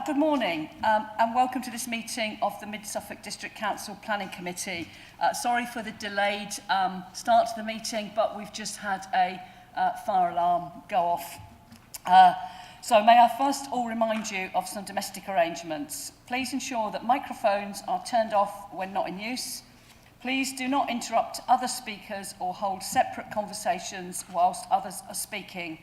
Good morning and welcome to this meeting of the Mid Suffolk District Council Planning Committee. Sorry for the delayed start to the meeting, but we've just had a fire alarm go off. So may I first all remind you of some domestic arrangements. Please ensure that microphones are turned off when not in use. Please do not interrupt other speakers or hold separate conversations whilst others are speaking.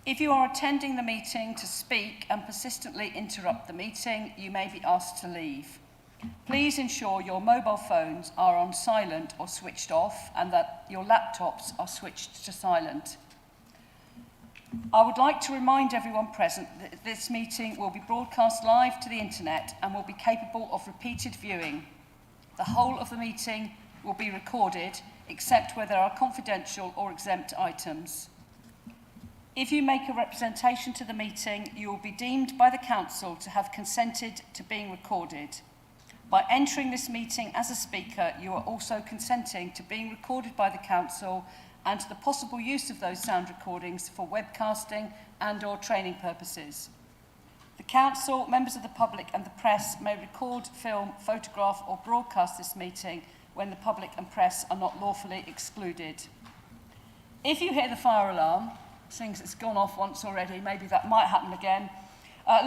If you are attending the meeting to speak and persistently interrupt the meeting, you may be asked to leave. Please ensure your mobile phones are on silent or switched off and that your laptops are switched to silent. I would like to remind everyone present that this meeting will be broadcast live to the internet and will be capable of repeated viewing. The whole of the meeting will be recorded, except where there are confidential or exempt items. If you make a representation to the meeting, you will be deemed by the Council to have consented to being recorded. By entering this meeting as a speaker, you are also consenting to being recorded by the Council and to the possible use of those sound recordings for webcasting and/or training purposes. The Council, members of the public and the press may record, film, photograph or broadcast this meeting when the public and press are not lawfully excluded. If you hear the fire alarm, seeing as it's gone off once already, maybe that might happen again,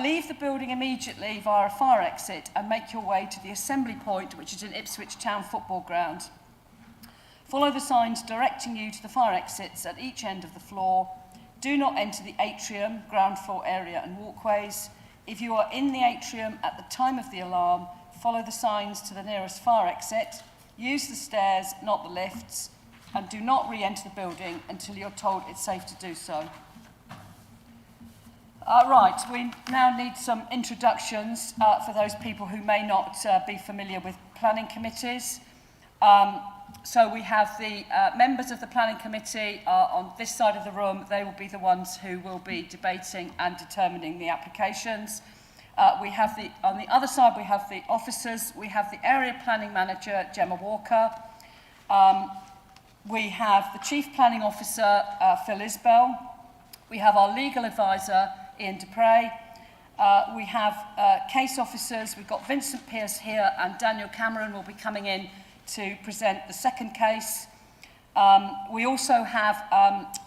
leave the building immediately via a fire exit and make your way to the assembly point, which is in Ipswich Town Football Ground. Follow the signs directing you to the fire exits at each end of the floor. Do not enter the atrium, ground floor area and walkways. If you are in the atrium at the time of the alarm, follow the signs to the nearest fire exit. Use the stairs, not the lifts, and do not re-enter the building until you're told it's safe to do so. Right, we now need some introductions for those people who may not be familiar with planning committees. So we have the members of the planning committee on this side of the room. They will be the ones who will be debating and determining the applications. We have on the other side, we have the officers. We have the area planning manager, Gemma Walker. We have the Chief Planning Officer, Phil Isbell. We have our legal advisor, Ian Dupre. We have case officers. We've got Vincent Pearce here and Daniel Cameron will be coming in to present the second case. We also have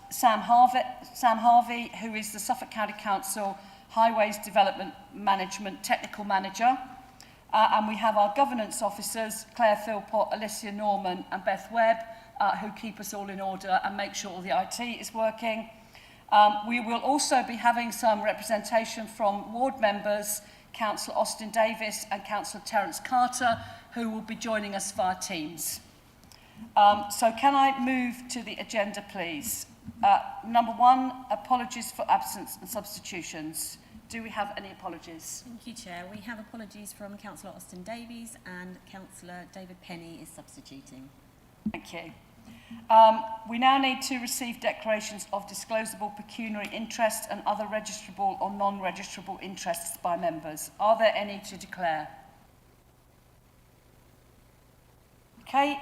Sam Harvey, who is the Suffolk County Council Highways Development Management Technical Manager. And we have our governance officers, Claire Philpott, Alicia Norman and Beth Webb, who keep us all in order and make sure all the IT is working. We will also be having some representation from ward members, Councillor Austin Davis and Councillor Terence Carter, who will be joining us via Teams. So can I move to the agenda, please? Number one, apologies for absence and substitutions. Do we have any apologies? Thank you, Chair. We have apologies from Councillor Austin Davies and Councillor David Penny is substituting. Thank you. We now need to receive declarations of disclosable pecuniary interest and other registrable or non-registrable interests by members. Are there any to declare? Okay,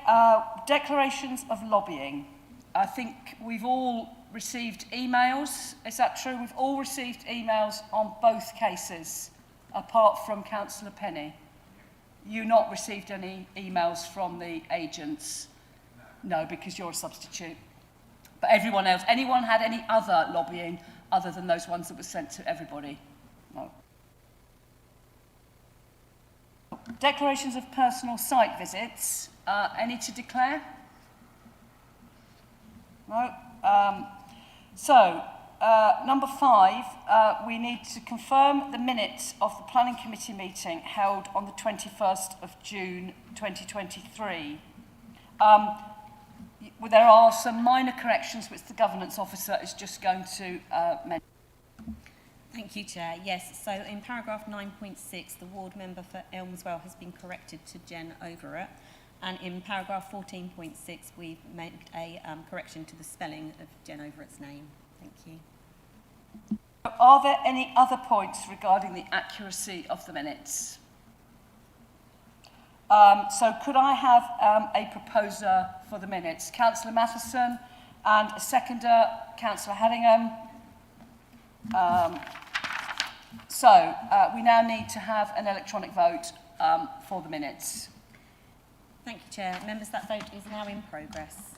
declarations of lobbying. I think we've all received emails. Is that true? We've all received emails on both cases, apart from Councillor Penny. You not received any emails from the agents? No, because you're a substitute. But everyone else, anyone had any other lobbying other than those ones that were sent to everybody? No. Declarations of personal site visits. Any to declare? No. Number 5, we need to confirm the minutes of the Planning Committee meeting held on the 21st of June 2023. There are some minor corrections which the Governance Officer is just going to mention. Thank you, Chair. Yes, so in paragraph 9.6, the ward member for Elmswell has been corrected to Jen Overett. And in paragraph 14.6, we've made a correction to the spelling of Jen Overett's name. Thank you. Are there any other points regarding the accuracy of the minutes? So could I have a proposer for the minutes? Councillor Matheson and a seconder, Councillor Hellingham. So we now need to have an electronic vote for the minutes. Thank you, Chair. Members, that vote is now in progress.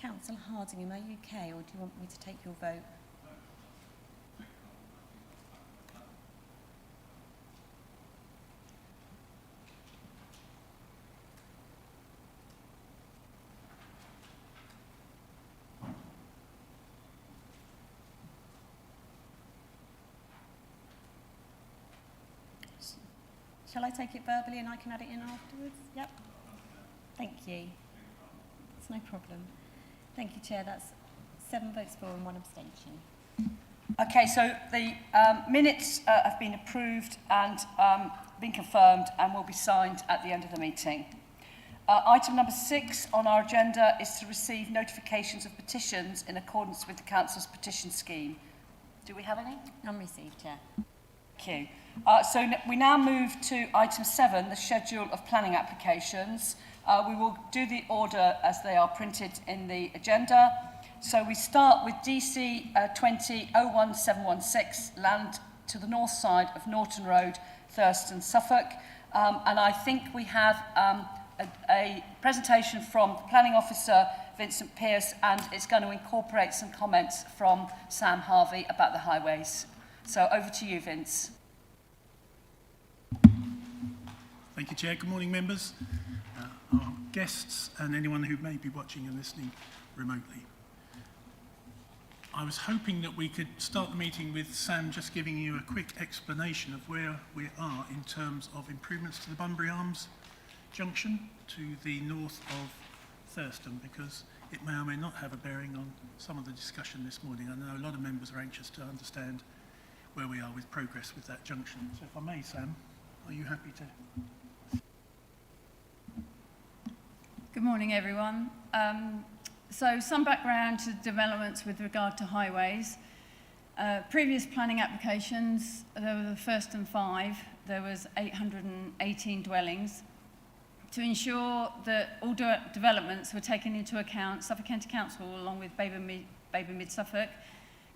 Councillor Hardingham, are you okay, or do you want me to take your vote? Shall I take it verbally and I can add it in afterwards? Yep. Thank you. It's no problem. Thank you, Chair. That's 7 votes for and 1 abstention. Okay, so the minutes have been approved and been confirmed and will be signed at the end of the meeting. Item number 6 on our agenda is to receive notifications of petitions in accordance with the Council's petition scheme. Do we have any? None received, Chair. Thank you. So we now move to item 7, the schedule of planning applications. We will do the order as they are printed in the agenda. So we start with DC 20-01716, land to the north side of Norton Road, Thurston, Suffolk. And I think we have a presentation from the planning officer, Vincent Pearce, and it's going to incorporate some comments from Sam Harvey about the highways. So over to you, Vince. Thank you, Chair. Good morning, members, our guests and anyone who may be watching and listening remotely. I was hoping that we could start the meeting with Sam just giving you a quick explanation of where we are in terms of improvements to the Bunbury Arms junction to the north of Thurston, because it may or may not have a bearing on some of the discussion this morning. I know a lot of members are anxious to understand where we are with progress with that junction. So if I may, Sam, are you happy to? Good morning, everyone. So some background to developments with regard to highways. Previous planning applications, there were the first and 5, there was 818 dwellings. To ensure that all developments were taken into account, Suffolk County Council, along with Mid Suffolk,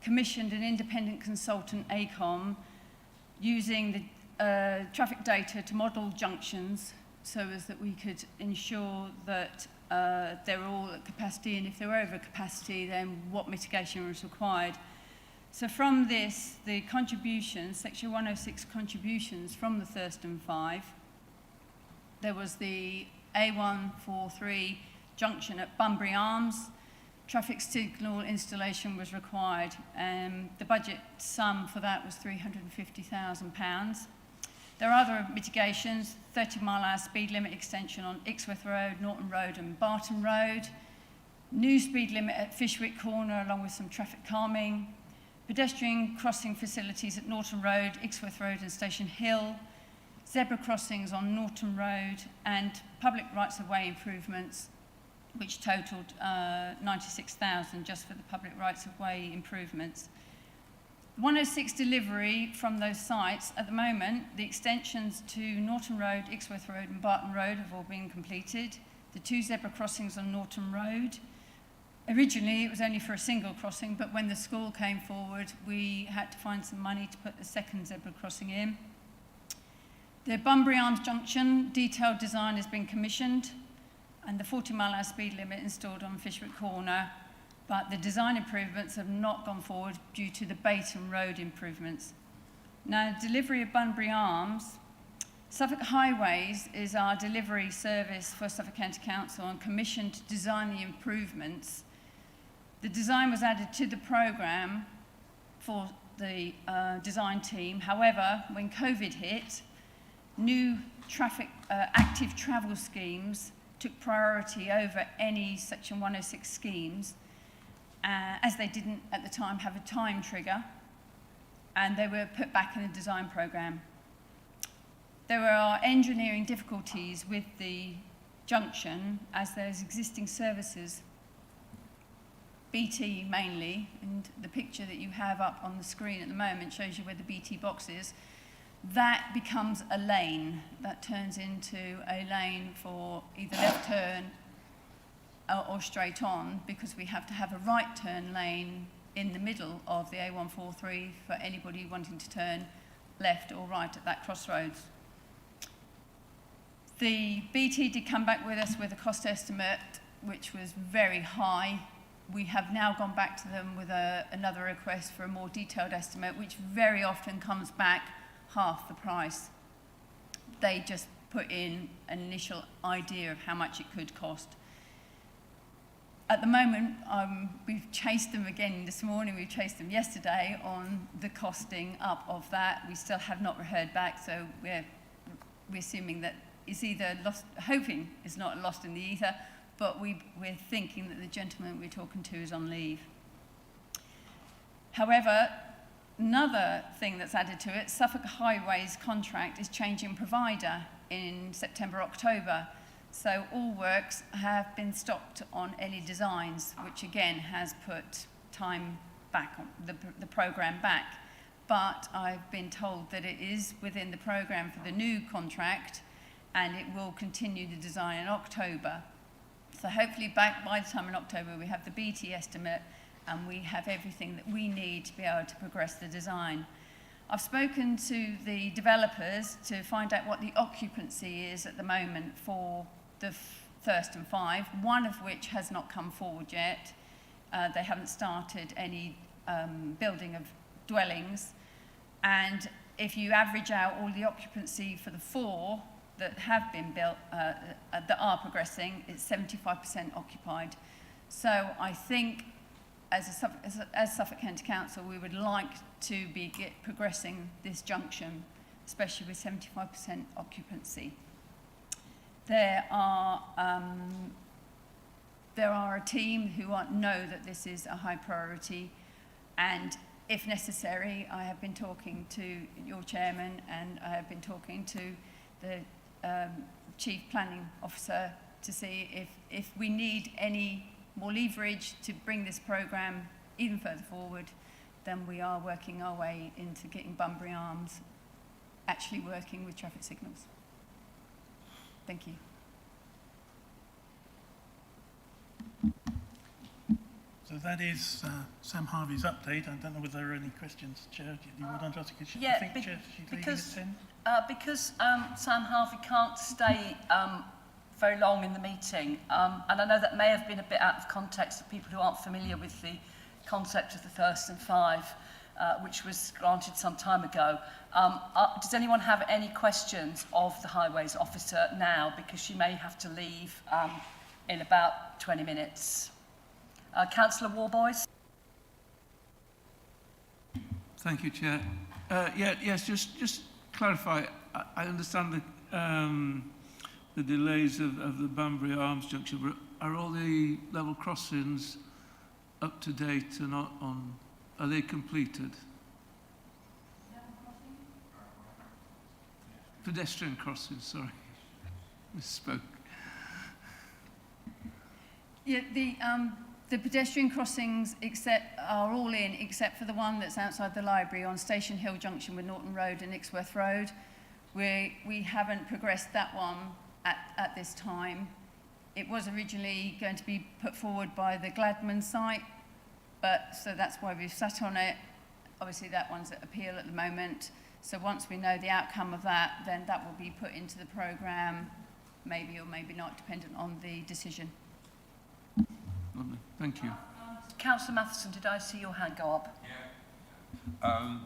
commissioned an independent consultant, ACOM, using the traffic data to model junctions so as that we could ensure that they were all at capacity, and if they were over capacity, then what mitigation was required. So from this, the contributions, Section 106 contributions from the Thurston 5, there was the A143 junction at Bunbury Arms. Traffic signal installation was required. The budget sum for that was £350,000. There are other mitigations, 30-mile-hour speed limit extension on Ixworth Road, Norton Road and Barton Road, new speed limit at Fishwick Corner along with some traffic calming, pedestrian crossing facilities at Norton Road, Ixworth Road and Station Hill, zebra crossings on Norton Road and public rights-of-way improvements, which totalled 96,000 just for the public rights-of-way improvements. 106 delivery from those sites, at the moment, the extensions to Norton Road, Ixworth Road and Barton Road have all been completed. The 2 zebra crossings on Norton Road. Originally, it was only for a single crossing, but when the school came forward, we had to find some money to put the second zebra crossing in. The Bunbury Arms Junction detailed design has been commissioned, and the 40-mile-hour speed limit installed on Fishwick Corner, but the design improvements have not gone forward due to the Bayton Road improvements. Now, delivery of Bunbury Arms, Suffolk Highways is our delivery service for Suffolk County Council and commissioned to design the improvements. The design was added to the programme for the design team. However, when COVID hit, new active travel schemes took priority over any Section 106 schemes, as they didn't at the time have a time trigger, and they were put back in the design programme. There are engineering difficulties with the junction as there's existing services, BT mainly, and the picture that you have up on the screen at the moment shows you where the BT box is. That becomes a lane. That turns into a lane for either left turn or straight on, because we have to have a right turn lane in the middle of the A143 for anybody wanting to turn left or right at that crossroads. The BT did come back with us with a cost estimate which was very high. We have now gone back to them with another request for a more detailed estimate, which very often comes back half the price. They just put in an initial idea of how much it could cost. At the moment, we've chased them again this morning, we've chased them yesterday on the costing up of that. We still have not heard back, so we're assuming that it's either lost, hoping it's not lost in the ether, but we're thinking that the gentleman we're talking to is on leave. However, another thing that's added to it, Suffolk Highways contract is changing provider in September, October. So all works have been stopped on any designs, which again has put time back on the programme back. But I've been told that it is within the programme for the new contract and it will continue the design in October. So hopefully by the time in October we have the BT estimate and we have everything that we need to be able to progress the design. I've spoken to the developers to find out what the occupancy is at the moment for the Thurston 5, one of which has not come forward yet. They haven't started any building of dwellings. And if you average out all the occupancy for the 4 that have been built, that are progressing, it's 75% occupied. So I think as Suffolk County Council, we would like to be progressing this junction, especially with 75% occupancy. There are a team who know that this is a high priority, and if necessary, I have been talking to your chairman and I have been talking to the Chief Planning Officer to see if we need any more leverage to bring this programme even further forward. Then we are working our way into getting Bunbury Arms actually working with traffic signals. Thank you. So that is Sam Harvey's update. I don't know whether there are any questions, Chair. Do you want to ask a question? Yeah, I think, Chair, she's leaving at 10. Because Sam Harvey can't stay very long in the meeting, and I know that may have been a bit out of context for people who aren't familiar with the concept of the Thurston 5, which was granted some time ago. Does anyone have any questions of the Highways Officer now? Because she may have to leave in about 20 minutes. Councillor Warboys. Thank you, Chair. Yes, just clarify. I understand the delays of the Banbury Arms junction, but are all the level crossings up to date and are they completed? Pedestrian crossings, sorry. Misspoke. Yeah, the pedestrian crossings are all in except for the one that's outside the library on Station Hill Junction with Norton Road and Ixworth Road. We haven't progressed that one at this time. It was originally going to be put forward by the Gladman site, so that's why we've sat on it. Obviously that one's at appeal at the moment. So once we know the outcome of that, then that will be put into the programme, maybe or maybe not, dependent on the decision. Lovely. Thank you. Councillor Matheson, did I see your hand go up? I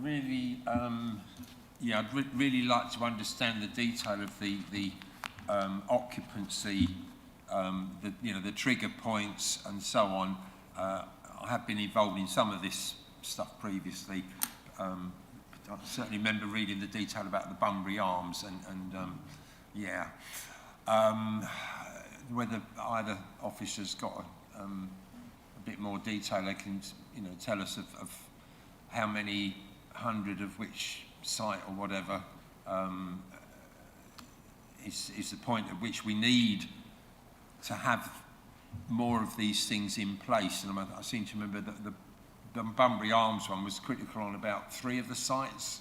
really, Yeah, I'd really like to understand the detail of the occupancy, the trigger points and so on. I have been involved in some of this stuff previously. I certainly remember reading the detail about the Bunbury Arms whether either officer's got a bit more detail, they can tell us of how many hundred of which site or whatever is the point at which we need to have more of these things in place. And I seem to remember that the Bunbury Arms one was critical on about 3 of the sites.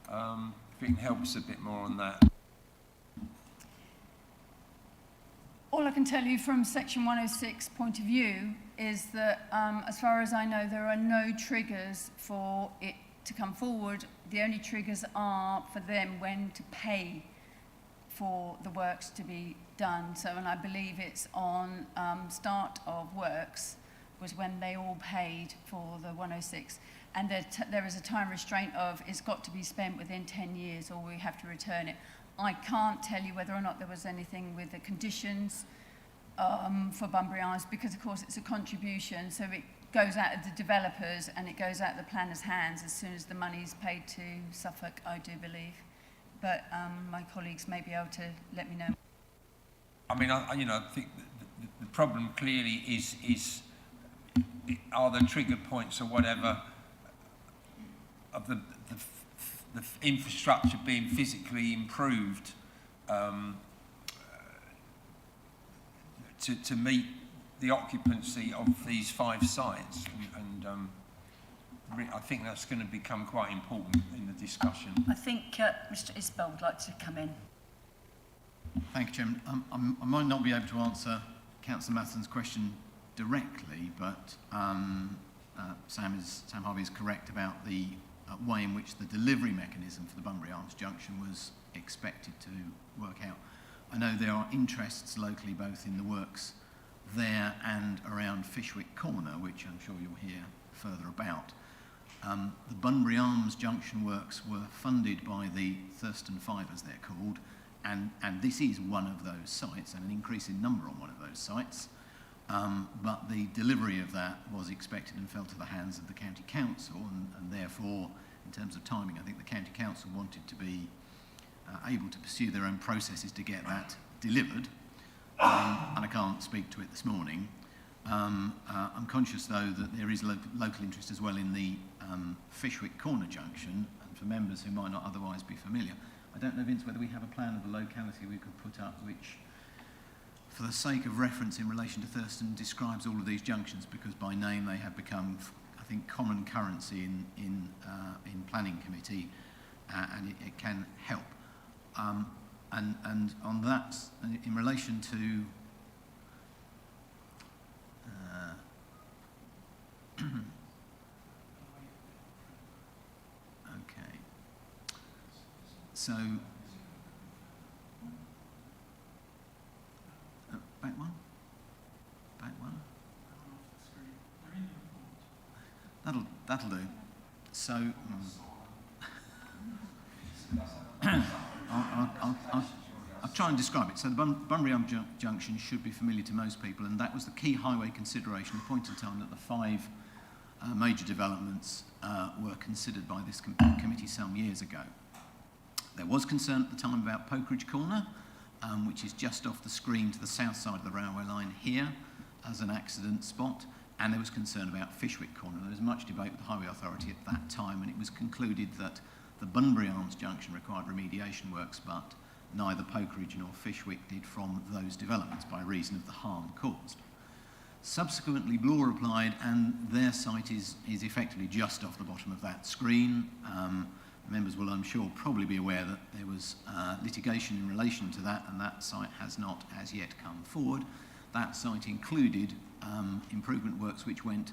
If it can help us a bit more on that. All I can tell you from Section 106 point of view is that, as far as I know, there are no triggers for it to come forward. The only triggers are for them when to pay for the works to be done. So, and I believe it's on start of works was when they all paid for the 106. And there is a time restraint of it's got to be spent within 10 years or we have to return it. I can't tell you whether or not there was anything with the conditions for Bunbury Arms, because of course it's a contribution, so it goes out of the developers and it goes out of the planners' hands as soon as the money's paid to Suffolk, I do believe. But my colleagues may be able to let me know. I mean, I think the problem clearly is are the trigger points or whatever of the infrastructure being physically improved to meet the occupancy of these 5 sites, and I think that's going to become quite important in the discussion. I think Mr Isbell would like to come in. Thank you, Chairman. I might not be able to answer Councillor Matheson's question directly, but Sam Harvey is correct about the way in which the delivery mechanism for the Bunbury Arms junction was expected to work out. I know there are interests locally both in the works there and around Fishwick Corner, which I'm sure you'll hear further about. The Bunbury Arms junction works were funded by the Thurston 5, as they're called, and this is one of those sites, and an increase in number on one of those sites. But the delivery of that was expected and fell to the hands of the County Council, and therefore, in terms of timing, I think the County Council wanted to be able to pursue their own processes to get that delivered, and I can't speak to it this morning. I'm conscious, though, that there is local interest as well in the Fishwick Corner junction, and for members who might not otherwise be familiar, I don't know, Vince, whether we have a plan of the locality we could put up which, for the sake of reference in relation to Thurston, describes all of these junctions, because by name they have become, I think, common currency in planning committee, and it can help. And on that, in relation to okay, so back one. That'll do. So I'll try and describe it. So the Bunbury Arms junction should be familiar to most people, and that was the key highway consideration, the point in time that the 5 major developments were considered by this committee some years ago. There was concern at the time about Pokeridge Corner, which is just off the screen to the south side of the railway line here as an accident spot, and there was concern about Fishwick Corner. There was much debate with the Highway Authority at that time, and it was concluded that the Bunbury Arms junction required remediation works, but neither Pokeridge nor Fishwick did from those developments by reason of the harm caused. Subsequently, Blore applied, and their site is effectively just off the bottom of that screen. Members will, I'm sure, probably be aware that there was litigation in relation to that, and that site has not as yet come forward. That site included improvement works which went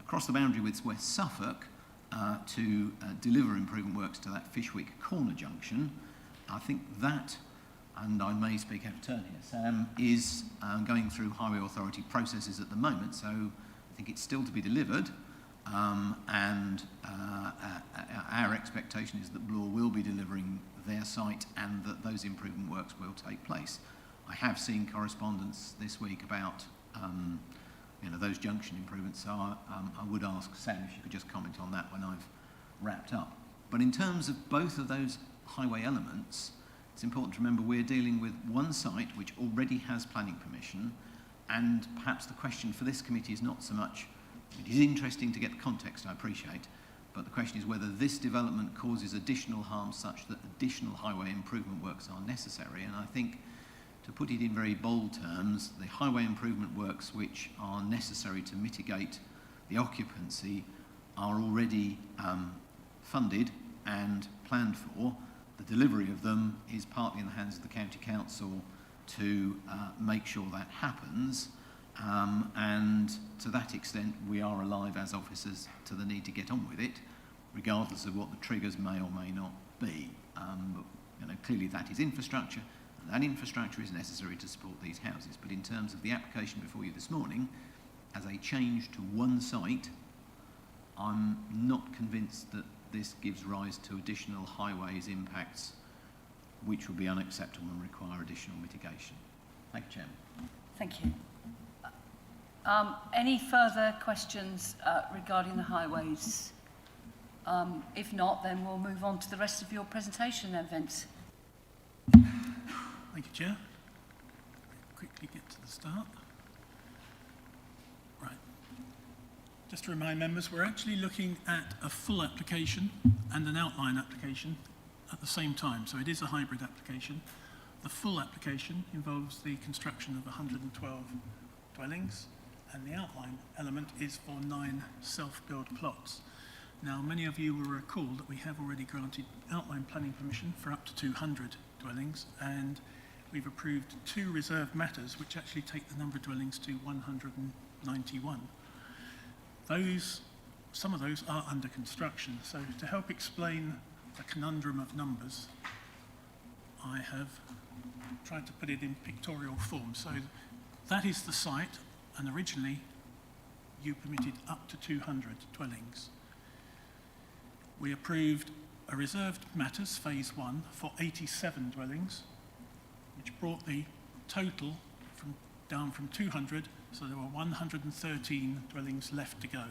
across the boundary with West Suffolk to deliver improvement works to that Fishwick Corner junction. I think that, and I may speak out of turn here, Sam, is going through Highway Authority processes at the moment, so I think it's still to be delivered. Our expectation is that Bloor will be delivering their site and that those improvement works will take place. I have seen correspondence this week about those junction improvements, so I would ask Sam if you could just comment on that when I've wrapped up. But in terms of both of those highway elements, it's important to remember we're dealing with one site which already has planning permission, and perhaps the question for this committee is not so much, it is interesting to get the context, I appreciate, but the question is whether this development causes additional harm such that additional highway improvement works are necessary. And I think, to put it in very bold terms, the highway improvement works which are necessary to mitigate the occupancy are already funded and planned for. The delivery of them is partly in the hands of the County Council to make sure that happens. And to that extent, we are alive as officers to the need to get on with it, regardless of what the triggers may or may not be. But clearly that is infrastructure, and that infrastructure is necessary to support these houses. But in terms of the application before you this morning, as a change to one site, I'm not convinced that this gives rise to additional highways impacts which will be unacceptable and require additional mitigation. Thank you, Chairman. Thank you. Any further questions regarding the highways? If not, then we'll move on to the rest of your presentation then, Vince. Thank you, Chair. Quickly get to the start. Right. Just to remind members, we're actually looking at a full application and an outline application at the same time, so it is a hybrid application. The full application involves the construction of 112 dwellings, and the outline element is for 9 self-build plots. Now, many of you will recall that we have already granted outline planning permission for up to 200 dwellings, and we've approved 2 reserved matters which actually take the number of dwellings to 191. Some of those are under construction, so to help explain the conundrum of numbers, I have tried to put it in pictorial form. So that is the site, and originally you permitted up to 200 dwellings. We approved a reserved matters, phase 1, for 87 dwellings, which brought the total down from 200, so there were 113 dwellings left to go.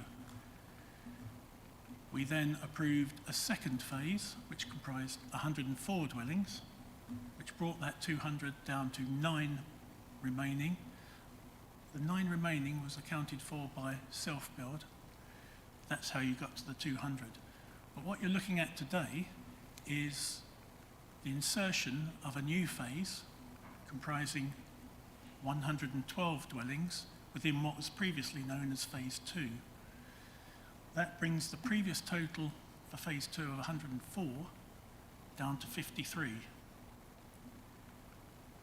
We then approved a second phase, which comprised 104 dwellings, which brought that 200 down to 9 remaining. The 9 remaining was accounted for by self-build. That's how you got to the 200. But what you're looking at today is the insertion of a new phase comprising 112 dwellings within what was previously known as phase 2. That brings the previous total for phase 2 of 104 down to 53.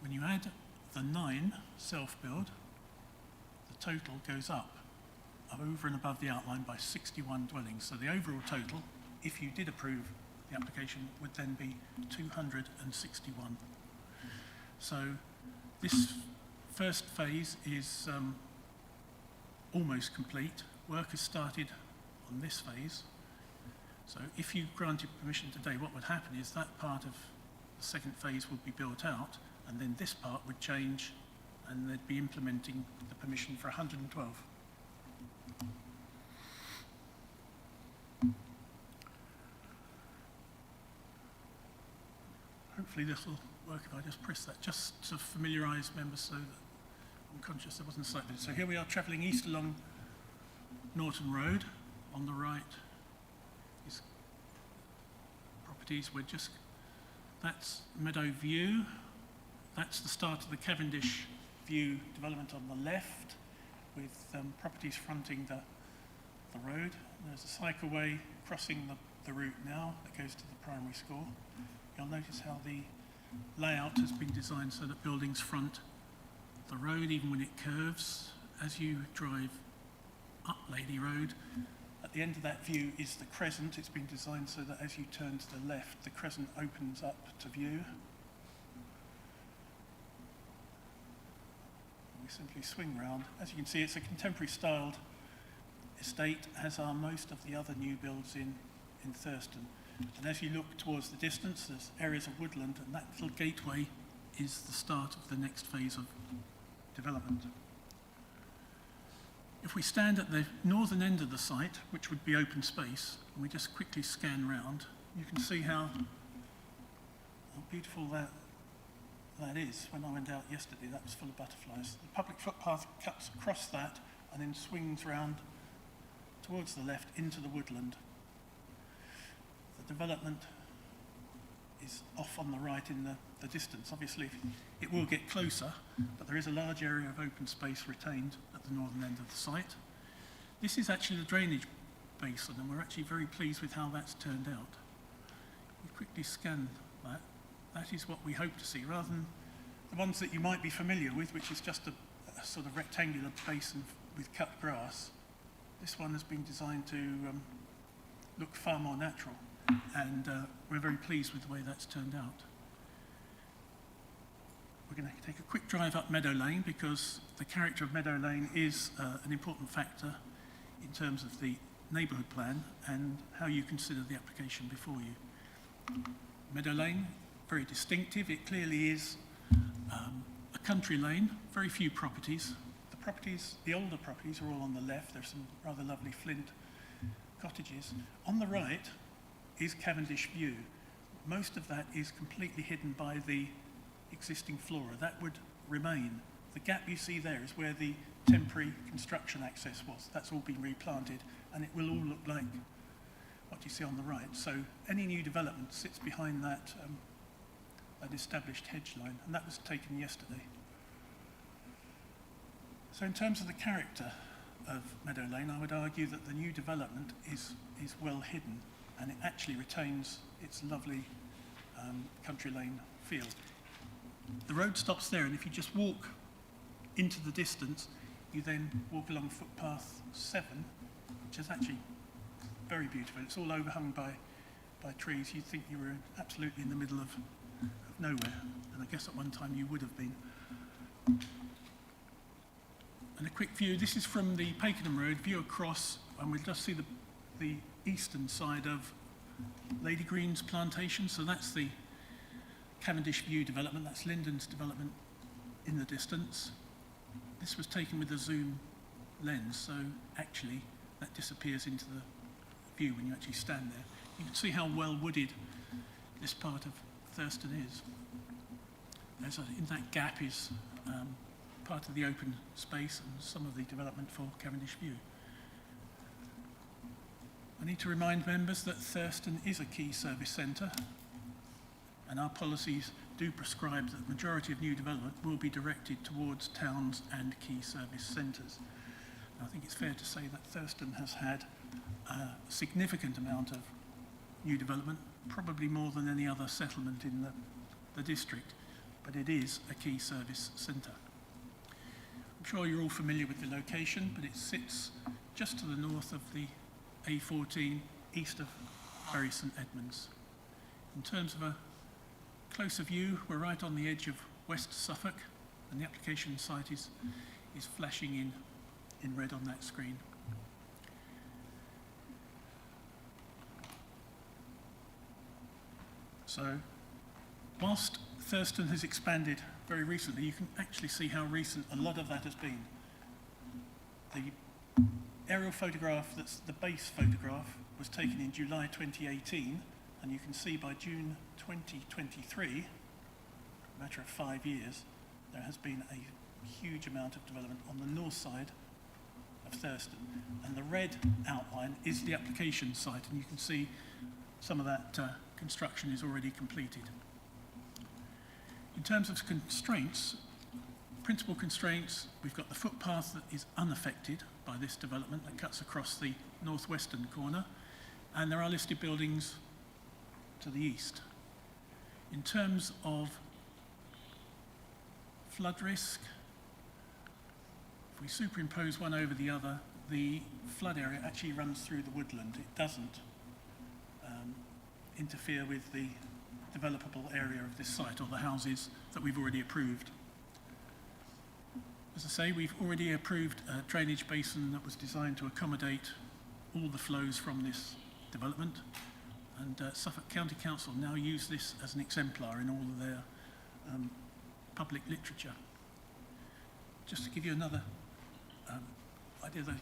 When you add the 9 self-build, the total goes up over and above the outline by 61 dwellings. So the overall total, if you did approve the application, would then be 261. So this first phase is almost complete. Work has started on this phase. So if you granted permission today, what would happen is that part of the second phase would be built out, and then this part would change, and they'd be implementing the permission for 112. Hopefully this will work if I just press that, just to familiarise members so that I'm conscious there wasn't a slight bit. So here we are travelling east along Norton Road. On the right is properties. That's Meadow View. That's the start of the Cavendish View development on the left, with properties fronting the road. There's a cycleway crossing the route now that goes to the primary school. You'll notice how the layout has been designed so that buildings front the road even when it curves. As you drive up Lady Road, at the end of that view is the crescent. It's been designed so that as you turn to the left, the crescent opens up to view. We simply swing round. As you can see, it's a contemporary styled estate, as are most of the other new builds in Thurston. And as you look towards the distance, there's areas of woodland, and that little gateway is the start of the next phase of development. If we stand at the northern end of the site, which would be open space, and we just quickly scan round, you can see how beautiful that is. When I went out yesterday, that was full of butterflies. The public footpath cuts across that and then swings round towards the left into the woodland. The development is off on the right in the distance. Obviously, it will get closer, but there is a large area of open space retained at the northern end of the site. This is actually the drainage basin, and we're actually very pleased with how that's turned out. We quickly scan that. That is what we hope to see, rather than the ones that you might be familiar with, which is just a sort of rectangular basin with cut grass. This one has been designed to look far more natural, and we're very pleased with the way that's turned out. We're going to take a quick drive up Meadow Lane, because the character of Meadow Lane is an important factor in terms of the neighbourhood plan and how you consider the application before you. Meadow Lane, very distinctive. It clearly is a country lane, very few properties. The older properties are all on the left. There's some rather lovely flint cottages. On the right is Cavendish View. Most of that is completely hidden by the existing flora. That would remain. The gap you see there is where the temporary construction access was. That's all been replanted, and it will all look like what you see on the right. So any new development sits behind that established hedge line, and that was taken yesterday. So in terms of the character of Meadow Lane, I would argue that the new development is well hidden, and it actually retains its lovely country lane feel. The road stops there, and if you just walk into the distance, you then walk along footpath 7, which is actually very beautiful. It's all overhung by trees. You'd think you were absolutely in the middle of nowhere, and I guess at one time you would have been. And a quick view, this is from the Pakenham Road, view across, and we'll just see the eastern side of Lady Green's plantation. So that's the Cavendish View development, that's Linden's development in the distance. This was taken with a zoom lens, so actually that disappears into the view when you actually stand there. You can see how well wooded this part of Thurston is. In that gap is part of the open space and some of the development for Cavendish View. I need to remind members that Thurston is a key service centre, and our policies do prescribe that the majority of new development will be directed towards towns and key service centres. I think it's fair to say that Thurston has had a significant amount of new development, probably more than any other settlement in the district, but it is a key service centre. I'm sure you're all familiar with the location, but it sits just to the north of the A14, east of Bury St Edmunds. In terms of a closer view, we're right on the edge of West Suffolk, and the application site is flashing in red on that screen. So, whilst Thurston has expanded very recently, you can actually see how recent a lot of that has been. The aerial photograph, that's the base photograph, was taken in July 2018, and you can see by June 2023, a matter of 5 years, there has been a huge amount of development on the north side of Thurston. And the red outline is the application site, and you can see some of that construction is already completed. In terms of constraints, principal constraints, we've got the footpath that is unaffected by this development that cuts across the northwestern corner, and there are listed buildings to the east. In terms of flood risk, if we superimpose one over the other, the flood area actually runs through the woodland. It doesn't interfere with the developable area of this site or the houses that we've already approved. As I say, we've already approved a drainage basin that was designed to accommodate all the flows from this development, and Suffolk County Council now use this as an exemplar in all of their public literature. Just to give you another idea of the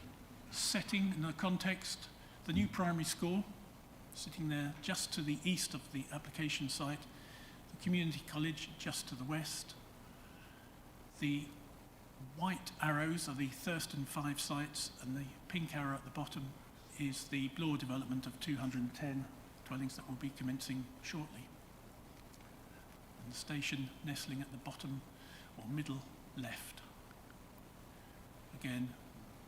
setting and the context, the new primary school, sitting there just to the east of the application site, the community college just to the west. The white arrows are the Thurston 5 sites, and the pink arrow at the bottom is the Bloor development of 210 dwellings that will be commencing shortly. And the station nestling at the bottom or middle left. Again,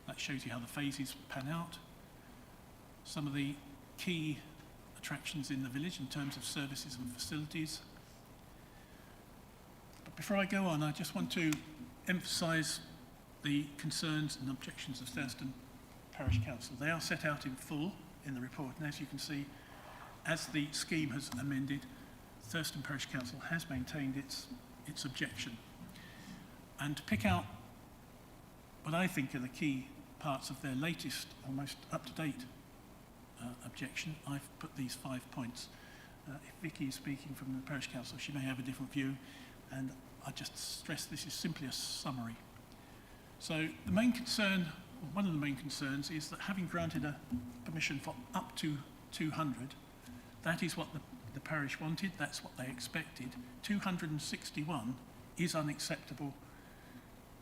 that shows you how the phases pan out. Some of the key attractions in the village in terms of services and facilities. But before I go on, I just want to emphasise the concerns and objections of Thurston Parish Council. They are set out in full in the report, and as you can see, as the scheme has amended, Thurston Parish Council has maintained its objection. And to pick out what I think are the key parts of their latest, or most up-to-date objection, I've put these 5 points. If Vicky is speaking from the Parish Council, she may have a different view, and I just stress this is simply a summary. So the main concern, or one of the main concerns, is that having granted a permission for up to 200, that is what the parish wanted, that's what they expected. 261 is unacceptable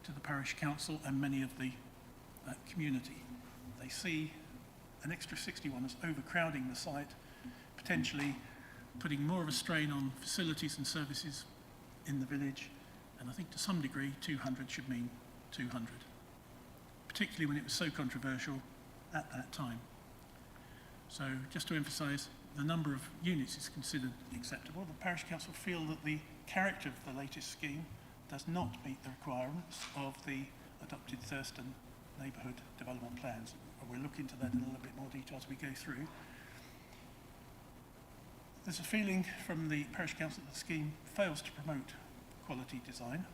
to the Parish Council and many of the community. They see an extra 61 as overcrowding the site, potentially putting more of a strain on facilities and services in the village, and I think to some degree 200 should mean 200, particularly when it was so controversial at that time. So just to emphasise, the number of units is considered acceptable. The Parish Council feel that the character of the latest scheme does not meet the requirements of the adopted Thurston neighbourhood development plans. We'll look into that in a little bit more detail as we go through. There's a feeling from the Parish Council that the scheme fails to promote quality design,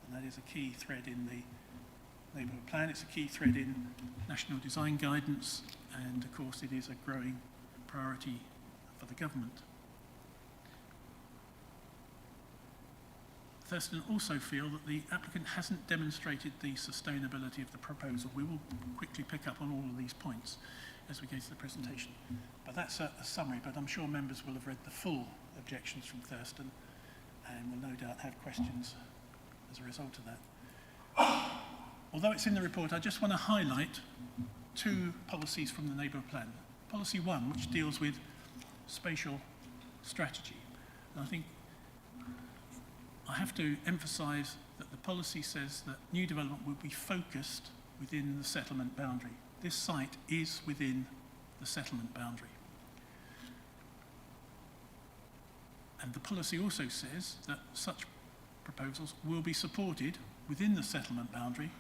and that is a key thread in the neighbourhood plan. It's a key thread in national design guidance, and of course it is a growing priority for the government. Thurston also feel that the applicant hasn't demonstrated the sustainability of the proposal. We will quickly pick up on all of these points as we go through the presentation. But that's a summary, but I'm sure members will have read the full objections from Thurston and will no doubt have questions as a result of that. Although it's in the report, I just want to highlight 2 policies from the neighbourhood plan. Policy 1, which deals with spatial strategy. And I think I have to emphasise that the policy says that new development will be focused within the settlement boundary. This site is within the settlement boundary. And the policy also says that such proposals will be supported within the settlement boundary,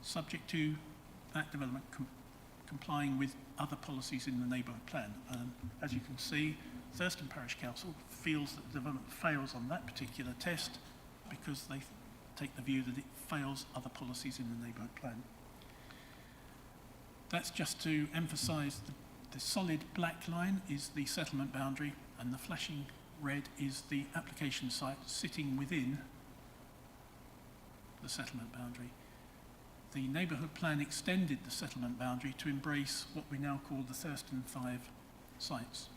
subject to that development complying with other policies in the neighbourhood plan. As you can see, Thurston Parish Council feels that the development fails on that particular test because they take the view that it fails other policies in the neighbourhood plan. That's just to emphasise the solid black line is the settlement boundary, and the flashing red is the application site sitting within the settlement boundary. The neighbourhood plan extended the settlement boundary to embrace what we now call the Thurston 5 sites.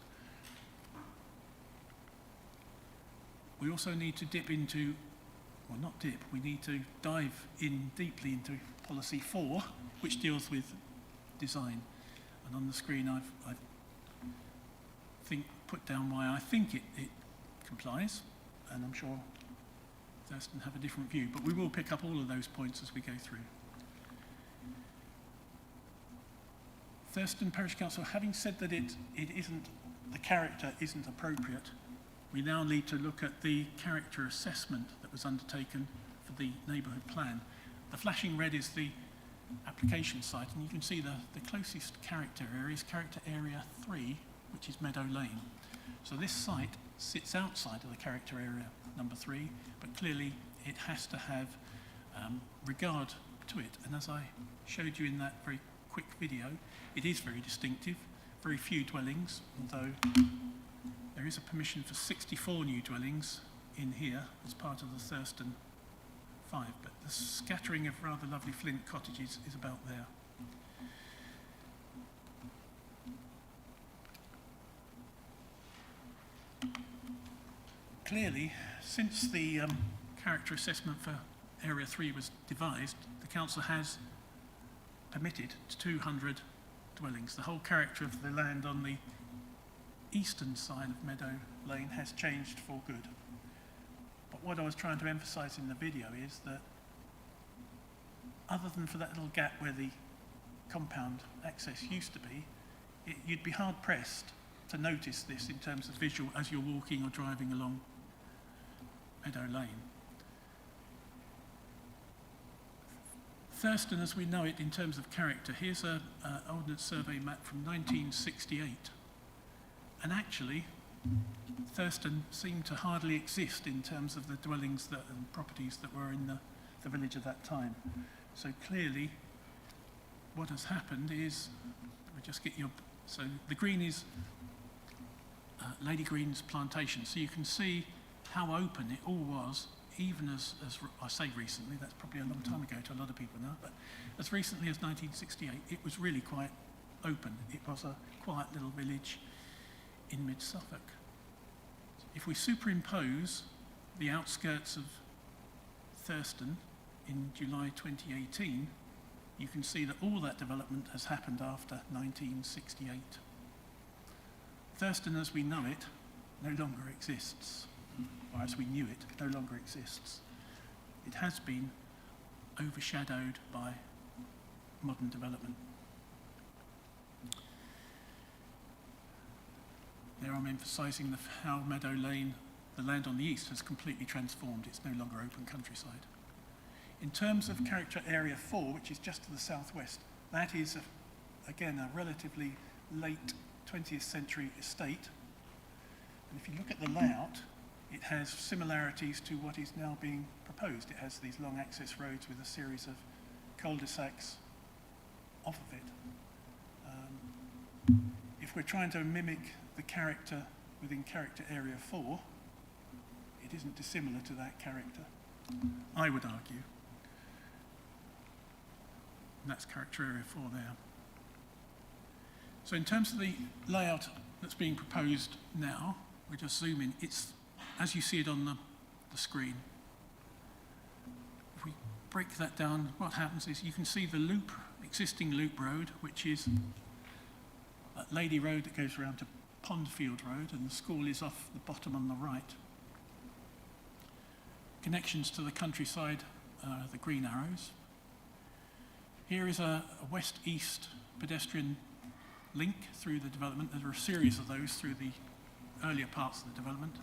We also need to we need to dive in deeply into policy 4, which deals with design. And on the screen I've put down why I think it complies, and I'm sure Thurston have a different view, but we will pick up all of those points as we go through. Thurston Parish Council, having said that the character isn't appropriate, we now need to look at the character assessment that was undertaken for the neighbourhood plan. The flashing red is the application site, and you can see the closest character area is character area 3, which is Meadow Lane. So this site sits outside of the character area number 3, but clearly it has to have regard to it. And as I showed you in that very quick video, it is very distinctive, very few dwellings, although there is a permission for 64 new dwellings in here as part of the Thurston 5, but the scattering of rather lovely flint cottages is about there. Clearly, since the character assessment for Area 3 was devised, the council has permitted 200 dwellings. The whole character of the land on the eastern side of Meadow Lane has changed for good. But what I was trying to emphasise in the video is that other than for that little gap where the compound access used to be, you'd be hard pressed to notice this in terms of visual as you're walking or driving along Meadow Lane. Thurston, as we know it in terms of character, here's an Ordnance Survey map from 1968. And actually, Thurston seemed to hardly exist in terms of the dwellings and properties that were in the village at that time. So clearly, what has happened is, let me just get your, so the green is Lady Green's plantation. So you can see how open it all was, even as I say recently, that's probably a long time ago to a lot of people now, but as recently as 1968, it was really quite open. It was a quiet little village in Mid Suffolk. If we superimpose the outskirts of Thurston in July 2018, you can see that all that development has happened after 1968. Thurston as we know it no longer exists, or as we knew it no longer exists. It has been overshadowed by modern development. There I'm emphasising how Meadow Lane, the land on the east, has completely transformed. It's no longer open countryside. In terms of character area 4, which is just to the southwest, that is, again, a relatively late 20th century estate. And if you look at the layout, it has similarities to what is now being proposed. It has these long access roads with a series of cul-de-sacs off of it. If we're trying to mimic the character within character area 4, it isn't dissimilar to that character, I would argue. And that's character area 4 there. So in terms of the layout that's being proposed now, we just zoom in. It's as you see it on the screen. If we break that down, what happens is you can see the loop, existing loop road, which is that Lady Road that goes around to Pondfield Road, and the school is off the bottom on the right. Connections to the countryside are the green arrows. Here is a west-east pedestrian link through the development. There are a series of those through the earlier parts of the development.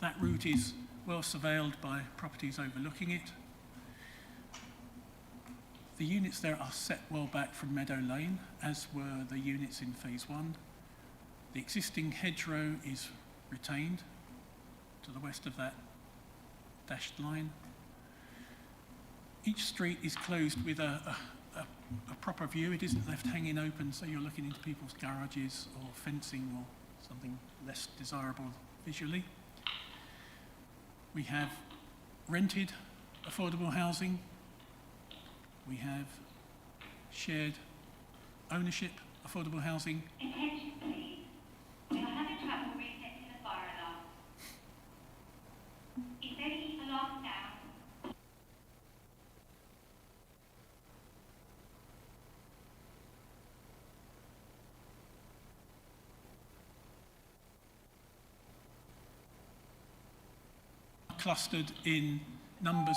That route is well surveilled by properties overlooking it. The units there are set well back from Meadow Lane, as were the units in phase 1. The existing hedgerow is retained to the west of that dashed line. Each street is closed with a proper view. It isn't left hanging open, so you're looking into people's garages or fencing or something less desirable visually. We have rented affordable housing. We have shared ownership affordable housing. Attention please. We are having trouble resetting the fire alarm. If any alarm sounds, clustered in numbers.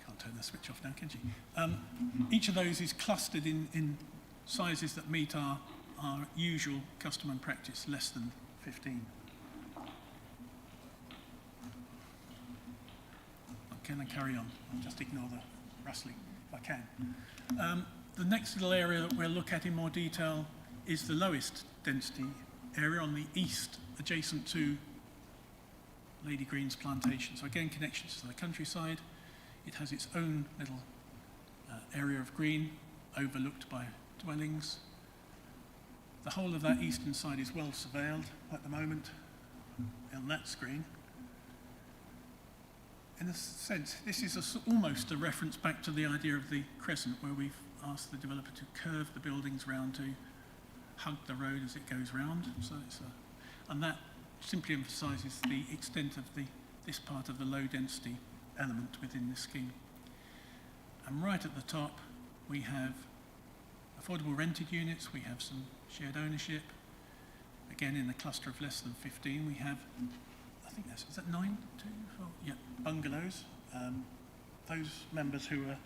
Can't turn the switch off now, can you? Each of those is clustered in sizes that meet our usual custom and practice, less than 15. can I carry on? I'll just ignore the rustling if I can. The next little area that we'll look at in more detail is the lowest density area on the east, adjacent to Lady Green's plantation. So again, connections to the countryside. It has its own little area of green overlooked by dwellings. The whole of that eastern side is well surveilled at the moment on that screen. In a sense, this is almost a reference back to the idea of the crescent, where we've asked the developer to curve the buildings round to hug the road as it goes round. So and that simply emphasises the extent of this part of the low density element within this scheme. And right at the top, we have affordable rented units, we have some shared ownership. Again, in the cluster of less than 15, we have, I think is that 9, 2, 4? Yeah, bungalows. Those members who were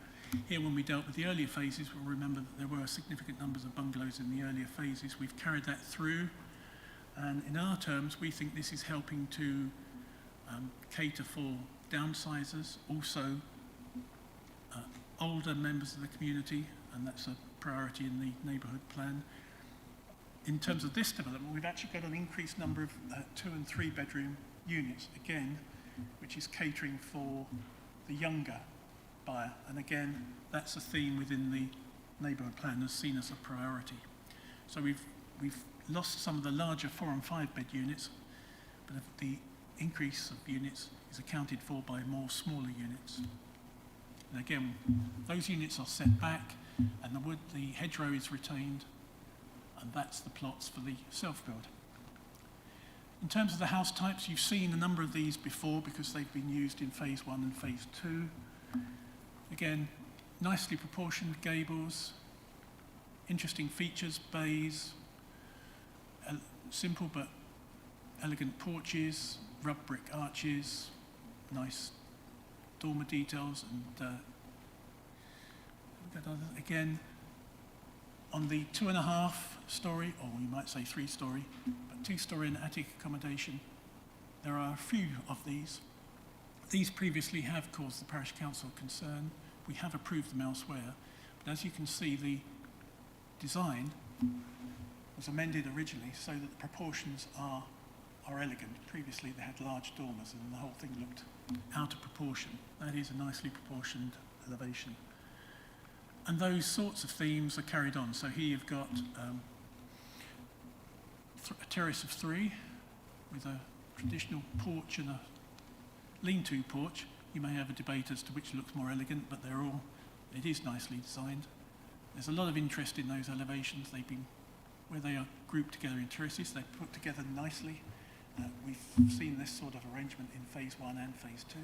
here when we dealt with the earlier phases will remember that there were significant numbers of bungalows in the earlier phases. We've carried that through, and in our terms, we think this is helping to cater for downsizers, also older members of the community, and that's a priority in the neighbourhood plan. In terms of this development, we've actually got an increased number of 2 and 3 bedroom units, again, which is catering for the younger buyer. And again, that's a theme within the neighbourhood plan as seen as a priority. So we've lost some of the larger 4 and 5 bed units, but the increase of units is accounted for by more smaller units. And again, those units are set back, and the hedgerow is retained, and that's the plots for the self-build. In terms of the house types, you've seen a number of these before because they've been used in phase 1 and phase 2. Again, nicely proportioned gables, interesting features, bays, simple but elegant porches, rub brick arches, nice dormer details, and again, on the 2.5 storey, or you might say 3 storey, but 2 storey and attic accommodation, there are a few of these. These previously have caused the parish council concern. We have approved them elsewhere, but as you can see, the design was amended originally so that the proportions are elegant. Previously they had large dormers and the whole thing looked out of proportion. That is a nicely proportioned elevation. And those sorts of themes are carried on. So here you've got a terrace of 3 with a traditional porch and a lean-to porch. You may have a debate as to which looks more elegant, but it is nicely designed. There's a lot of interest in those elevations. Where they are grouped together in terraces, they're put together nicely. We've seen this sort of arrangement in phase 1 and phase 2.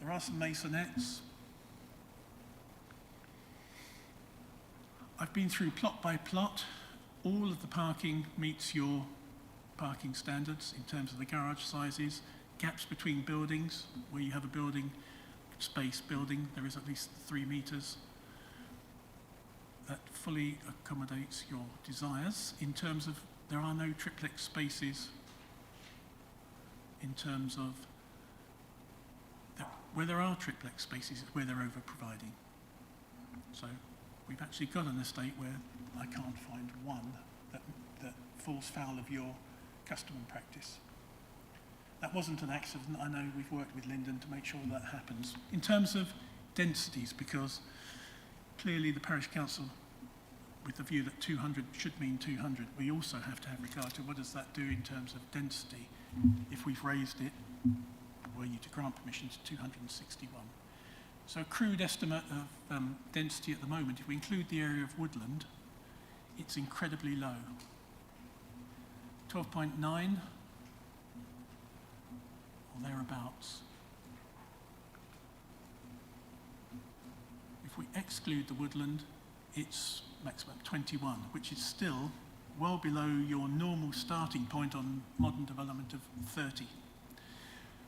There are some masonettes. I've been through plot by plot. All of the parking meets your parking standards in terms of the garage sizes, gaps between buildings. Where you have a building space building, there is at least 3 metres. That fully accommodates your desires. In terms of, there are no triplex spaces in terms of, where there are triplex spaces, it's where they're over-providing. So we've actually got an estate where I can't find one that falls foul of your custom and practice. That wasn't an accident. I know we've worked with Lyndon to make sure that happens. In terms of densities, because clearly the parish council, with the view that 200 should mean 200, we also have to have regard to what does that do in terms of density if we've raised it, were you to grant permission, to 261. So a crude estimate of density at the moment, if we include the area of woodland, it's incredibly low. 12.9 or thereabouts. If we exclude the woodland, it's maximum 21, which is still well below your normal starting point on modern development of 30.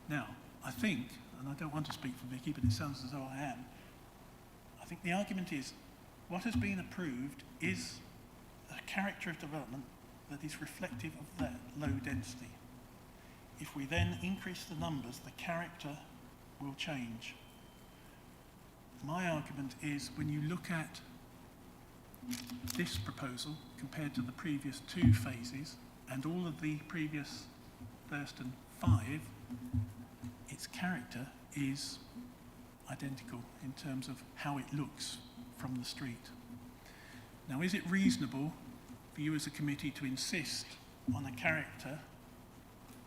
Now, I think, and I don't want to speak for Vicky, but it sounds as though I am, I think the argument is what has been approved is a character of development that is reflective of that low density. If we then increase the numbers, the character will change. My argument is when you look at this proposal compared to the previous 2 phases and all of the previous Thurston 5, its character is identical in terms of how it looks from the street. Now, is it reasonable for you as a committee to insist on a character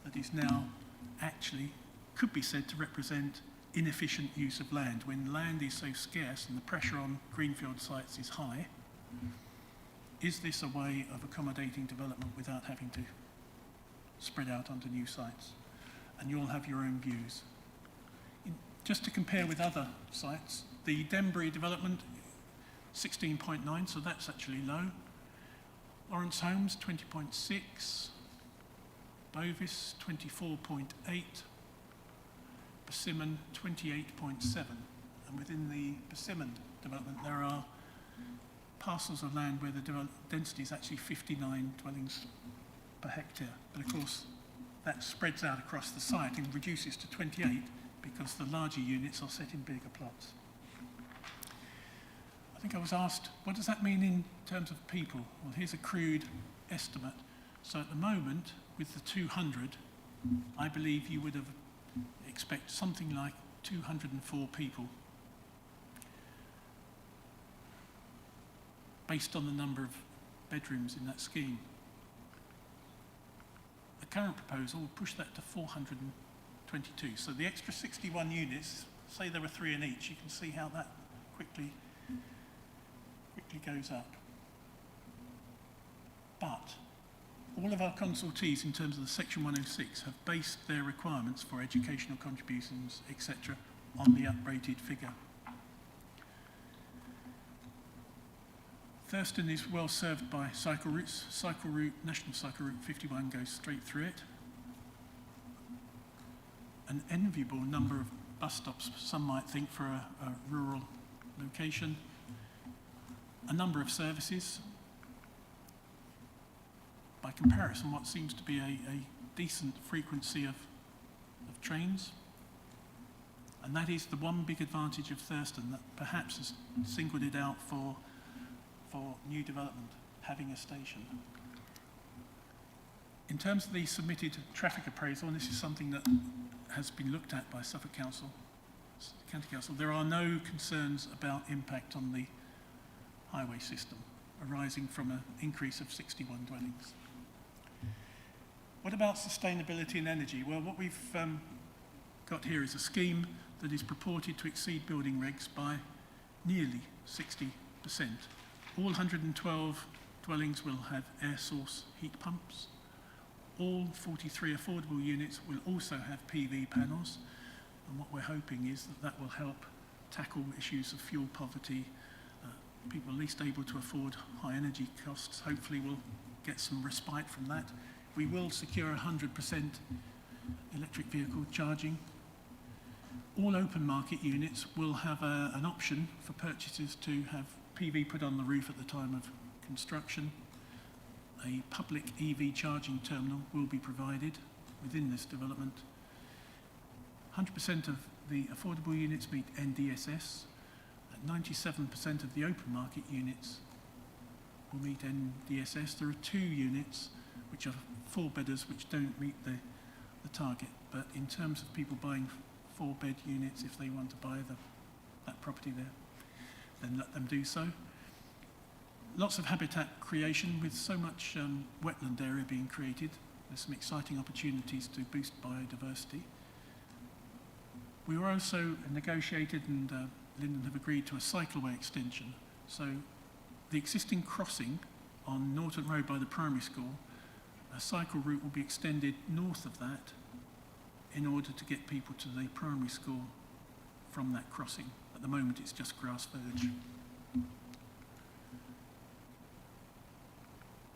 that is now actually could be said to represent inefficient use of land when land is so scarce and the pressure on greenfield sites is high? Is this a way of accommodating development without having to spread out onto new sites? And you'll have your own views. Just to compare with other sites, the Denbury development, 16.9, so that's actually low. Lawrence Homes, 20.6. Bovis, 24.8. Persimmon, 28.7. And within the Persimmon development, there are parcels of land where the density is actually 59 dwellings per hectare. But of course, that spreads out across the site and reduces to 28 because the larger units are set in bigger plots. I think I was asked, what does that mean in terms of people? Well, here's a crude estimate. So at the moment, with the 200, I believe you would have expect something like 204 people based on the number of bedrooms in that scheme. The current proposal will push that to 422. So the extra 61 units, say there were 3 in each, you can see how that quickly goes up. But all of our consultees in terms of the Section 106 have based their requirements for educational contributions, etc., on the uprated figure. Thurston is well served by cycle routes. National Cycle Route 51 goes straight through it. An enviable number of bus stops, some might think, for a rural location. A number of services. By comparison, what seems to be a decent frequency of trains. And that is the one big advantage of Thurston that perhaps has singled it out for new development, having a station. In terms of the submitted traffic appraisal, and this is something that has been looked at by Suffolk County Council, there are no concerns about impact on the highway system arising from an increase of 61 dwellings. What about sustainability and energy? Well, what we've got here is a scheme that is purported to exceed building regs by nearly 60%. All 112 dwellings will have air source heat pumps. All 43 affordable units will also have PV panels. And what we're hoping is that that will help tackle issues of fuel poverty. People least able to afford high energy costs hopefully will get some respite from that. We will secure 100% electric vehicle charging. All open market units will have an option for purchasers to have PV put on the roof at the time of construction. A public EV charging terminal will be provided within this development. 100% of the affordable units meet NDSS. 97% of the open market units will meet NDSS. There are 2 units which are 4-bedders which don't meet the target, but in terms of people buying 4-bed units, if they want to buy that property there, then let them do so. Lots of habitat creation with so much wetland area being created. There's some exciting opportunities to boost biodiversity. We were also negotiated and Linden have agreed to a cycleway extension. So the existing crossing on Norton Road by the primary school, a cycle route will be extended north of that in order to get people to the primary school from that crossing. At the moment it's just grass verge.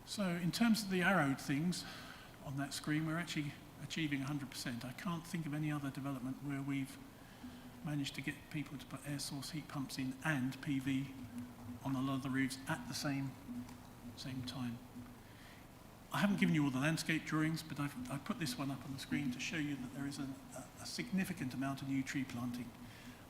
So in terms of the arrowed things on that screen, we're actually achieving 100%. I can't think of any other development where we've managed to get people to put air source heat pumps in and PV on a lot of the roofs at the same time. I haven't given you all the landscape drawings, but I've put this one up on the screen to show you that there is a significant amount of new tree planting.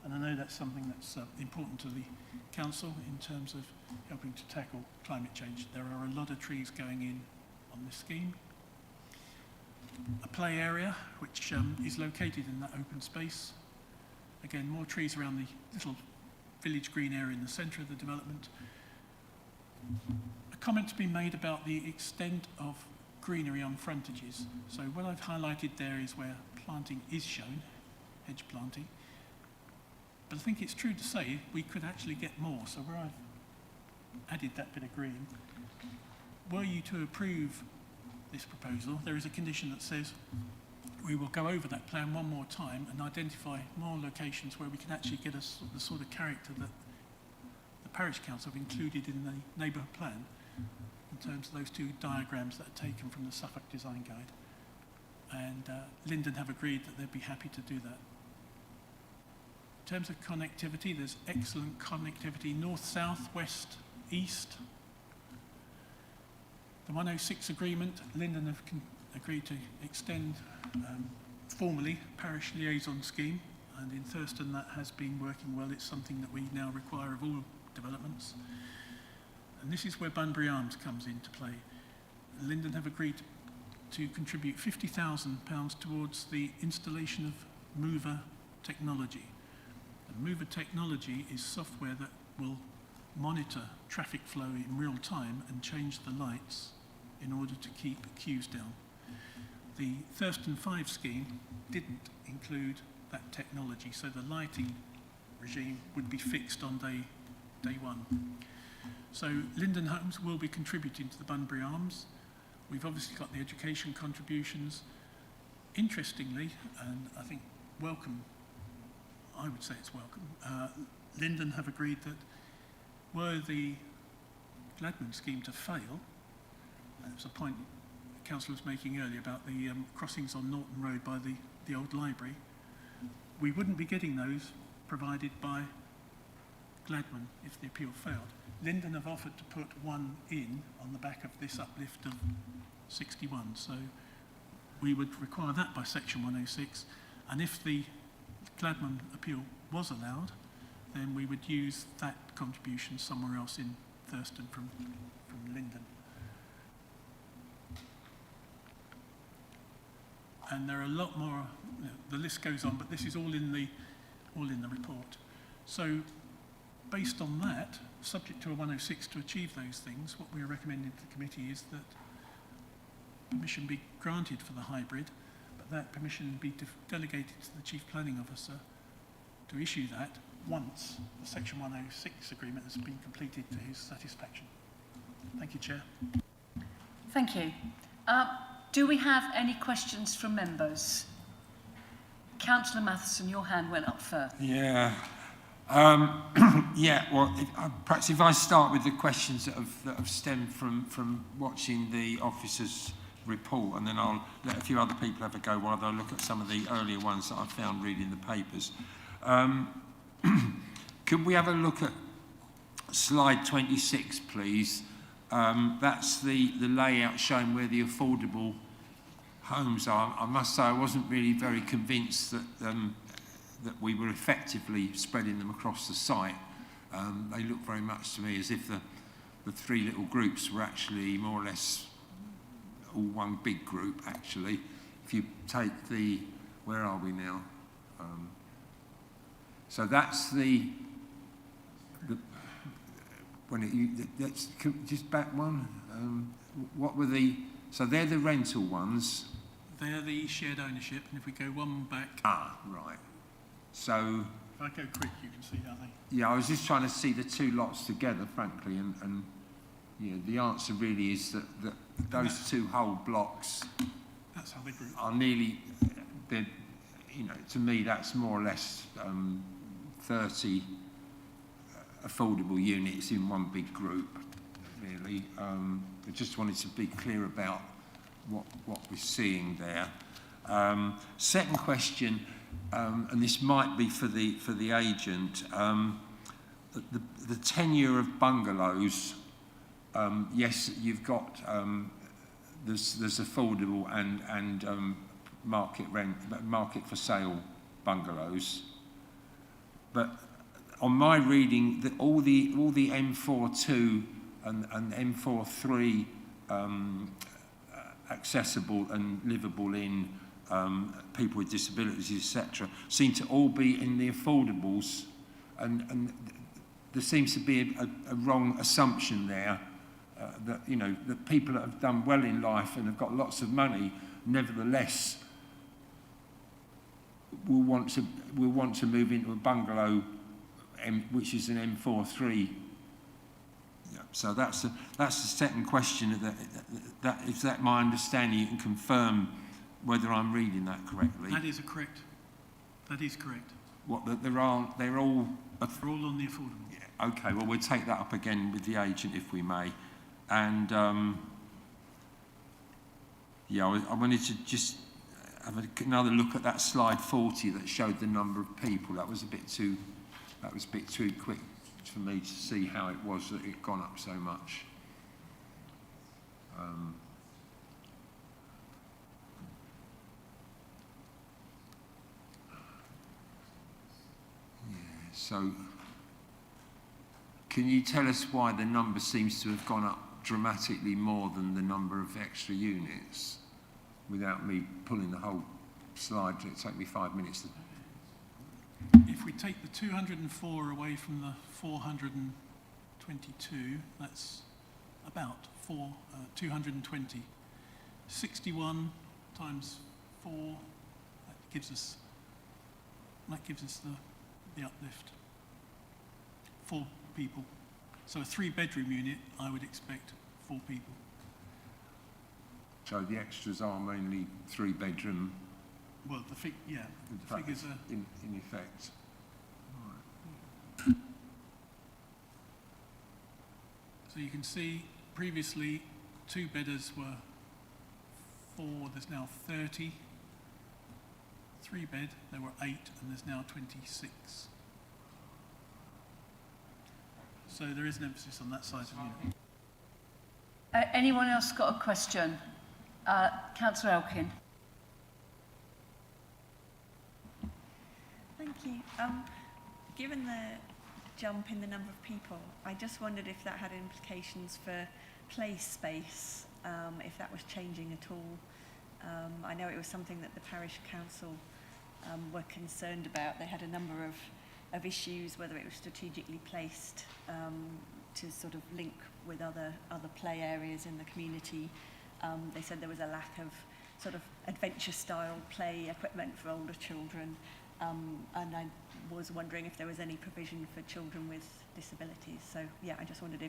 And I know that's something that's important to the council in terms of helping to tackle climate change. There are a lot of trees going in on this scheme. A play area, which is located in that open space. Again, more trees around the little village green area in the centre of the development. A comment to be made about the extent of greenery on frontages. So what I've highlighted there is where planting is shown, hedge planting. But I think it's true to say we could actually get more. So where I've added that bit of green, were you to approve this proposal, there is a condition that says we will go over that plan one more time and identify more locations where we can actually get the sort of character that the parish council have included in the neighbourhood plan in terms of those two diagrams that are taken from the Suffolk Design Guide. And Linden have agreed that they'd be happy to do that. In terms of connectivity, there's excellent connectivity north, south, west, east. The 106 agreement, Linden have agreed to extend formally parish liaison scheme, and in Thurston that has been working well. It's something that we now require of all developments. And this is where Bunbury Arms comes into play. Linden have agreed to contribute £50,000 towards the installation of mover technology. And mover technology is software that will monitor traffic flow in real time and change the lights in order to keep queues down. The Thurston 5 scheme didn't include that technology, so the lighting regime would be fixed on day one. So Linden Homes will be contributing to the Bunbury Arms. We've obviously got the education contributions. Interestingly, and I think welcome, I would say it's welcome, Linden have agreed that were the Gladman scheme to fail, that was a point the councillor was making earlier about the crossings on Norton Road by the old library, we wouldn't be getting those provided by Gladman if the appeal failed. Linden have offered to put one in on the back of this uplift of 61, so we would require that by section 106, and if the Gladman appeal was allowed, then we would use that contribution somewhere else in Thurston from Linden. And there are a lot more, the list goes on, but this is all in the report. So based on that, subject to a 106 to achieve those things, what we're recommending to the committee is that permission be granted for the hybrid, but that permission be delegated to the Chief Planning Officer to issue that once the Section 106 agreement has been completed to his satisfaction. Thank you, Chair. Thank you. Do we have any questions from members? Councillor Matheson, your hand went up first. Yeah. Yeah, well, perhaps if I start with the questions that have stemmed from watching the officer's report, and then I'll let a few other people have a go while I look at some of the earlier ones that I found reading the papers. Could we have a look at slide 26, please? That's the layout showing where the affordable homes are. I must say I wasn't really very convinced that that we were effectively spreading them across the site. They look very much to me as if the three little groups were actually more or less all one big group, actually. If you take the, where are we now? So that's let's just back one. What were so they're the rental ones. They're the shared ownership, and if we go one back... Ah, right. So... If I go quick, you can see how they... Yeah, I was just trying to see the two lots together, frankly, and you know, the answer really is that those two whole blocks... That's how they group. ...are nearly... you know, to me, that's more or less 30 affordable units in one big group, really. I just wanted to be clear about what we're seeing there. Second question, and this might be for the agent, the tenure of bungalows. Yes, you've got there's affordable and market rent, market for sale bungalows. But on my reading, that all the M42 and M43 accessible and livable in people with disabilities, etc., seem to all be in the affordables, and there seems to be a wrong assumption there that, you know, that people that have done well in life and have got lots of money, nevertheless, will want to move into a bungalow, which is an M43. Yeah, so that's the second question. That is that my understanding? You can confirm whether I'm reading that correctly. That is correct. That is correct. What, that they're all They're all on the affordable. Yeah, okay, well, we'll take that up again with the agent if we may. And yeah, I wanted to just have another look at that slide 40 that showed the number of people. That was a bit too quick for me to see how it was that it had gone up so much. So, can you tell us why the number seems to have gone up dramatically more than the number of extra units? Without me pulling the whole slide, it'll take me 5 minutes to... If we take the 204 away from the 422, that's about 220. 61 times 4, that gives us the uplift. 4 people. So a 3-bedroom unit, I would expect 4 people. So the extras are mainly 3-bedroom. Well, the figures are in effect. Right. So you can see previously 2-bedders were 4. There's now 30. 3-bed there were 8, and there's now 26. So there is an emphasis on that size of unit. Anyone else got a question? Councillor Elkin. Thank you. Given the jump in the number of people, I just wondered if that had implications for play space, if that was changing at all. I know it was something that the parish council were concerned about. They had a number of issues, whether it was strategically placed to sort of link with other play areas in the community. They said there was a lack of sort of adventure-style play equipment for older children, and I was wondering if there was any provision for children with disabilities. So, yeah, I just wondered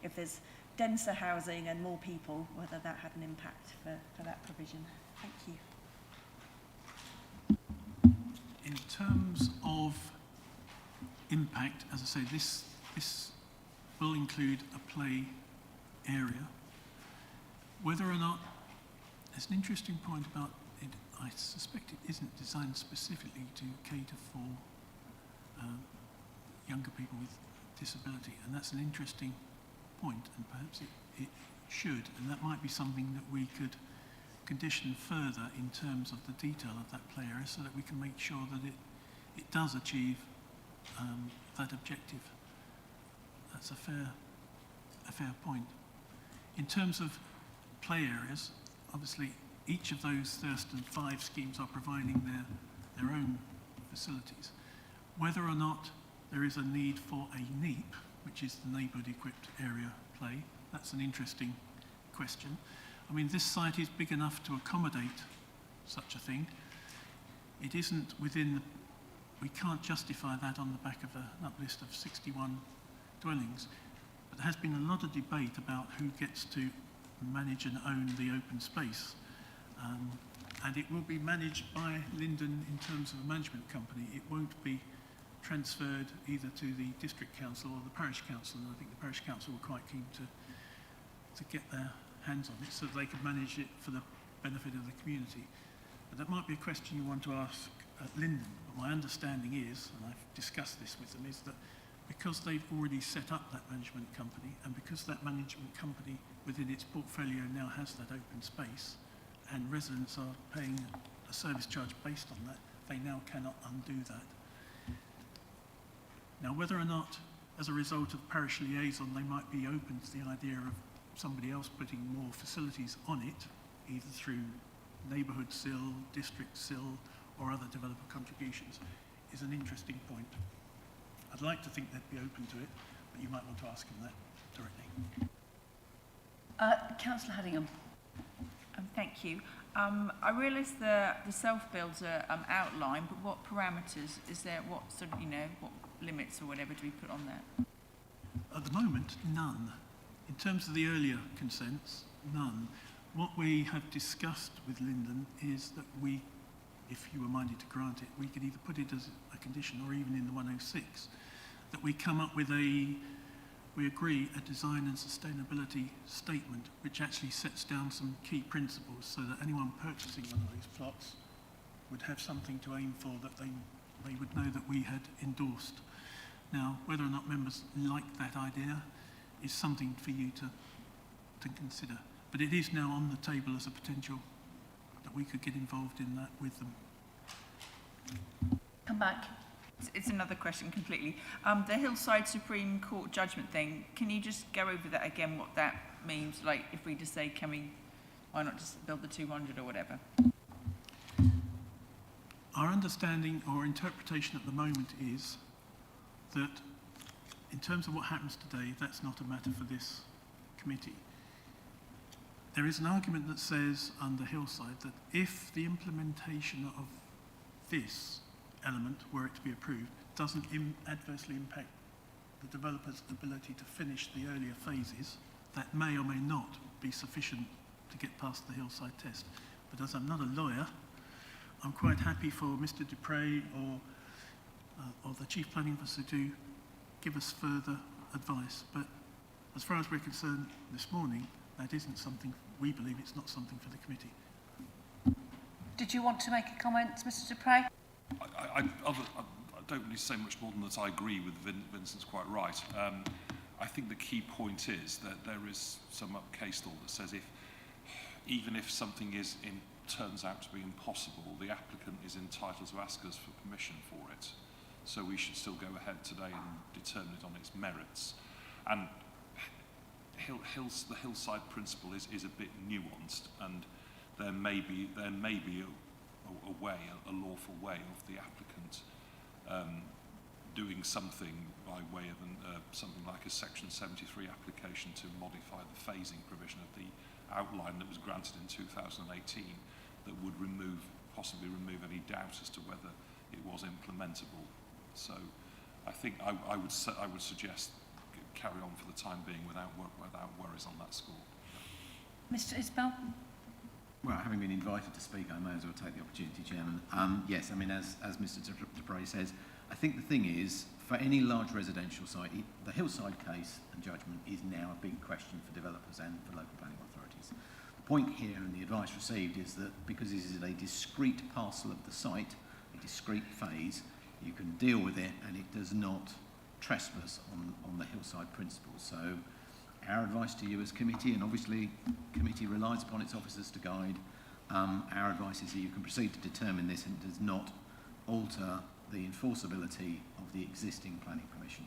if there's denser housing and more people, whether that had an impact for that provision. Thank you. In terms of impact, as I say, this will include a play area. Whether or not, there's an interesting point about it, I suspect it isn't designed specifically to cater for younger people with disability, and that's an interesting point, and perhaps it should, and that might be something that we could condition further in terms of the detail of that play area, so that we can make sure that it does achieve that objective. That's a fair point. In terms of play areas, obviously each of those Thurston 5 schemes are providing their own facilities. Whether or not there is a need for a NEEP, which is the neighbourhood equipped area play, that's an interesting question. I mean, this site is big enough to accommodate such a thing. It isn't within we can't justify that on the back of an uplist of 61 dwellings. But there has been a lot of debate about who gets to manage and own the open space. And it will be managed by Linden in terms of a management company. It won't be transferred either to the district council or the parish council, and I think the parish council were quite keen to get their hands on it so they could manage it for the benefit of the community. But that might be a question you want to ask at Linden. But my understanding is, and I've discussed this with them, is that because they've already set up that management company, and because that management company within its portfolio now has that open space, and residents are paying a service charge based on that, they now cannot undo that. Now, whether or not, as a result of parish liaison, they might be open to the idea of somebody else putting more facilities on it, either through neighbourhood SIL, district SIL, or other developer contributions, is an interesting point. I'd like to think they'd be open to it, but you might want to ask them that directly. Councillor Haddingham. Thank you. I realise the self-builds are outlined, but what parameters is there? What sort of, what limits or whatever do we put on there? At the moment, none. In terms of the earlier consents, none. What we have discussed with Linden is that we, if you were minded to grant it, we could either put it as a condition or even in the 106, that we come up with we agree a design and sustainability statement which actually sets down some key principles so that anyone purchasing one of these plots would have something to aim for, that they would know that we had endorsed. Now, whether or not members like that idea is something for you to consider. But it is now on the table as a potential that we could get involved in that with them. Come back. It's another question completely. The Hillside Supreme Court judgment thing, can you just go over that again, what that means? Like, if we just say, why not just build the 200 or whatever? Our understanding or interpretation at the moment is that in terms of what happens today, that's not a matter for this committee. There is an argument that says under Hillside that if the implementation of this element, were it to be approved, doesn't adversely impact the developer's ability to finish the earlier phases, that may or may not be sufficient to get past the Hillside test. But as I'm not a lawyer, I'm quite happy for Mr. Dupre or the Chief Planning Officer to give us further advice. But as far as we're concerned this morning, that isn't something, we believe it's not something for the committee. Did you want to make a comment, Mr. Dupre? I don't really say much more than that. I agree with Vincent's quite right. I think the key point is that there is some case law that says even if something turns out to be impossible, the applicant is entitled to ask us for permission for it. So we should still go ahead today and determine it on its merits. And the Hillside principle is a bit nuanced, and there may be a lawful way of the applicant doing something by way of something like a Section 73 application to modify the phasing provision of the outline that was granted in 2018 that would possibly remove any doubt as to whether it was implementable. So I think I would suggest carry on for the time being without worries on that score. Mr. Isbell? Well, having been invited to speak, I may as well take the opportunity, Chairman. Yes, I mean, as Mr. Dupre says, I think the thing is, for any large residential site, the Hillside case and judgment is now a big question for developers and for local planning authorities. The point here and the advice received is that because this is a discrete parcel of the site, a discrete phase, you can deal with it and it does not trespass on the Hillside principles. So our advice to you as committee, and obviously committee relies upon its officers to guide, our advice is that you can proceed to determine this and it does not alter the enforceability of the existing planning permission.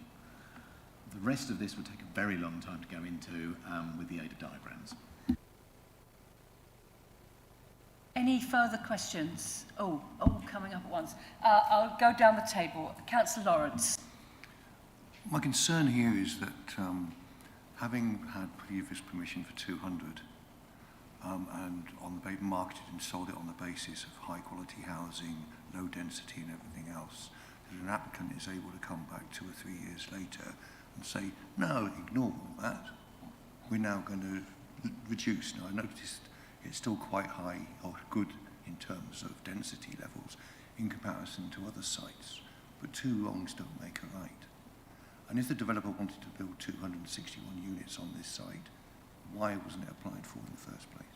The rest of this would take a very long time to go into with the aid of diagrams. Any further questions? Oh, coming up at once. I'll go down the table. Councillor Lawrence. My concern here is that having had previous permission for 200 and marketed and sold it on the basis of high quality housing, low density and everything else, that an applicant is able to come back 2 or 3 years later and say, no, ignore all that. We're now going to reduce. Now, I noticed it's still quite high or good in terms of density levels in comparison to other sites, but 2 wrongs don't make a right. And if the developer wanted to build 261 units on this site, why wasn't it applied for in the first place?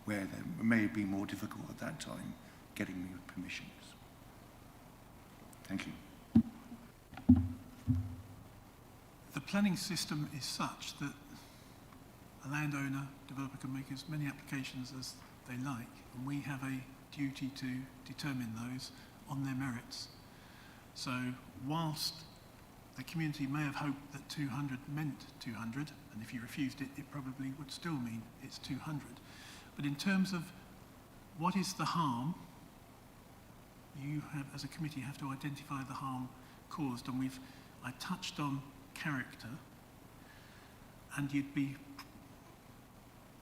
Where there may be more difficult at that time getting the permissions. Thank you. planning system is such that a landowner, developer can make as many applications as they like, and we have a duty to determine those on their merits. So whilst the community may have hoped that 200 meant 200, and if you refused it, it probably would still mean it's 200. But in terms of what is the harm, you have, as a committee, have to identify the harm caused, and I touched on character, and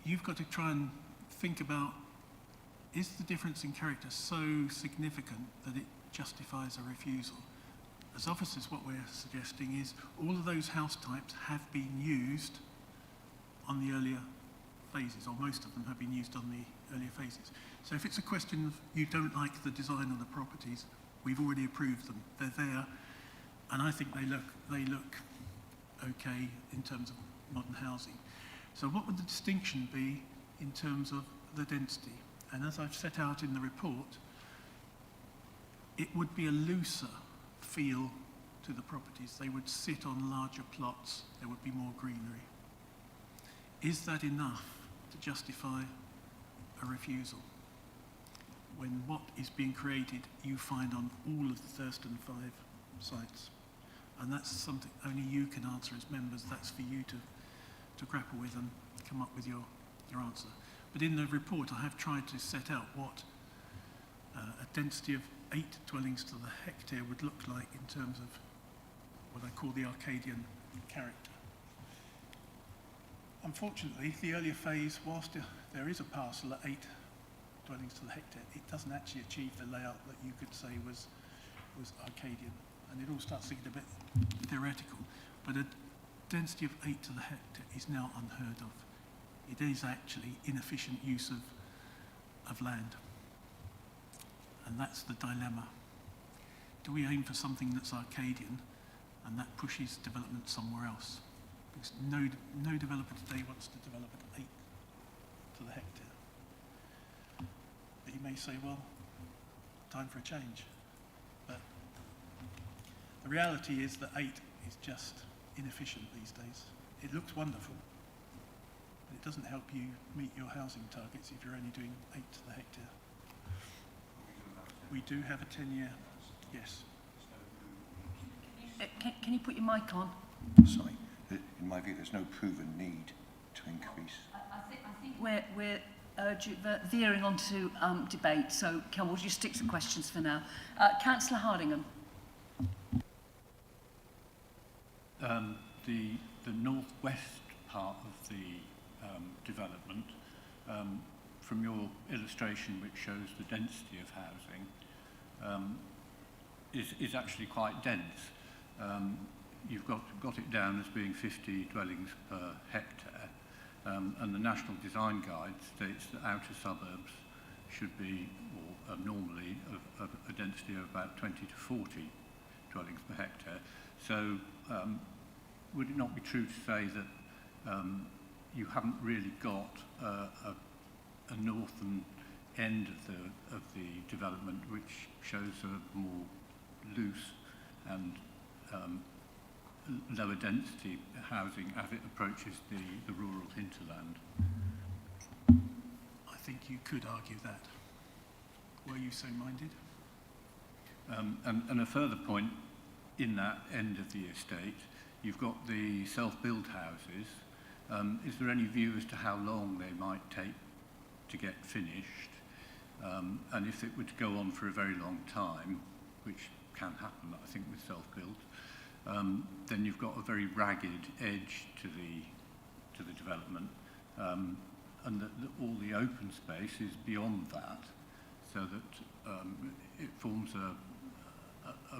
you've got to try and think about, is the difference in character so significant that it justifies a refusal? As officers, what we're suggesting is all of those house types have been used on the earlier phases, or most of them have been used on the earlier phases. So if it's a question of you don't like the design of the properties, we've already approved them. They're there, and I think they look okay in terms of modern housing. So what would the distinction be in terms of the density? And as I've set out in the report, it would be a looser feel to the properties. They would sit on larger plots. There would be more greenery. Is that enough to justify a refusal when what is being created you find on all of the Thurston 5 sites? And that's something only you can answer as members. That's for you to grapple with and come up with your answer. But in the report I have tried to set out what a density of 8 dwellings to the hectare would look like in terms of what I call the Arcadian character. Unfortunately, the earlier phase, whilst there is a parcel at 8 dwellings to the hectare, it doesn't actually achieve the layout that you could say was Arcadian. And it all starts to get a bit theoretical. But a density of 8 to the hectare is now unheard of. It is actually inefficient use of land. And that's the dilemma. Do we aim for something that's Arcadian and that pushes development somewhere else? Because no developer today wants to develop at 8 to the hectare. But you may say, well, time for a change. But the reality is that 8 is just inefficient these days. It looks wonderful, but it doesn't help you meet your housing targets if you're only doing 8 to the hectare. We do have a 10-year, yes. Can you put your mic on? Sorry. In my view, there's no proven need to increase. I think we're veering onto debate, so we'll just stick to questions for now. Councillor Hardingham. The northwest part of the development, from your illustration which shows the density of housing, is actually quite dense. You've got it down as being 50 dwellings per hectare, and the National Design Guide states that outer suburbs should be, or normally, of a density of about 20 to 40 dwellings per hectare. So would it not be true to say that you haven't really got a northern end of the development which shows a more loose and lower density housing as it approaches the rural hinterland? I think you could argue that. Were you so minded? And a further point, in that end of the estate, you've got the self-built houses. Is there any view as to how long they might take to get finished? And if it were to go on for a very long time, which can happen, I think, with self-built, then you've got a very ragged edge to the development, and that all the open space is beyond that, so that it forms a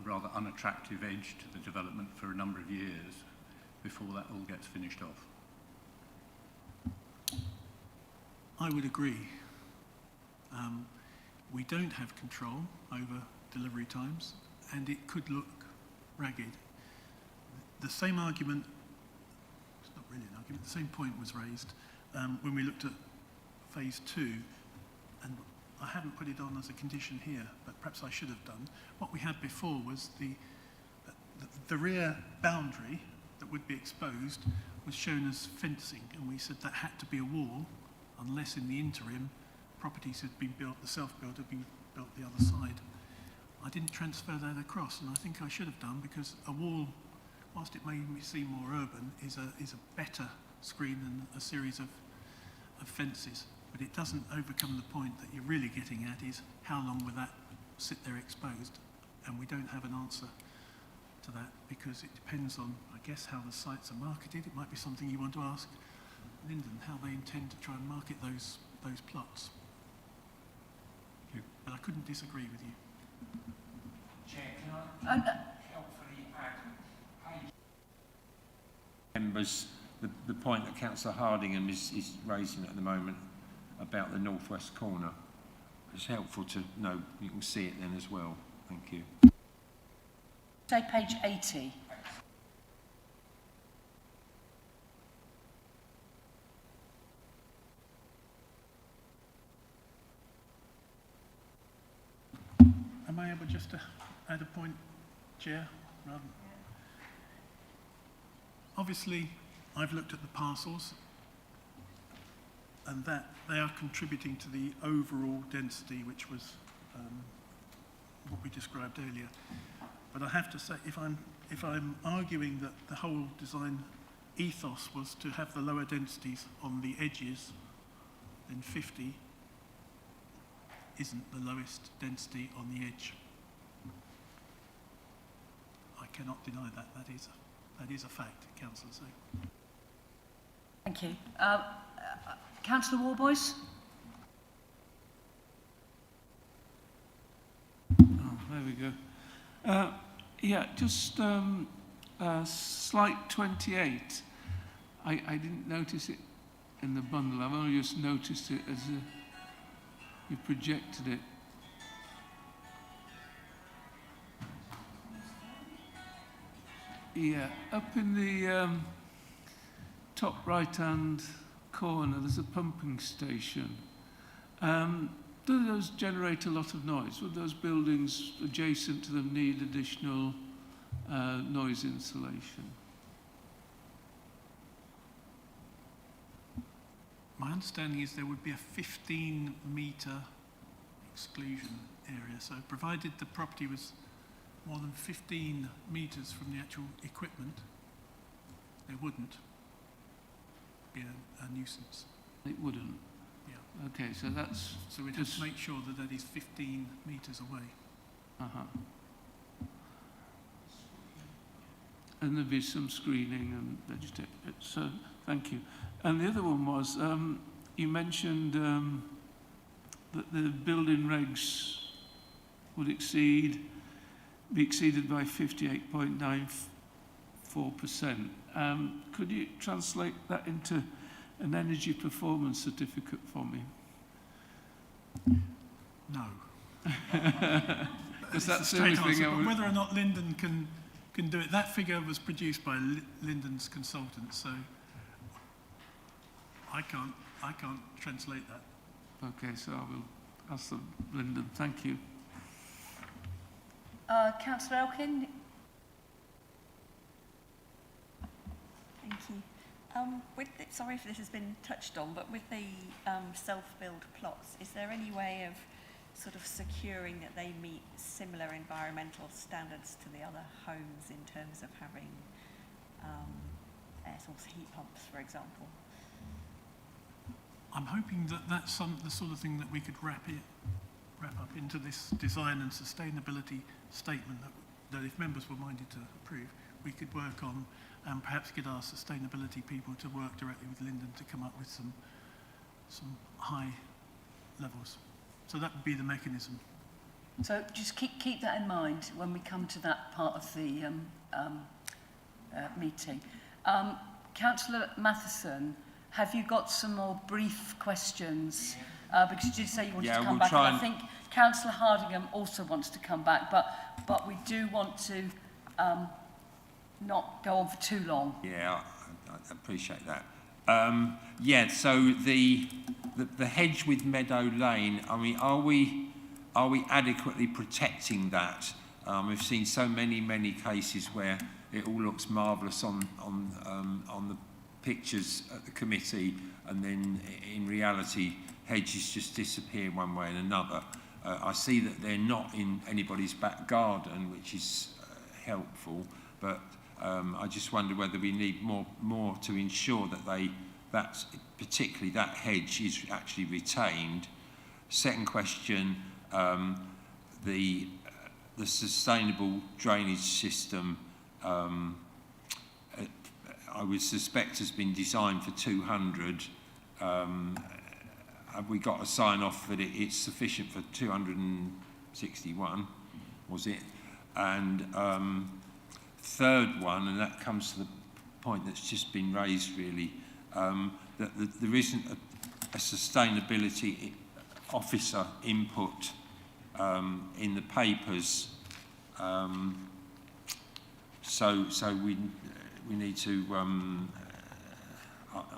rather unattractive edge to the development for a number of years before that all gets finished off. I would agree. We don't have control over delivery times, and it could look ragged. The same argument, it's not really an argument, the same point was raised when we looked at phase 2, and I haven't put it on as a condition here, but perhaps I should have done. What we had before was the rear boundary, that would be exposed was shown as fencing, and we said that had to be a wall, unless in the interim properties had been built, the self-build had been built the other side. I didn't transfer that across, and I think I should have done, because a wall, whilst it made me seem more urban, is a better screen than a series of fences. But it doesn't overcome the point that you're really getting at, is how long will that sit there exposed? And we don't have an answer to that, because it depends on, I guess, how the sites are marketed. It might be something you want to ask Lyndon, how they intend to try and market those plots. But I couldn't disagree with you. Chair, can I helpfully add members the point that Councillor Hardingham is raising at the moment about the northwest corner? It's helpful to know, you can see it then as well. Thank you. Say page 80. Am I able just to add a point, Chair? Obviously, I've looked at the parcels, and that they are contributing to the overall density, which was what we described earlier. But I have to say, if I'm arguing that the whole design ethos was to have the lower densities on the edges, then 50 isn't the lowest density on the edge. I cannot deny that. That is a fact, Councillor. So. Thank you. Councillor Warboys? Oh, there we go. Yeah, just slide 28. I didn't notice it in the bundle. I've only just noticed it as you projected it. Yeah, up in the top right-hand corner, there's a pumping station. Do those generate a lot of noise? Would those buildings adjacent to them need additional noise insulation? My understanding is there would be a 15-metre exclusion area. So provided the property was more than 15 metres from the actual equipment, there wouldn't be a nuisance. It wouldn't? Yeah. Okay, so that's... So we just make sure that that is 15 metres away. Uh-huh. And there'd be some screening and vegetation. So, thank you. And the other one was, you mentioned that the building regs would be exceeded by 58.94%. Could you translate that into an energy performance certificate for me? No. Because that's the straight only thing answer, but whether or not Lyndon can do it, that figure was produced by Lyndon's consultant, so I can't translate that. Okay, so I will ask them, Lyndon. Thank you. Councillor Elkin? Thank you. Sorry if this has been touched on, but with the self-build plots, is there any way of sort of securing that they meet similar environmental standards to the other homes in terms of having air source heat pumps, for example? I'm hoping that that's the sort of thing that we could wrap up into this design and sustainability statement that if members were minded to approve, we could work on and perhaps get our sustainability people to work directly with Lyndon to come up with some high levels. So that would be the mechanism. So just keep that in mind when we come to that part of the meeting. Councillor Matheson, have you got some more brief questions? Because you did say you wanted to come back, and I think Councillor Hardingham also wants to come back, but we do want to not go on for too long. Yeah, I appreciate that. Yeah, so the hedge with Meadow Lane, I mean, are we adequately protecting that? We've seen so many cases where it all looks marvellous on the pictures at the committee, and then in reality hedges just disappear one way and another. I see that they're not in anybody's back garden, which is helpful, but I just wonder whether we need more to ensure that particularly that hedge is actually retained. Second question, the sustainable drainage system, I would suspect has been designed for 200. Have we got a sign off that it's sufficient for 261, was it? And third one, and that comes to the point that's just been raised really, that there isn't a sustainability officer input in the papers, so we need to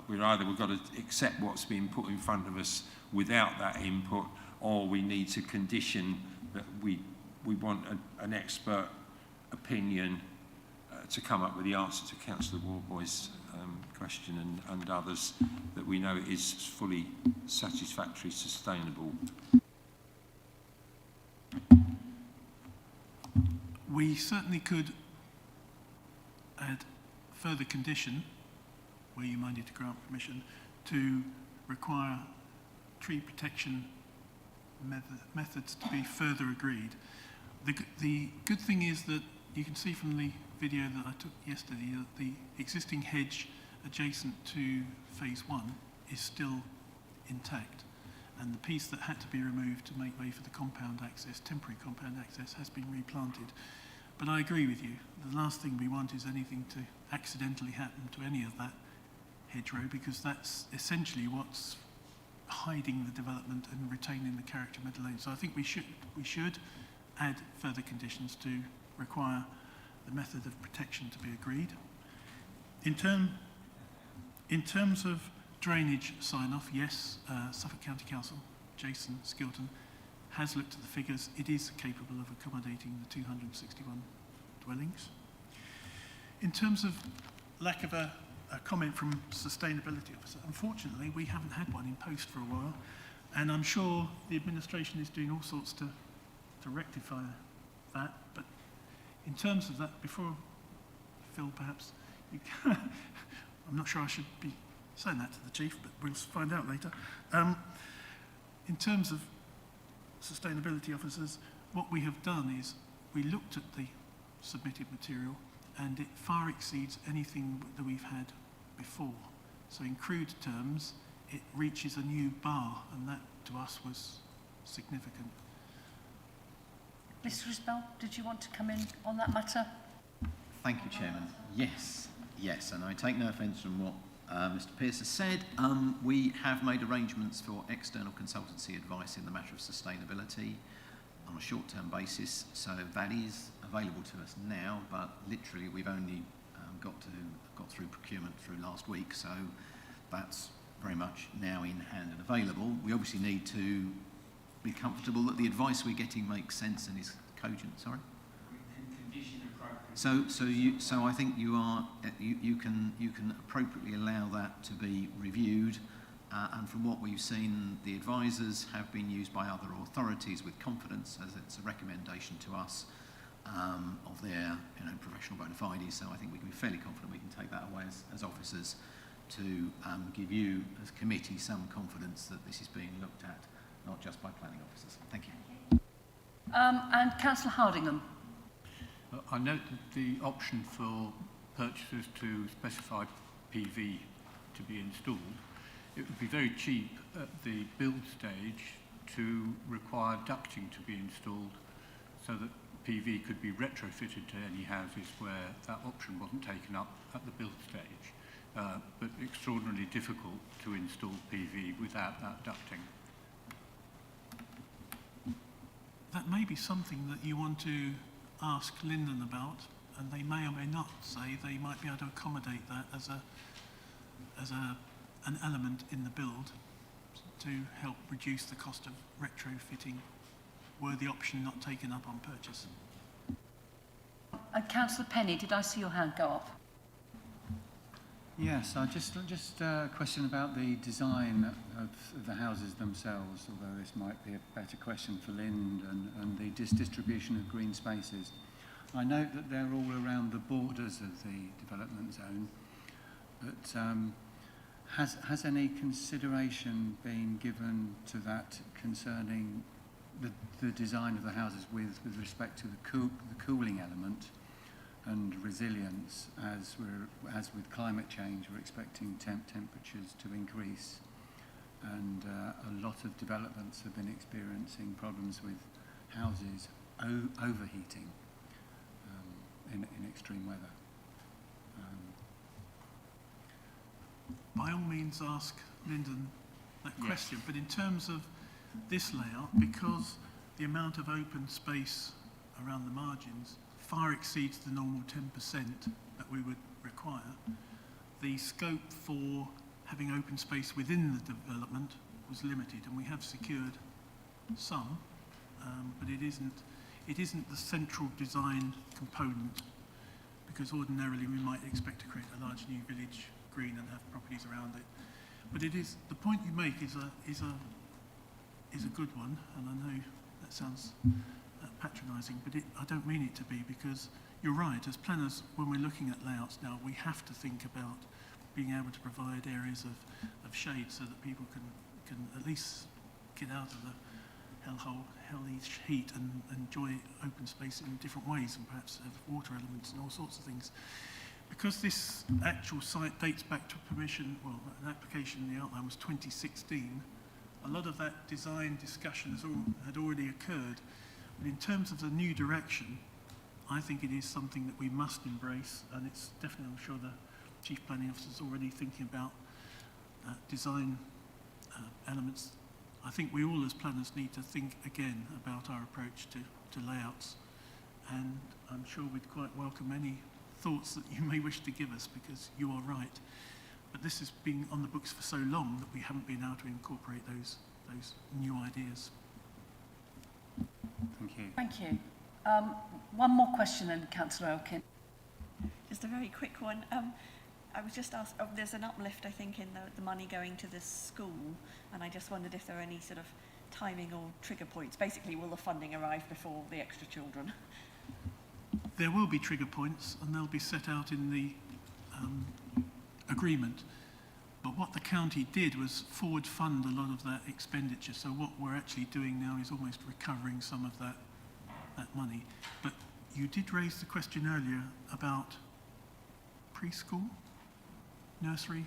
we've got to accept what's being put in front of us without that input, or we need to condition that we want an expert opinion to come up with the answer to Councillor Warboy's question and others, that we know it is fully satisfactory, sustainable. We certainly could add further condition, where you might need to grant permission, to require tree protection methods to be further agreed. The good thing is that you can see from the video that I took yesterday that the existing hedge adjacent to phase 1 is still intact, and the piece that had to be removed to make way for the compound access, temporary compound access, has been replanted. But I agree with you, the last thing we want is anything to accidentally happen to any of that hedgerow, because that's essentially what's hiding the development and retaining the character of Meadow Lane. So I think we should add further conditions to require the method of protection to be agreed. In terms of drainage sign-off, yes, Suffolk County Council, Jason Skilton, has looked at the figures. It is capable of accommodating the 261 dwellings. In terms of lack of a comment from sustainability officer, unfortunately we haven't had one in post for a while, and I'm sure the administration is doing all sorts to rectify that. But in terms of that, before Phil perhaps, I'm not sure I should be saying that to the chief, but we'll find out later. In terms of sustainability officers, what we have done is we looked at the submitted material, and it far exceeds anything that we've had before. So in crude terms, it reaches a new bar, and that to us was significant. Mr. Isbell, did you want to come in on that matter? Thank you, Chairman. Yes, and I take no offence from what Mr. Pearce has said. We have made arrangements for external consultancy advice in the matter of sustainability on a short-term basis, so that is available to us now, but literally we've only got through procurement through last week, so that's very much now in hand and available. We obviously need to be comfortable that the advice we're getting makes sense and is cogent. Sorry. So I think you can appropriately allow that to be reviewed, and from what we've seen, the advisors have been used by other authorities with confidence, as it's a recommendation to us of their professional bona fides. So I think we can be fairly confident we can take that away as officers to give you as committee some confidence that this is being looked at, not just by planning officers. Thank you. And Councillor Hardingham. I note that the option for purchasers to specify PV to be installed, it would be very cheap at the build stage to require ducting to be installed so that PV could be retrofitted to any houses where that option wasn't taken up at the build stage, but extraordinarily difficult to install PV without that ducting. That may be something that you want to ask Linden about, and they may or may not say they might be able to accommodate that as an element in the build to help reduce the cost of retrofitting, were the option not taken up on purchase. And Councillor Penny, did I see your hand go up? Yes, just a question about the design of the houses themselves, although this might be a better question for Lind and the distribution of green spaces. I note that they're all around the borders of the development zone, but has any consideration been given to that concerning the design of the houses with respect to the cooling element and resilience, as with climate change we're expecting temperatures to increase, and a lot of developments have been experiencing problems with houses overheating in extreme weather. By all means ask Lyndon that Yes. question, but in terms of this layout, because the amount of open space around the margins far exceeds the normal 10% that we would require, the scope for having open space within the development was limited, and we have secured some, but it isn't the central design component, because ordinarily we might expect to create a large new village green and have properties around it. But it is, the point you make is a good one, and I know that sounds patronising, but I don't mean it to be, because you're right, as planners, when we're looking at layouts now, we have to think about being able to provide areas of shade so that people can at least get out of the hellish heat and enjoy open space in different ways, and perhaps have water elements and all sorts of things. Because this actual site dates back to permission, well, an application in the outline was 2016, a lot of that design discussion had already occurred. But in terms of the new direction, I think it is something that we must embrace, and it's definitely, I'm sure the Chief Planning Officer is already thinking about design elements. I think we all as planners need to think again about our approach to layouts, and I'm sure we'd quite welcome any thoughts that you may wish to give us, because you are right. But this has been on the books for so long that we haven't been able to incorporate those new ideas. Thank you. Thank you. One more question then, Councillor Elkin. Just a very quick one. I was just asked, there's an uplift, I think, in the money going to this school, and I just wondered if there are any sort of timing or trigger points. Basically, will the funding arrive before the extra children? There will be trigger points, and they'll be set out in the agreement. But what the county did was forward fund a lot of that expenditure. So what we're actually doing now is almost recovering some of that money. But you did raise the question earlier about preschool, nursery.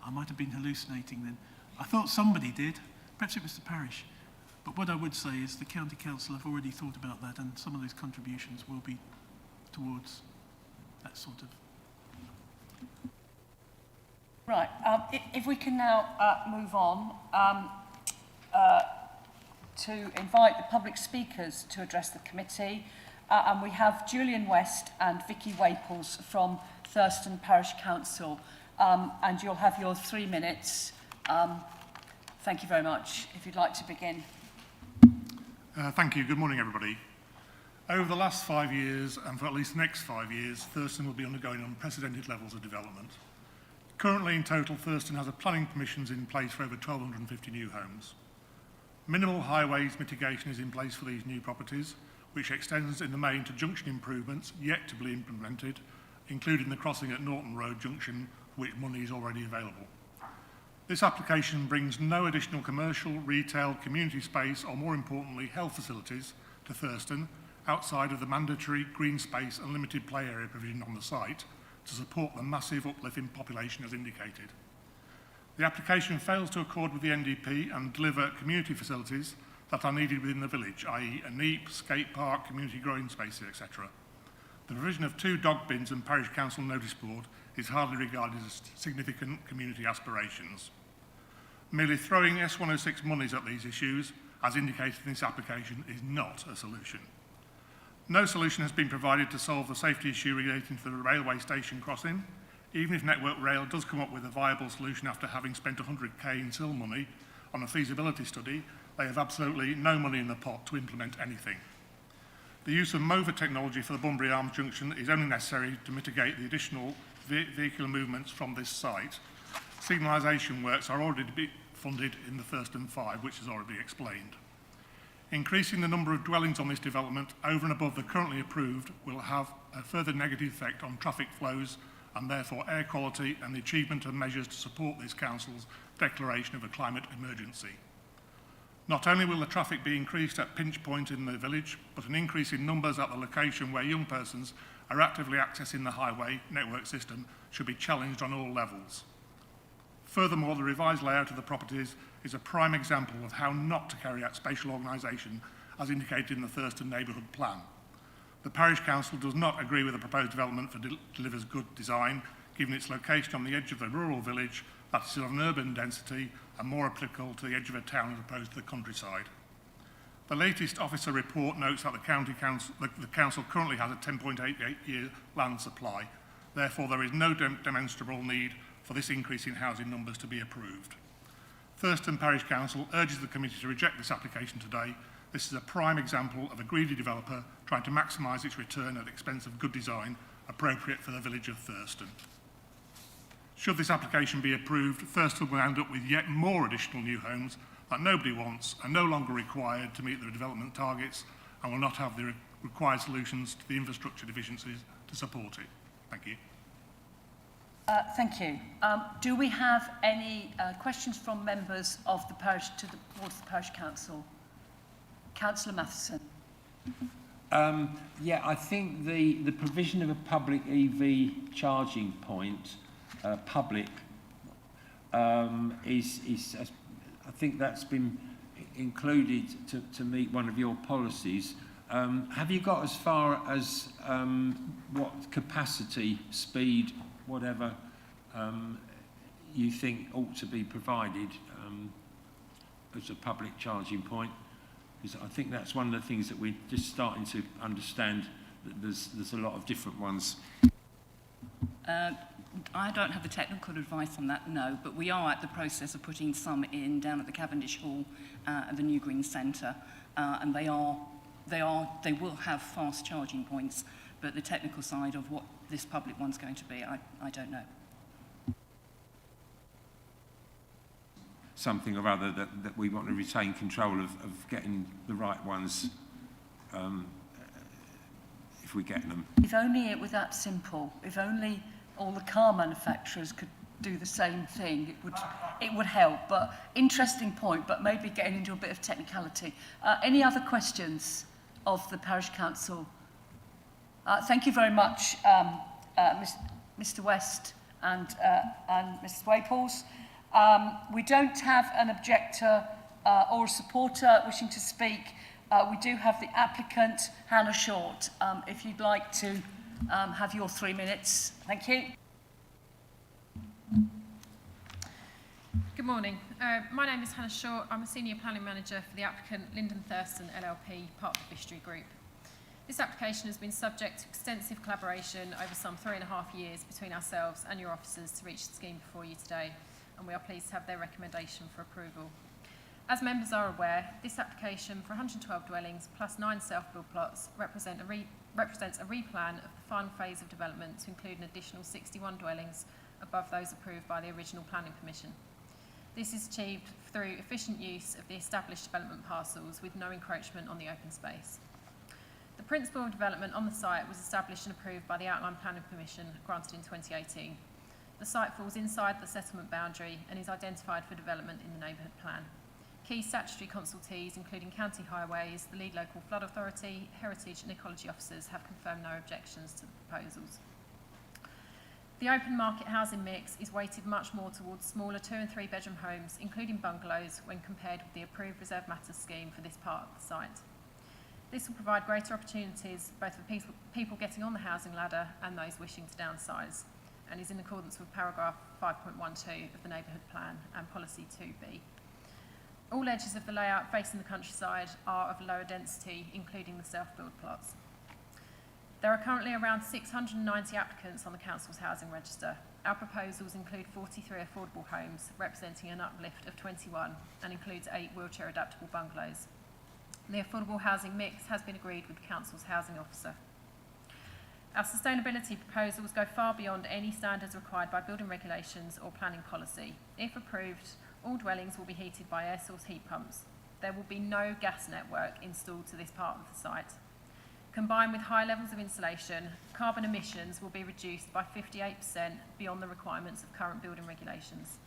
I might have been hallucinating then. I thought somebody did. Perhaps it was the parish. But what I would say is the County Council have already thought about that, and some of those contributions will be towards that sort of... Right, if we can now move on to invite the public speakers to address the committee. And we have Julian West and Vicky Waples from Thurston Parish Council. And you'll have your 3 minutes. Thank you very much. If you'd like to begin. Thank you. Good morning, everybody. Over the last 5 years, and for at least the next 5 years, Thurston will be undergoing unprecedented levels of development. Currently, in total, Thurston has planning permissions in place for over 1,250 new homes. Minimal highways mitigation is in place for these new properties, which extends in the main to junction improvements yet to be implemented, including the crossing at Norton Road Junction, for which money is already available. This application brings no additional commercial, retail, community space, or more importantly, health facilities to Thurston outside of the mandatory green space and limited play area provision on the site to support the massive uplift in population as indicated. The application fails to accord with the NDP and deliver community facilities that are needed within the village, i.e. a NEEP, skate park, community growing spaces, etc. The provision of 2 dog bins and parish council notice board is hardly regarded as significant community aspirations. Merely throwing S106 monies at these issues, as indicated in this application, is not a solution. No solution has been provided to solve the safety issue relating to the railway station crossing. Even if Network Rail does come up with a viable solution after having spent 100k in SIL money on a feasibility study, they have absolutely no money in the pot to implement anything. The use of MOVA technology for the Bunbury Arms junction is only necessary to mitigate the additional vehicular movements from this site. Signalisation works are already to be funded in the Thurston 5, which is already explained. Increasing the number of dwellings on this development over and above the currently approved will have a further negative effect on traffic flows and therefore air quality and the achievement of measures to support this council's declaration of a climate emergency. Not only will the traffic be increased at pinch point in the village, but an increase in numbers at the location where young persons are actively accessing the highway network system should be challenged on all levels. Furthermore, the revised layout of the properties is a prime example of how not to carry out spatial organisation as indicated in the Thurston neighbourhood plan. The Parish Council does not agree with the proposed development for delivers good design, given its location on the edge of the rural village that is of an urban density and more applicable to the edge of a town as opposed to the countryside. The latest officer report notes that the council currently has a 10.88-year land supply. Therefore, there is no demonstrable need for this increase in housing numbers to be approved. Thurston Parish Council urges the committee to reject this application today. This is a prime example of a greedy developer trying to maximise its return at the expense of good design appropriate for the village of Thurston. Should this application be approved, Thurston will end up with yet more additional new homes that nobody wants, are no longer required to meet the development targets and will not have the required solutions to the infrastructure deficiencies to support it. Thank you. Thank you. Do we have any questions from members of the parish towards the Parish Council? Councillor Matheson. Yeah, I think the provision of a public EV charging point, public, is I think that's been included to meet one of your policies. Have you got as far as what capacity, speed, whatever you think ought to be provided as a public charging point? Because I think that's one of the things that we're just starting to understand, that there's a lot of different ones. I don't have the technical advice on that, no, but we are at the process of putting some in down at the Cavendish Hall and the New Green Centre, and they will have fast charging points, but the technical side of what this public one's going to be, I don't know. Something or other that we want to retain control of getting the right ones if we get them. If only it were that simple. If only all the car manufacturers could do the same thing, it would help. But interesting point, but maybe getting into a bit of technicality. Any other questions of the Parish Council? Thank you very much, Mr. West and Mrs. Waples. We don't have an objector or a supporter wishing to speak. We do have the applicant, Hannah Short. If you'd like to have your 3 minutes. Thank you. Good morning. My name is Hannah Short. I'm a Senior Planning Manager for the applicant Lyndon Thurston LLP, part of the Vistry Group. This application has been subject to extensive collaboration over some 3.5 years between ourselves and your officers to reach the scheme before you today, and we are pleased to have their recommendation for approval. As members are aware, this application for 112 dwellings plus 9 self-build plots represents a replan of the final phase of development to include an additional 61 dwellings above those approved by the original planning permission. This is achieved through efficient use of the established development parcels with no encroachment on the open space. The principle of development on the site was established and approved by the outline planning permission granted in 2018. The site falls inside the settlement boundary and is identified for development in the neighbourhood plan. Key statutory consultees, including County Highways, the lead local flood authority, heritage and ecology officers, have confirmed no objections to the proposals. The open market housing mix is weighted much more towards smaller 2 and 3 bedroom homes, including bungalows, when compared with the approved reserve matters scheme for this part of the site. This will provide greater opportunities both for people getting on the housing ladder and those wishing to downsize, and is in accordance with paragraph 5.12 of the neighbourhood plan and policy 2B. All edges of the layout facing the countryside are of lower density, including the self-build plots. There are currently around 690 applicants on the Council's housing register. Our proposals include 43 affordable homes, representing an uplift of 21, and includes 8 wheelchair adaptable bungalows. The affordable housing mix has been agreed with the Council's housing officer. Our sustainability proposals go far beyond any standards required by building regulations or planning policy. If approved, all dwellings will be heated by air source heat pumps. There will be no gas network installed to this part of the site. Combined with high levels of insulation, carbon emissions will be reduced by 58% beyond the requirements of current building regulations.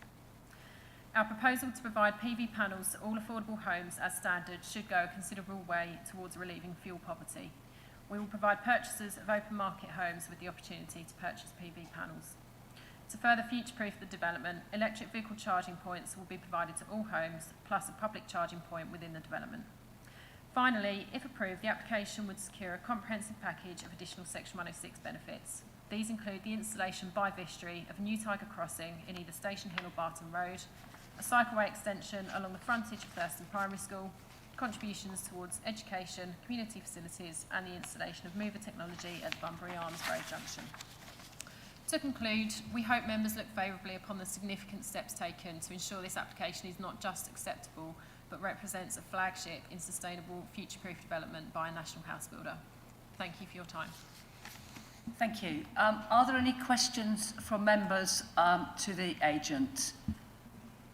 Our proposal to provide PV panels to all affordable homes as standard should go a considerable way towards relieving fuel poverty. We will provide purchasers of open market homes with the opportunity to purchase PV panels. To further future-proof the development, electric vehicle charging points will be provided to all homes, plus a public charging point within the development. Finally, if approved, the application would secure a comprehensive package of additional Section 106 benefits. These include the installation by Vistry of a new Tiger crossing in either Station Hill or Barton Road, a cycleway extension along the frontage of Thurston Primary School, contributions towards education, community facilities and the installation of mover technology at the Bunbury Arms Road junction. To conclude, we hope members look favourably upon the significant steps taken to ensure this application is not just acceptable but represents a flagship in sustainable future-proof development by a national house builder. Thank you for your time. Thank you. Are there any questions from members to the agent?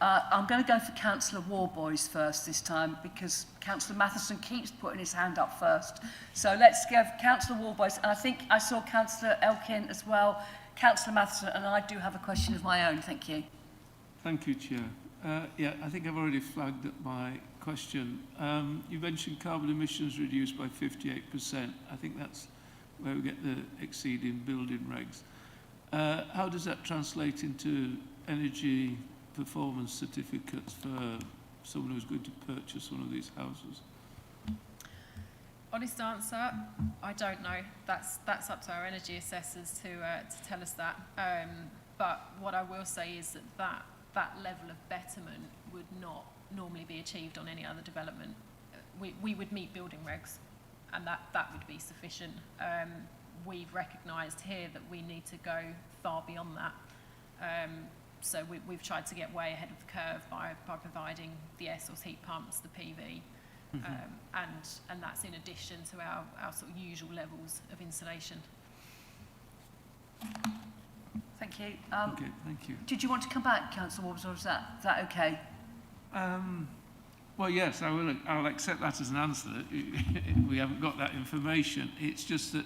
I'm going to go for Councillor Warboys first this time because Councillor Matheson keeps putting his hand up first. So let's go for Councillor Warboys. And I think I saw Councillor Elkin as well. Councillor Matheson, and I do have a question of my own. Thank you. Thank you, Chair. Yeah, I think I've already flagged up my question. You mentioned carbon emissions reduced by 58%. I think that's where we get the exceeding building regs. How does that translate into energy performance certificates for someone who's going to purchase one of these houses? Honest answer, I don't know. That's up to our energy assessors to tell us that. But what I will say is that level of betterment would not normally be achieved on any other development. We would meet building regs, and that would be sufficient. We've recognised here that we need to go far beyond that. So we've tried to get way ahead of the curve by providing the air source heat pumps, the PV, and that's in addition to our sort of usual levels of insulation. Thank you. Okay, thank you. Did you want to come back, Councillor Warboys, or is that okay? Well, yes, I'll accept that as an answer. We haven't got that information. It's just that,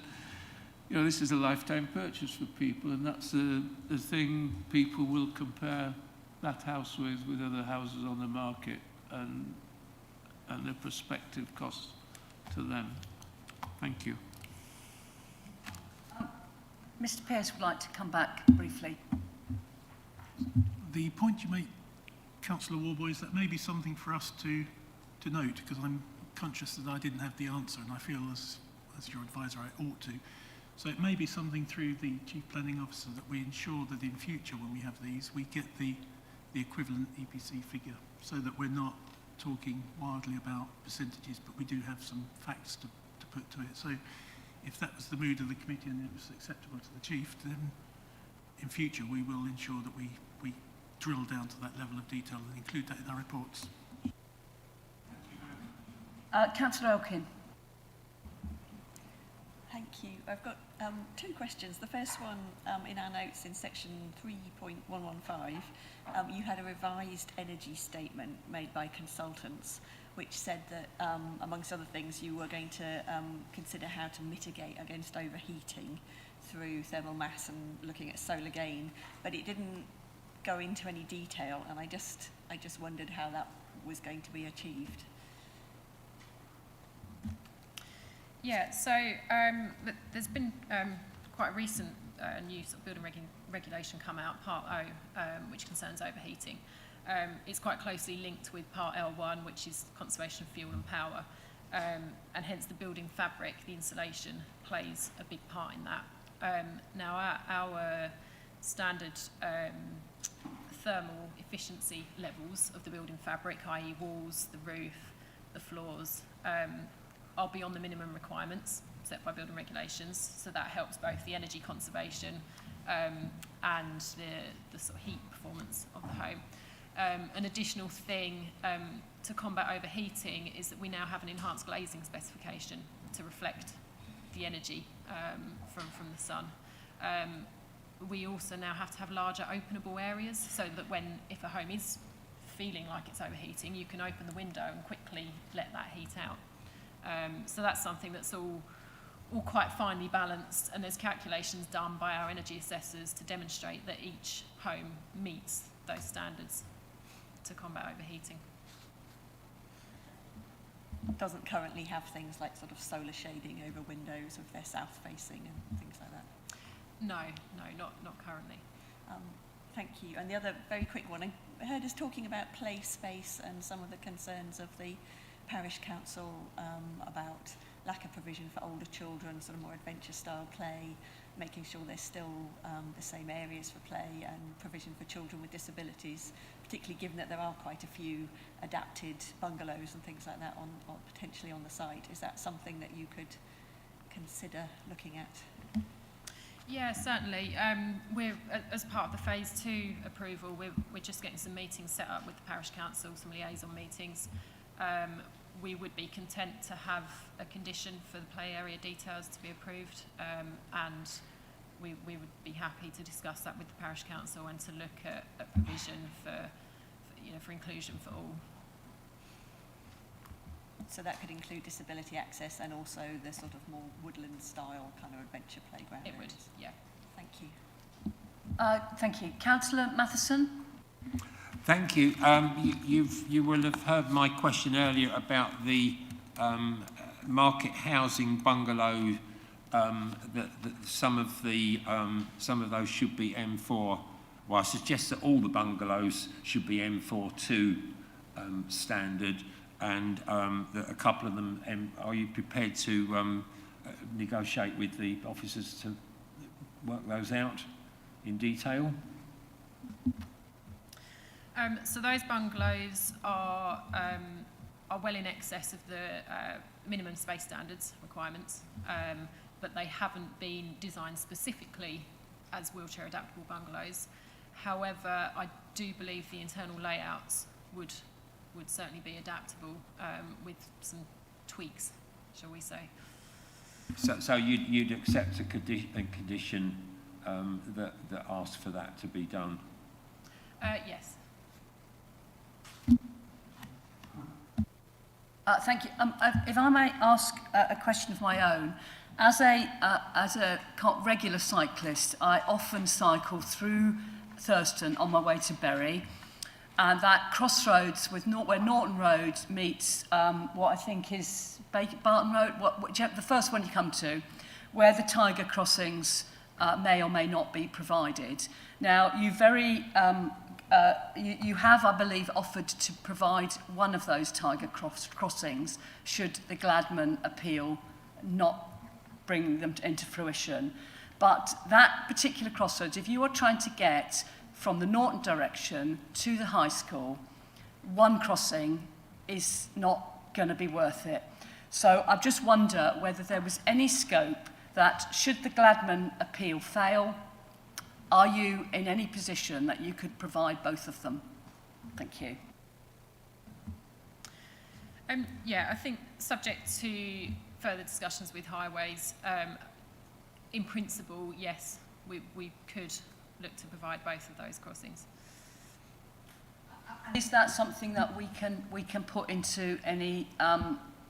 you know, this is a lifetime purchase for people, and that's the thing people will compare that house with other houses on the market and the prospective cost to them. Thank you. Mr Pearce would like to come back briefly. The point you make, Councillor Warboys, that may be something for us to note, because I'm conscious that I didn't have the answer, and I feel as your advisor I ought to. So it may be something through the Chief Planning Officer that we ensure that in future when we have these, we get the equivalent EPC figure, so that we're not talking wildly about percentages, but we do have some facts to put to it. So if that was the mood of the committee and it was acceptable to the Chief, then in future we will ensure that we drill down to that level of detail and include that in our reports. Councillor Elkin. Thank you. I've got two questions. The first one, in our notes in section 3.115, you had a revised energy statement made by consultants which said that, amongst other things, you were going to consider how to mitigate against overheating through thermal mass and looking at solar gain, but it didn't go into any detail, and I just wondered how that was going to be achieved. Yeah, so there's been quite a recent new sort of building regulation come out, Part O, which concerns overheating. It's quite closely linked with Part L1, which is conservation of fuel and power, and hence the building fabric, the insulation, plays a big part in that. Now, our standard thermal efficiency levels of the building fabric, i.e. walls, the roof, the floors, are beyond the minimum requirements set by building regulations, so that helps both the energy conservation and the sort of heat performance of the home. An additional thing to combat overheating is that we now have an enhanced glazing specification to reflect the energy from the sun. We also now have to have larger openable areas so that if a home is feeling like it's overheating, you can open the window and quickly let that heat out. So that's something that's all quite finely balanced, and there's calculations done by our energy assessors to demonstrate that each home meets those standards to combat overheating. Doesn't currently have things like sort of solar shading over windows if they're south facing and things like that. No, not currently. Thank you. And the other very quick one, I heard us talking about play space and some of the concerns of the parish council about lack of provision for older children, sort of more adventure style play, making sure there's still the same areas for play and provision for children with disabilities, particularly given that there are quite a few adapted bungalows and things like that on potentially on the site. Is that something that you could consider looking at? Yeah, certainly. We're, as part of the phase 2 approval, we're just getting some meetings set up with the parish council, some liaison meetings. We would be content to have a condition for the play area details to be approved, and we would be happy to discuss that with the parish council and to look at provision for inclusion for all. So that could include disability access and also the sort of more woodland style kind of adventure playground. It would, yeah. Thank you. Thank you. Councillor Matheson? Thank you. You will have heard my question earlier about the market housing bungalow. That some of those should be M4. Well, I suggest that all the bungalows should be M42 standard, and that a couple of them. Are you prepared to negotiate with the officers to work those out in detail? So those bungalows are well in excess of the minimum space standards requirements, but they haven't been designed specifically as wheelchair adaptable bungalows. However, I do believe the internal layouts would certainly be adaptable with some tweaks, shall we say. So you'd accept a condition that asks for that to be done? Yes. Thank you. If I may ask a question of my own, as a regular cyclist, I often cycle through Thurston on my way to Bury, and that crossroads with where Norton Road meets what I think is Barton Road, the first one you come to, where the tiger crossings may or may not be provided. Now, you have, I believe, offered to provide one of those tiger crossings should the Gladman appeal not bring them into fruition. But that particular crossroads, if you are trying to get from the Norton direction to the high school, one crossing is not going to be worth it. So I just wonder whether there was any scope that should the Gladman appeal fail, are you in any position that you could provide both of them? Thank you. Yeah, I think subject to further discussions with Highways, in principle, yes, we could look to provide both of those crossings. Is that something that we can put into any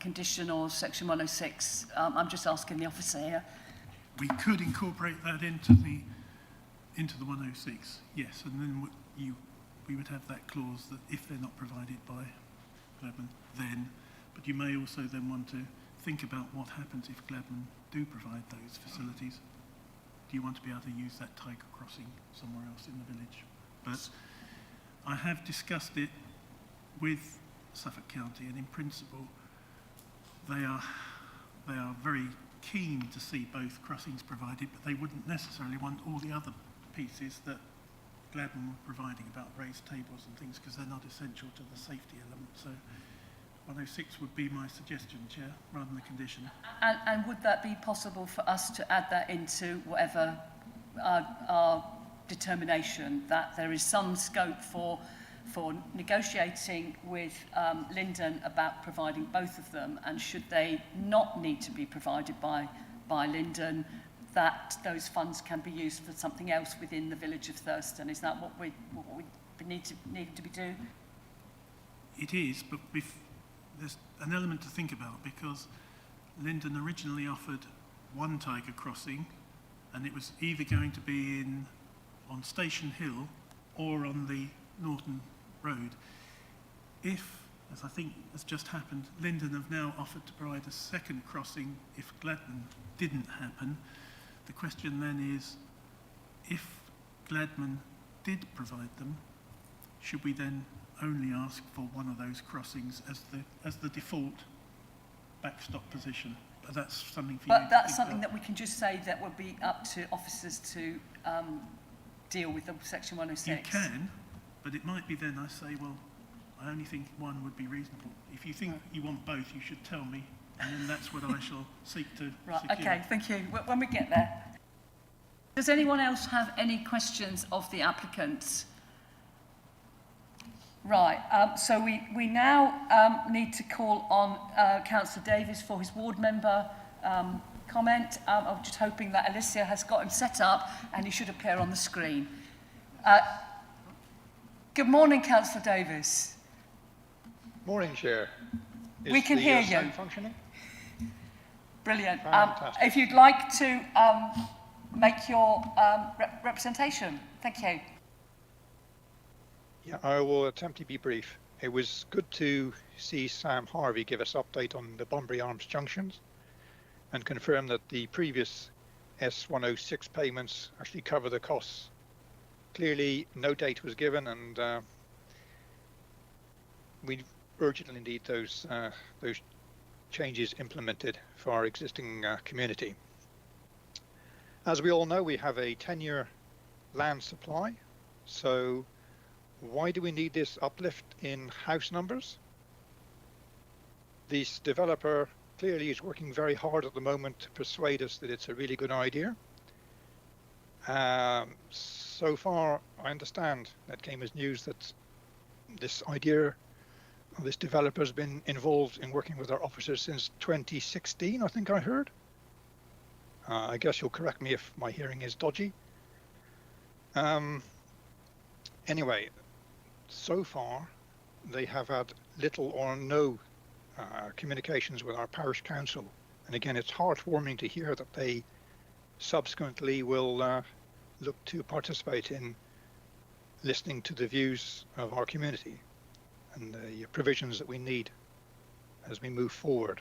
condition or section 106? I'm just asking the officer here. We could incorporate that into the 106, yes, and then we would have that clause that if they're not provided by Gladman, then, but you may also then want to think about what happens if Gladman do provide those facilities. Do you want to be able to use that tiger crossing somewhere else in the village? But I have discussed it with Suffolk County, and in principle, they are very keen to see both crossings provided, but they wouldn't necessarily want all the other pieces that Gladman were providing about raised tables and things, because they're not essential to the safety element. So 106 would be my suggestion, Chair, rather than a condition. And would that be possible for us to add that into whatever our determination, that there is some scope for for negotiating with Linden about providing both of them, and should they not need to be provided by Linden, that those funds can be used for something else within the village of Thurston. Is that what we need to be doing? It is, but there's an element to think about, because Linden originally offered one Tiger crossing, and it was either going to be on Station Hill or on the Norton Road. If, as I think has just happened, Linden have now offered to provide a second crossing if Gladman didn't happen, the question then is, if Gladman did provide them, should we then only ask for one of those crossings as the default backstop position? But that's something for you. But that's something that we can just say that would be up to officers to deal with the Section 106. You can, but it might be then I say, well, I only think one would be reasonable. If you think you want both, you should tell me, and then that's what I shall seek to Right, secure. okay, thank you. When we get there. Does anyone else have any questions of the applicants? Right, so we now need to call on Councillor Davies for his ward member comment. I'm just hoping that Alicia has got him set up and he should appear on the screen. Good morning, Councillor Davies. Morning, Chair. We can hear you. Sound functioning? Brilliant. Fantastic. If you'd like to make your representation. Thank you. Yeah, I will attempt to be brief. It was good to see Sam Harvey give us update on the Bunbury Arms junctions and confirm that the previous S106 payments actually cover the costs. Clearly, no date was given, and we urgently need those changes implemented for our existing community. As we all know, we have a 10-year land supply, so why do we need this uplift in house numbers? This developer clearly is working very hard at the moment to persuade us that it's a really good idea. So far, I understand that came as news that this idea, this developer has been involved in working with our officers since 2016, I think I heard. I guess you'll correct me if my hearing is dodgy. Anyway, so far they have had little or no communications with our parish council, and again it's heartwarming to hear that they subsequently will look to participate in listening to the views of our community and the provisions that we need as we move forward.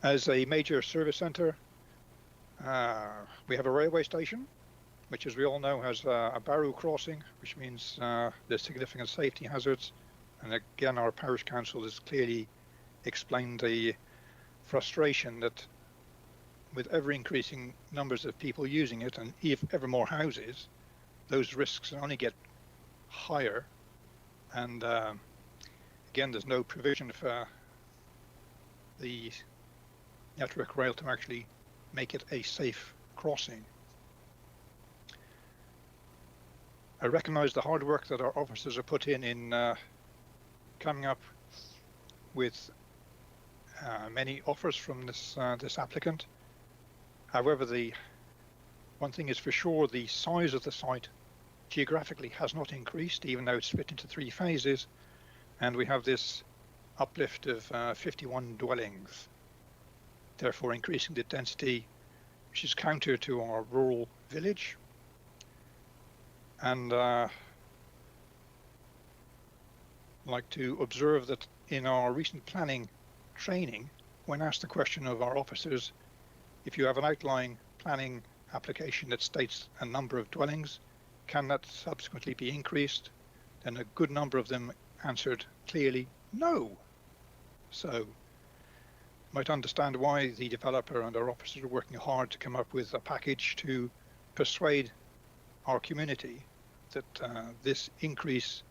As a major service centre, we have a railway station, which, as we all know, has a barrow crossing, which means there's significant safety hazards. And again, our parish council has clearly explained the frustration that with ever increasing numbers of people using it and ever more houses, those risks only get higher. And again, there's no provision for the network rail to actually make it a safe crossing. I recognise the hard work that our officers have put in coming up with many offers from this applicant. However, the one thing is for sure, the size of the site geographically has not increased, even though it's split into 3 phases, and we have this uplift of 51 dwellings, therefore increasing the density, which is counter to our rural village. And like to observe that in our recent planning training, when asked the question of our officers, if you have an outline planning application that states a number of dwellings, can that subsequently be increased? Then a good number of them answered clearly no. So you might understand why the developer and our officers are working hard to come up with a package to persuade our community that this increase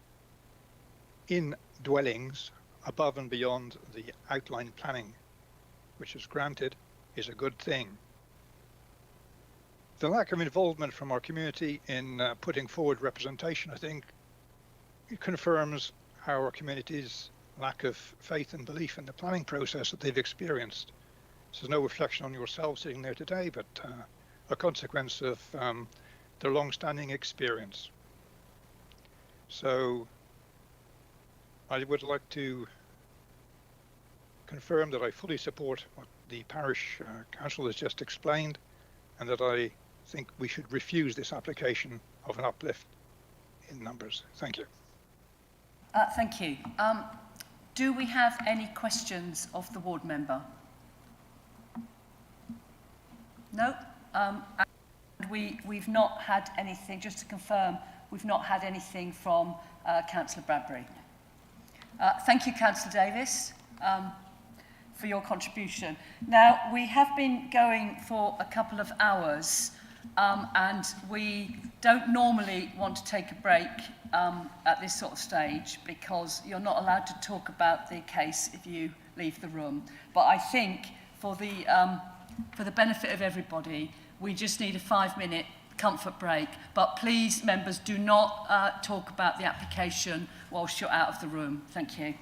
in dwellings above and beyond the outline planning which is granted is a good thing. The lack of involvement from our community in putting forward representation, I think, it confirms our community's lack of faith and belief in the planning process that they've experienced. This is no reflection on yourselves sitting there today, but a consequence of their long-standing experience. So I would like to confirm that I fully support what the parish council has just explained, and that I think we should refuse this application of an uplift in numbers. Thank you. Thank you. Do we have any questions of the ward member? No? And we've not had anything, just to confirm, we've not had anything from Councillor Bradbury. Thank you, Councillor Davis, for your contribution. Now, we have been going for a couple of hours, and we don't normally want to take a break at this sort of stage, because you're not allowed to talk about the case if you leave the room. But I think for the benefit of everybody, we just need a 5-minute comfort break. But please, members, do not talk about the application whilst you're out of the room. Thank you.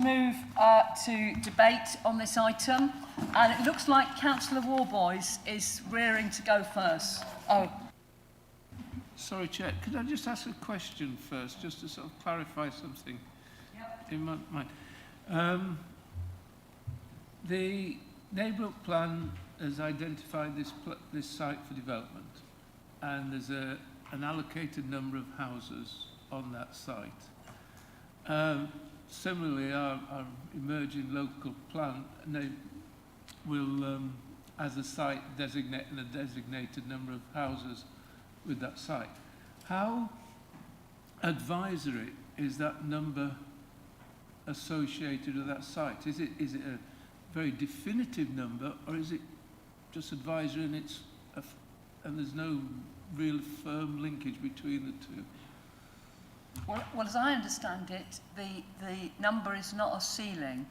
Move to debate on this item, and it looks like Councillor Warboys is rearing to go first. Oh, Sorry, Chair, could I just ask a question first, just to sort of clarify something in my mind? The neighbourhood plan has identified this site for development, and there's an allocated number of houses on that site. Similarly, our emerging local plan will, as a site, designate a designated number of houses with that site. How advisory is that number associated with that site? Is it a very definitive number, or is it just advisory and and there's no real firm linkage between the two? well, as I understand it, the number is not a ceiling,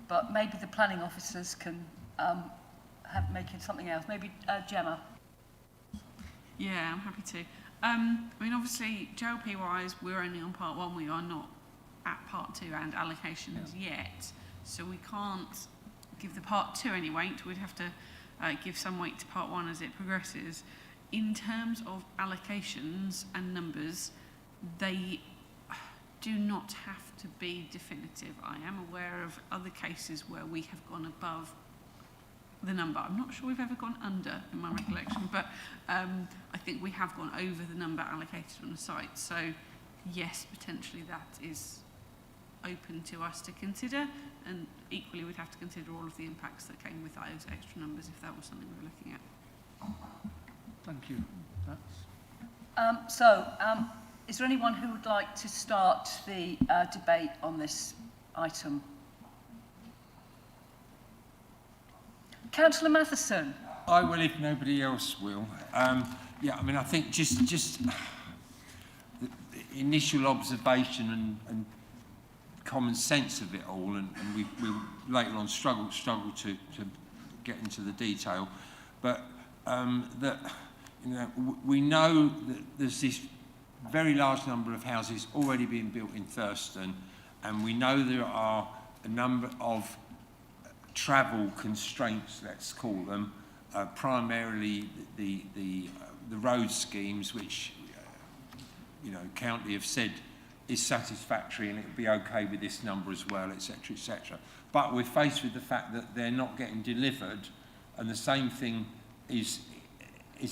but maybe the planning officers can make it something else. Maybe Gemma. Yeah, I'm happy to. I mean, obviously, JLP-wise, we're only on part one. We are not at part two and allocations yet. So we can't give the part two any weight. We'd have to give some weight to part one as it progresses. In terms of allocations and numbers, they do not have to be definitive. I am aware of other cases where we have gone above the number. I'm not sure we've ever gone under in my recollection, but I think we have gone over the number allocated on the site. So yes, potentially that is open to us to consider, and equally we'd have to consider all of the impacts that came with those extra numbers if that was something we were looking at. Thank you. Is there anyone who would like to start the debate on this item? Councillor Matheson. I will if nobody else will. Yeah, I mean, I think just the initial observation and common sense of it all, and we later on struggle to get into the detail, but that, you know, we know that there's this very large number of houses already being built in Thurston, and we know there are a number of travel constraints, let's call them, primarily the road schemes, which you know, county have said is satisfactory and it'll be okay with this number as well, etc., etc. But we're faced with the fact that they're not getting delivered, and the same thing is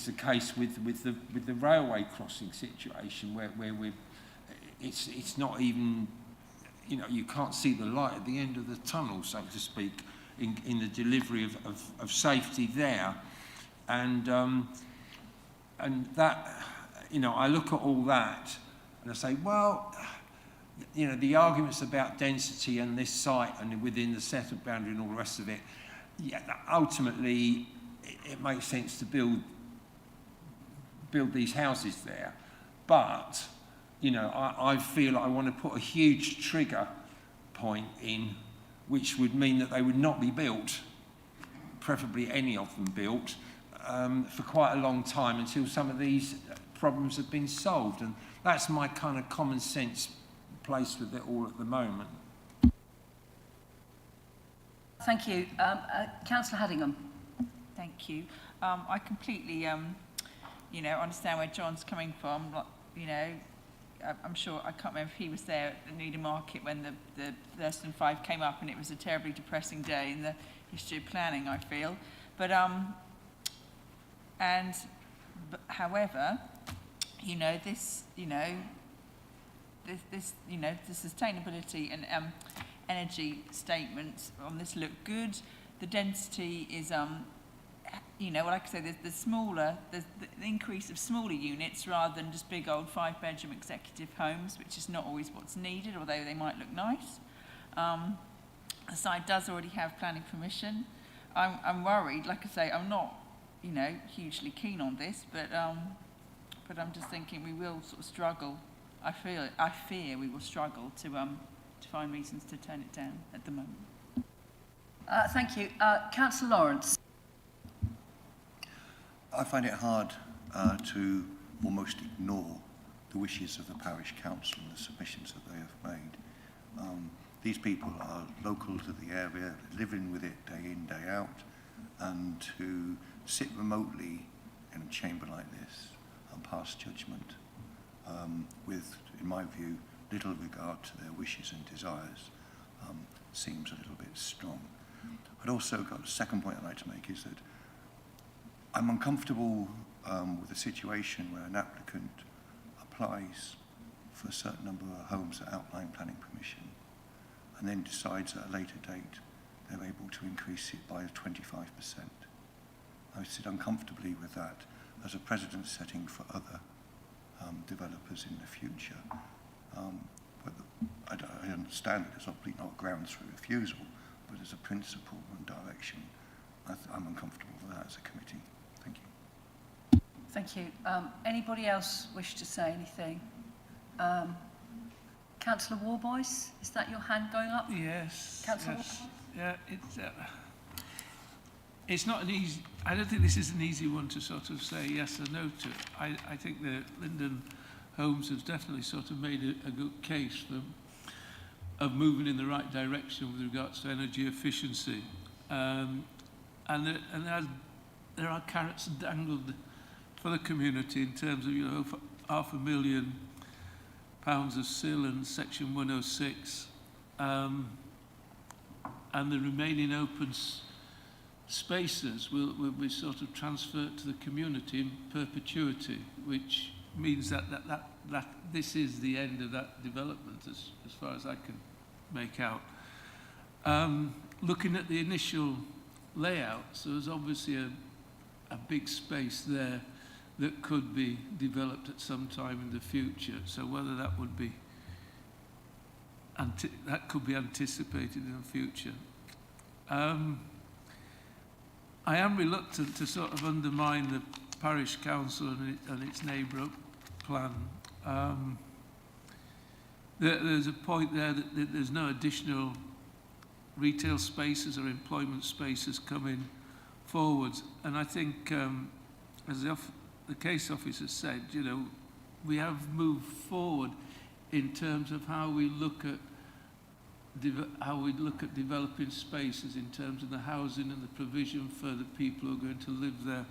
the case with the railway crossing situation, where it's not even, you know, you can't see the light at the end of the tunnel, so to speak, in the delivery of safety there, and that, you know, I look at all that and I say, well, you know, the arguments about density and this site and within the settled boundary and all the rest of it, yeah, ultimately it makes sense to build these houses there, but you know, I feel I want to put a huge trigger point in, which would mean that they would not be built, preferably any of them built, for quite a long time until some of these problems have been solved. And that's my kind of common sense place with it all at the moment. Thank you. Councillor Haddingham. Thank you. I completely, you know, understand where John's coming from. Like, you know, I'm sure, I can't remember if he was there at the Needham Market when the Thurston 5 came up, and it was a terribly depressing day in the history of planning, I feel. But, however, you know, this, you know, the sustainability and energy statements on this look good. The density is, you know, like I say, there's the increase of smaller units rather than just big old 5-bedroom executive homes, which is not always what's needed, although they might look nice. The site does already have planning permission. I'm worried, like I say, I'm not, you know, hugely keen on this, but I'm just thinking we will sort of struggle. I fear we will struggle to find reasons to turn it down at the moment. Thank you. Councillor Lawrence. I find it hard to almost ignore the wishes of the parish council and the submissions that they have made. these people are local to the area, living with it day in, day out, and to sit remotely in a chamber like this and pass judgment with, in my view, little regard to their wishes and desires seems a little bit strong. I'd also got a second point I'd like to make is that I'm uncomfortable with a situation where an applicant applies for a certain number of homes that outline planning permission and then decides at a later date they're able to increase it by 25%. I sit uncomfortably with that as a precedent setting for other developers in the future. But I understand that there's obviously not grounds for refusal, but as a principle and direction, I'm uncomfortable with that as a committee. Thank you. Thank you. Anybody else wish to say anything? Councillor Warboys, is that your hand going up? Yes. Councillor Yes. Yeah, it's not an easy, I don't think this is an easy one to sort of say yes or no to. I think the Linden Homes has definitely sort of made a good case of moving in the right direction with regards to energy efficiency. And there are carrots dangled for the community in terms of, you know, £500,000 of SIL and Section 106. And the remaining open spaces will be sort of transferred to the community in perpetuity, which means that this is the end of that development as far as I can make out. Looking at the initial layouts, there was obviously a big space there that could be developed at some time in the future. So whether that would be that could be anticipated in the future. I am reluctant to sort of undermine the parish council and its neighbour plan. There's a point there that there's no additional retail spaces or employment spaces coming forwards, and I think, as the case officer said, you know, we have moved forward in terms of how we look at developing spaces in terms of the housing and the provision for the people who are going to live there.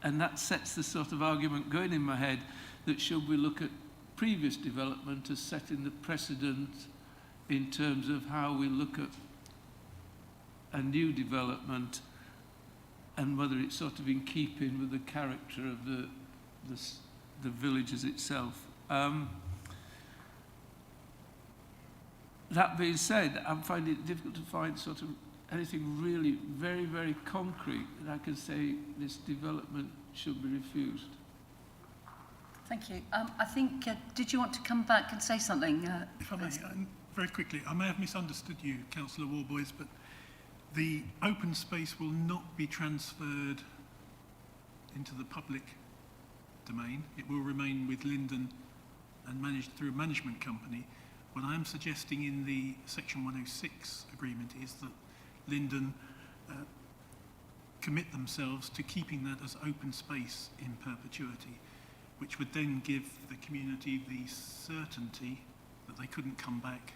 And that sets the sort of argument going in my head that should we look at previous development as setting the precedent in terms of how we look at a new development and whether it's sort of in keeping with the character of the villages itself. That being said, I'm finding it difficult to find sort of anything really very, very concrete that I can say this development should be refused. Thank you. I think, did you want to come back and say something? If I may, very quickly, I may have misunderstood you, Councillor Warboys, but the open space will not be transferred into the public domain. It will remain with Linden and managed through a management company. What I'm suggesting in the Section 106 agreement is that Linden commit themselves to keeping that as open space in perpetuity, which would then give the community the certainty that they couldn't come back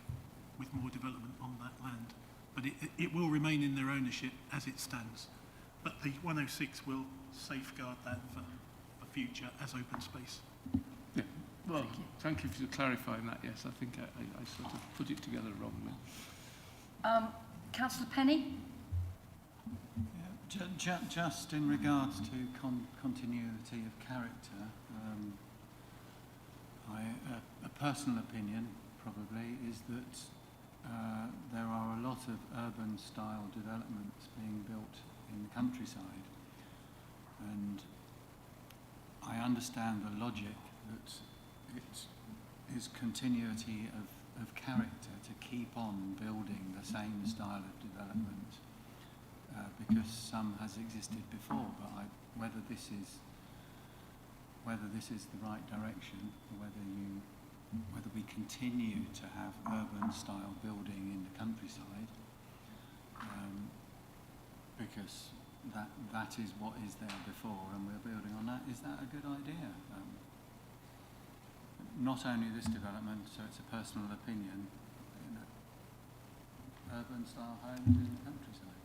with more development on that land. But it will remain in their ownership as it stands. But the 106 will safeguard that for future as open space. Yeah. Well, thank you for clarifying that. Yes, I think I sort of put it together wrongly. Councillor Penny? Yeah, just in regards to continuity of character, a personal opinion probably is that there are a lot of urban style developments being built in the countryside, and I understand the logic that it is continuity of character to keep on building the same style of development because some has existed before, but whether this is the right direction, whether we continue to have urban style building in the countryside, because that is what is there before and we're building on that, is that a good idea? not only this development, so it's a personal opinion, urban style homes in the countryside.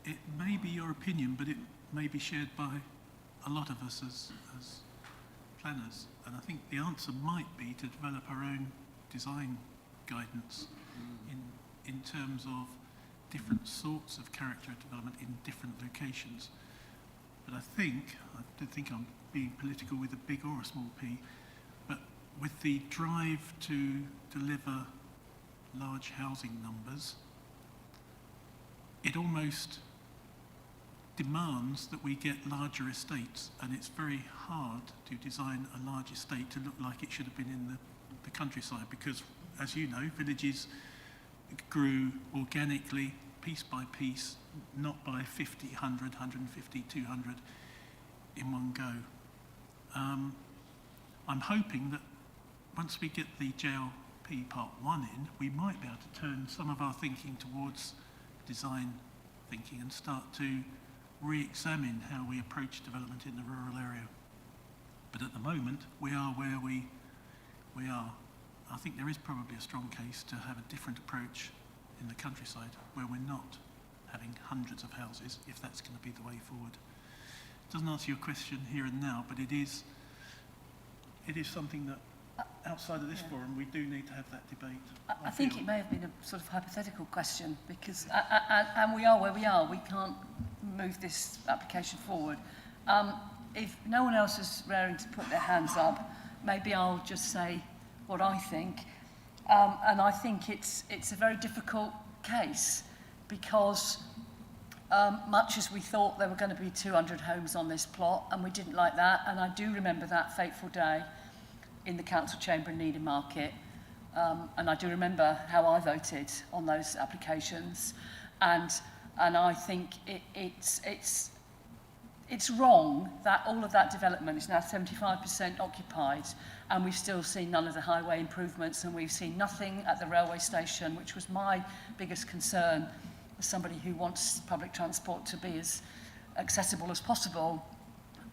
It may be your opinion, but it may be shared by a lot of us as planners. And I think the answer might be to develop our own design guidance in terms of different sorts of character development in different locations. But I don't think I'm being political with a big or a small p, but with the drive to deliver large housing numbers, it almost demands that we get larger estates, and it's very hard to design a large estate to look like it should have been in the countryside, because, as you know, villages grew organically, piece by piece, not by 50, 100, 150, 200 in one go. I'm hoping that once we get the JLP Part 1 in, we might be able to turn some of our thinking towards design thinking and start to re-examine how we approach development in the rural area. But at the moment, we are where we are. I think there is probably a strong case to have a different approach in the countryside, where we're not having hundreds of houses, if that's going to be the way forward. It doesn't answer your question here and now, but it is something that outside of this forum we do need to have that debate. I think it may have been a sort of hypothetical question, because and we are where we are. We can't move this application forward. If no one else is raring to put their hands up, maybe I'll just say what I think. And I think it's a very difficult case, because much as we thought there were going to be 200 homes on this plot, and we didn't like that, and I do remember that fateful day in the council chamber in Needham Market, and I do remember how I voted on those applications, and I think it's wrong that all of that development is now 75% occupied, and we've still seen none of the highway improvements, and we've seen nothing at the railway station, which was my biggest concern as somebody who wants public transport to be as accessible as possible,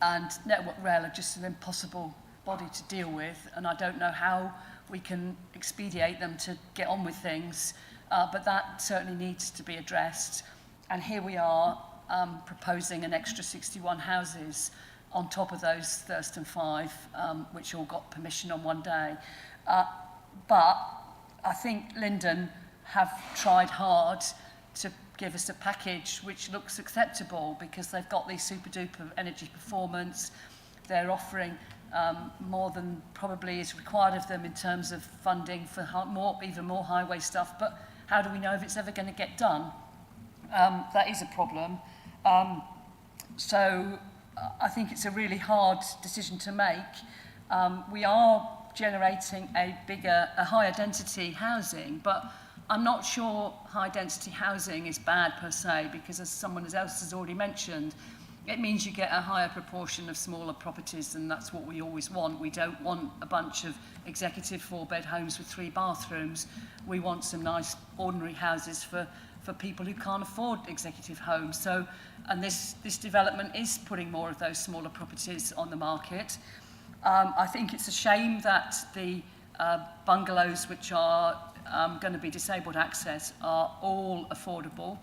and Network Rail are just an impossible body to deal with, and I don't know how we can expedite them to get on with things, but that certainly needs to be addressed. And here we are proposing an extra 61 houses on top of those Thurston 5, which all got permission on one day. But I think Linden have tried hard to give us a package which looks acceptable, because they've got these super duper energy performance. They're offering more than probably is required of them in terms of funding for even more highway stuff. But how do we know if it's ever going to get done? That is a problem. So I think it's a really hard decision to make. We are generating a higher density housing, but I'm not sure high density housing is bad per se, because as someone else has already mentioned, it means you get a higher proportion of smaller properties, and that's what we always want. We don't want a bunch of executive 4-bed homes with 3 bathrooms. We want some nice ordinary houses for people who can't afford executive homes. So, and this development is putting more of those smaller properties on the market. I think it's a shame that the bungalows, which are going to be disabled access, are all affordable.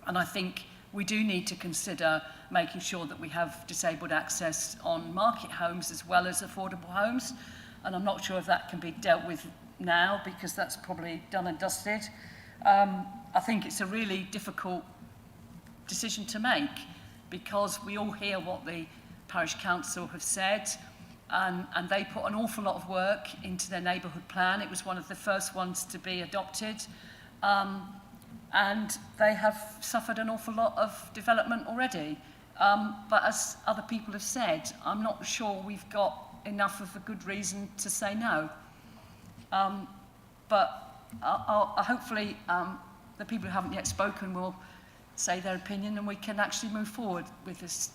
And I think we do need to consider making sure that we have disabled access on market homes as well as affordable homes. And I'm not sure if that can be dealt with now, because that's probably done and dusted. I think it's a really difficult decision to make, because we all hear what the parish council have said, and they put an awful lot of work into their neighbourhood plan. It was one of the first ones to be adopted. And they have suffered an awful lot of development already. But as other people have said, I'm not sure we've got enough of a good reason to say no. But hopefully the people who haven't yet spoken will say their opinion, and we can actually move forward with this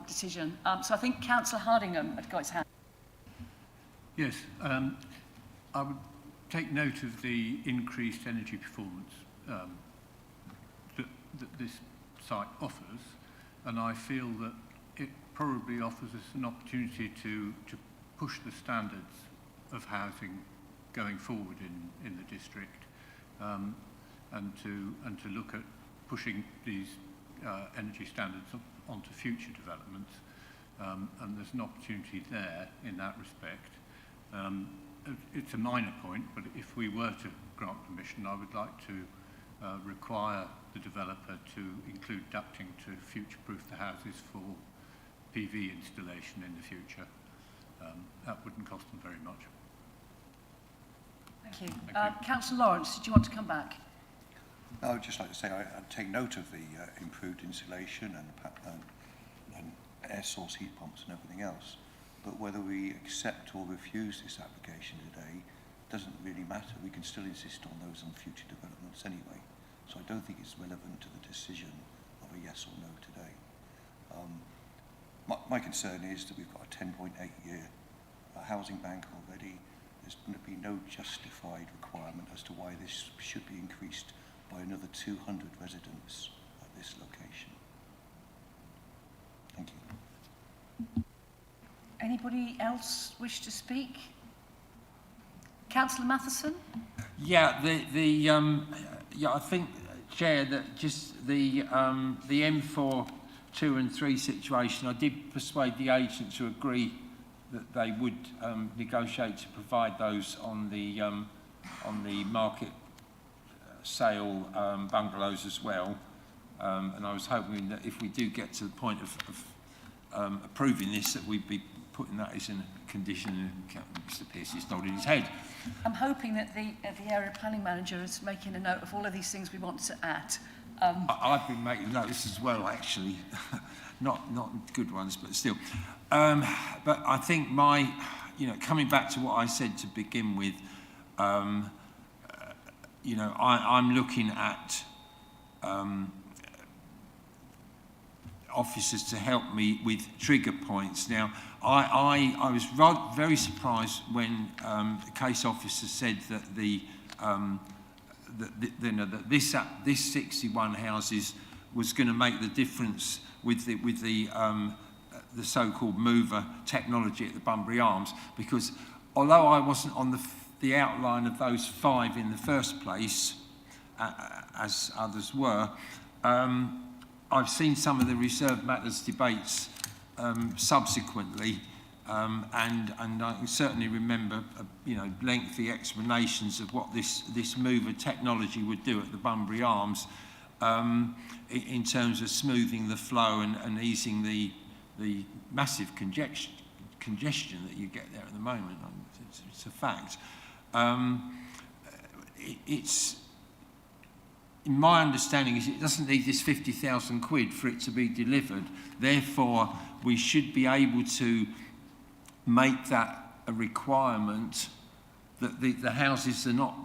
decision. So I think Councillor Hardingham had got his hand. Yes, I would take note of the increased energy performance that this site offers, and I feel that it probably offers us an opportunity to push the standards of housing going forward in the district, and to look at pushing these energy standards onto future developments. And there's an opportunity there in that respect. It's a minor point, but if we were to grant permission, I would like to require the developer to include ducting to future-proof the houses for PV installation in the future. That wouldn't cost them very much. Thank you. Councillor Lawrence, did you want to come back? I would just like to say I take note of the improved insulation and air source heat pumps and everything else. But whether we accept or refuse this application today doesn't really matter. We can still insist on those on future developments anyway. So I don't think it's relevant to the decision of a yes or no today. My concern is that we've got a 10.8-year housing bank already. There's going to be no justified requirement as to why this should be increased by another 200 residents at this location. Thank you. Anybody else wish to speak? Councillor Matheson? Yeah, I think, Chair, that just the M4 2 and 3 situation, I did persuade the agent to agree that they would negotiate to provide those on the market sale bungalows as well. And I was hoping that if we do get to the point of approving this, that we'd be putting that as a condition. Mr. Pearce is nodding his head. I'm hoping that the area planning manager is making a note of all of these things we want to add. I've been making notes as well, actually. not good ones, but still. But I think coming back to what I said to begin with, I'm looking at officers to help me with trigger points. Now, I was very surprised when the case officer said that that this 61 houses was going to make the difference with the so-called mover technology at the Bunbury Arms, because although I wasn't on the outline of those 5 in the first place, as others were, I've seen some of the reserved matters debates subsequently, and I can certainly remember lengthy explanations of what this mover technology would do at the Bunbury Arms in terms of smoothing the flow and easing the massive congestion that you get there at the moment. It's a fact. In my understanding is it doesn't need this 50,000 quid for it to be delivered. Therefore, we should be able to make that a requirement that the houses are not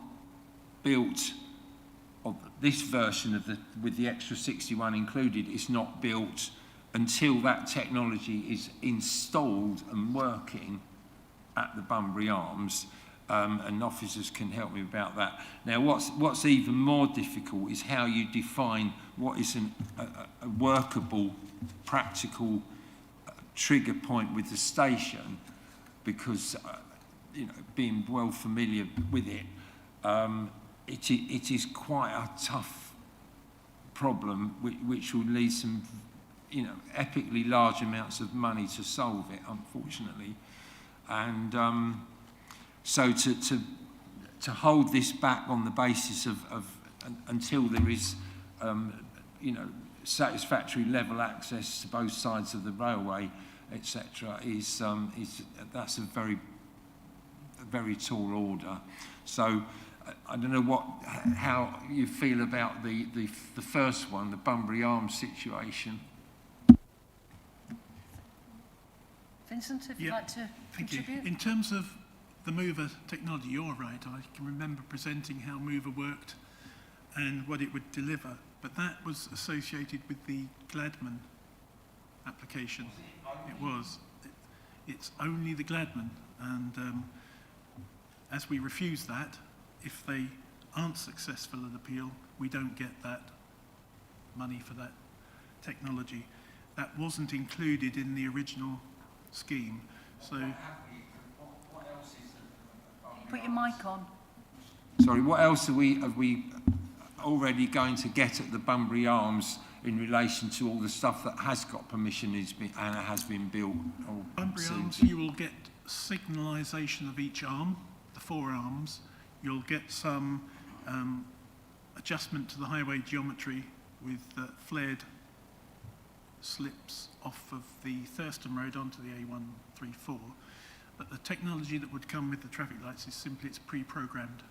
built, or this version of with the extra 61 included, is not built until that technology is installed and working at the Bunbury Arms. And officers can help me about that. Now, what's even more difficult is how you define what is a workable, practical trigger point with the station, because being well familiar with it, it is quite a tough problem, which will need some, epically large amounts of money to solve it, unfortunately, and. So to hold this back on the basis of until there is, satisfactory level access to both sides of the railway, etc., that's a very, very tall order. So I don't know how you feel about the first one, the Bunbury Arms situation. Vincent, if you'd like to contribute. Thank you. In terms of the mover technology, you're right. I can remember presenting how mover worked and what it would deliver, but that was associated with the Gladman application. It was. It's only the Gladman, and as we refuse that, if they aren't successful in appeal, we don't get that money for that technology. That wasn't included in the original scheme, so. Put your mic on. Sorry, what else have we already going to get at the Bunbury Arms in relation to all the stuff that has got permission and has been built? Bunbury Arms, you will get signalisation of each arm, the 4 arms. You'll get some adjustment to the highway geometry with flared slips off of the Thurston Road onto the A134. But the technology that would come with the traffic lights is simply it's pre-programmed.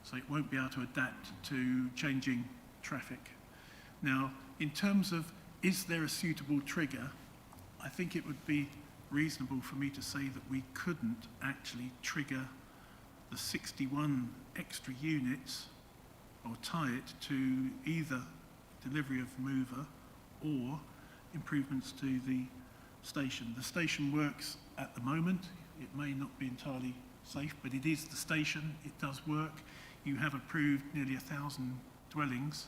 So it won't be able to adapt to changing traffic. Now, in terms of is there a suitable trigger, I think it would be reasonable for me to say that we couldn't actually trigger the 61 extra units or tie it to either delivery of mover or improvements to the station. The station works at the moment. It may not be entirely safe, but it is the station. It does work. You have approved nearly 1,000 dwellings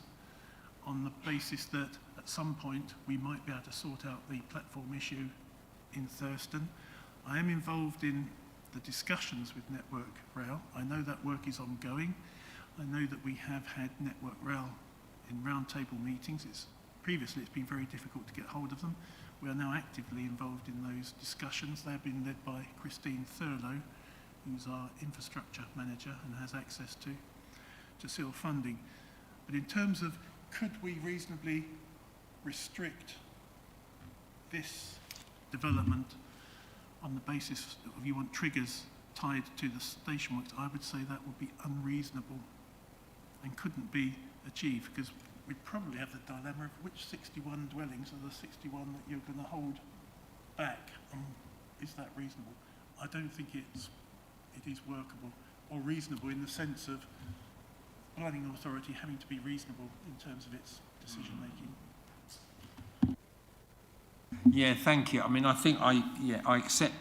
on the basis that at some point we might be able to sort out the platform issue in Thurston. I am involved in the discussions with Network Rail. I know that work is ongoing. I know that we have had Network Rail in roundtable meetings. Previously it's been very difficult to get hold of them. We are now actively involved in those discussions. They have been led by Christine Thurlow, who's our infrastructure manager and has access to SEAL funding. But in terms of could we reasonably restrict this development on the basis of you want triggers tied to the station works, I would say that would be unreasonable and couldn't be achieved, because we'd probably have the dilemma of which 61 dwellings are the 61 that you're going to hold back. Is that reasonable? I don't think it is workable or reasonable in the sense of planning authority having to be reasonable in terms of its decision making. Yeah, thank you. I mean, I think I accept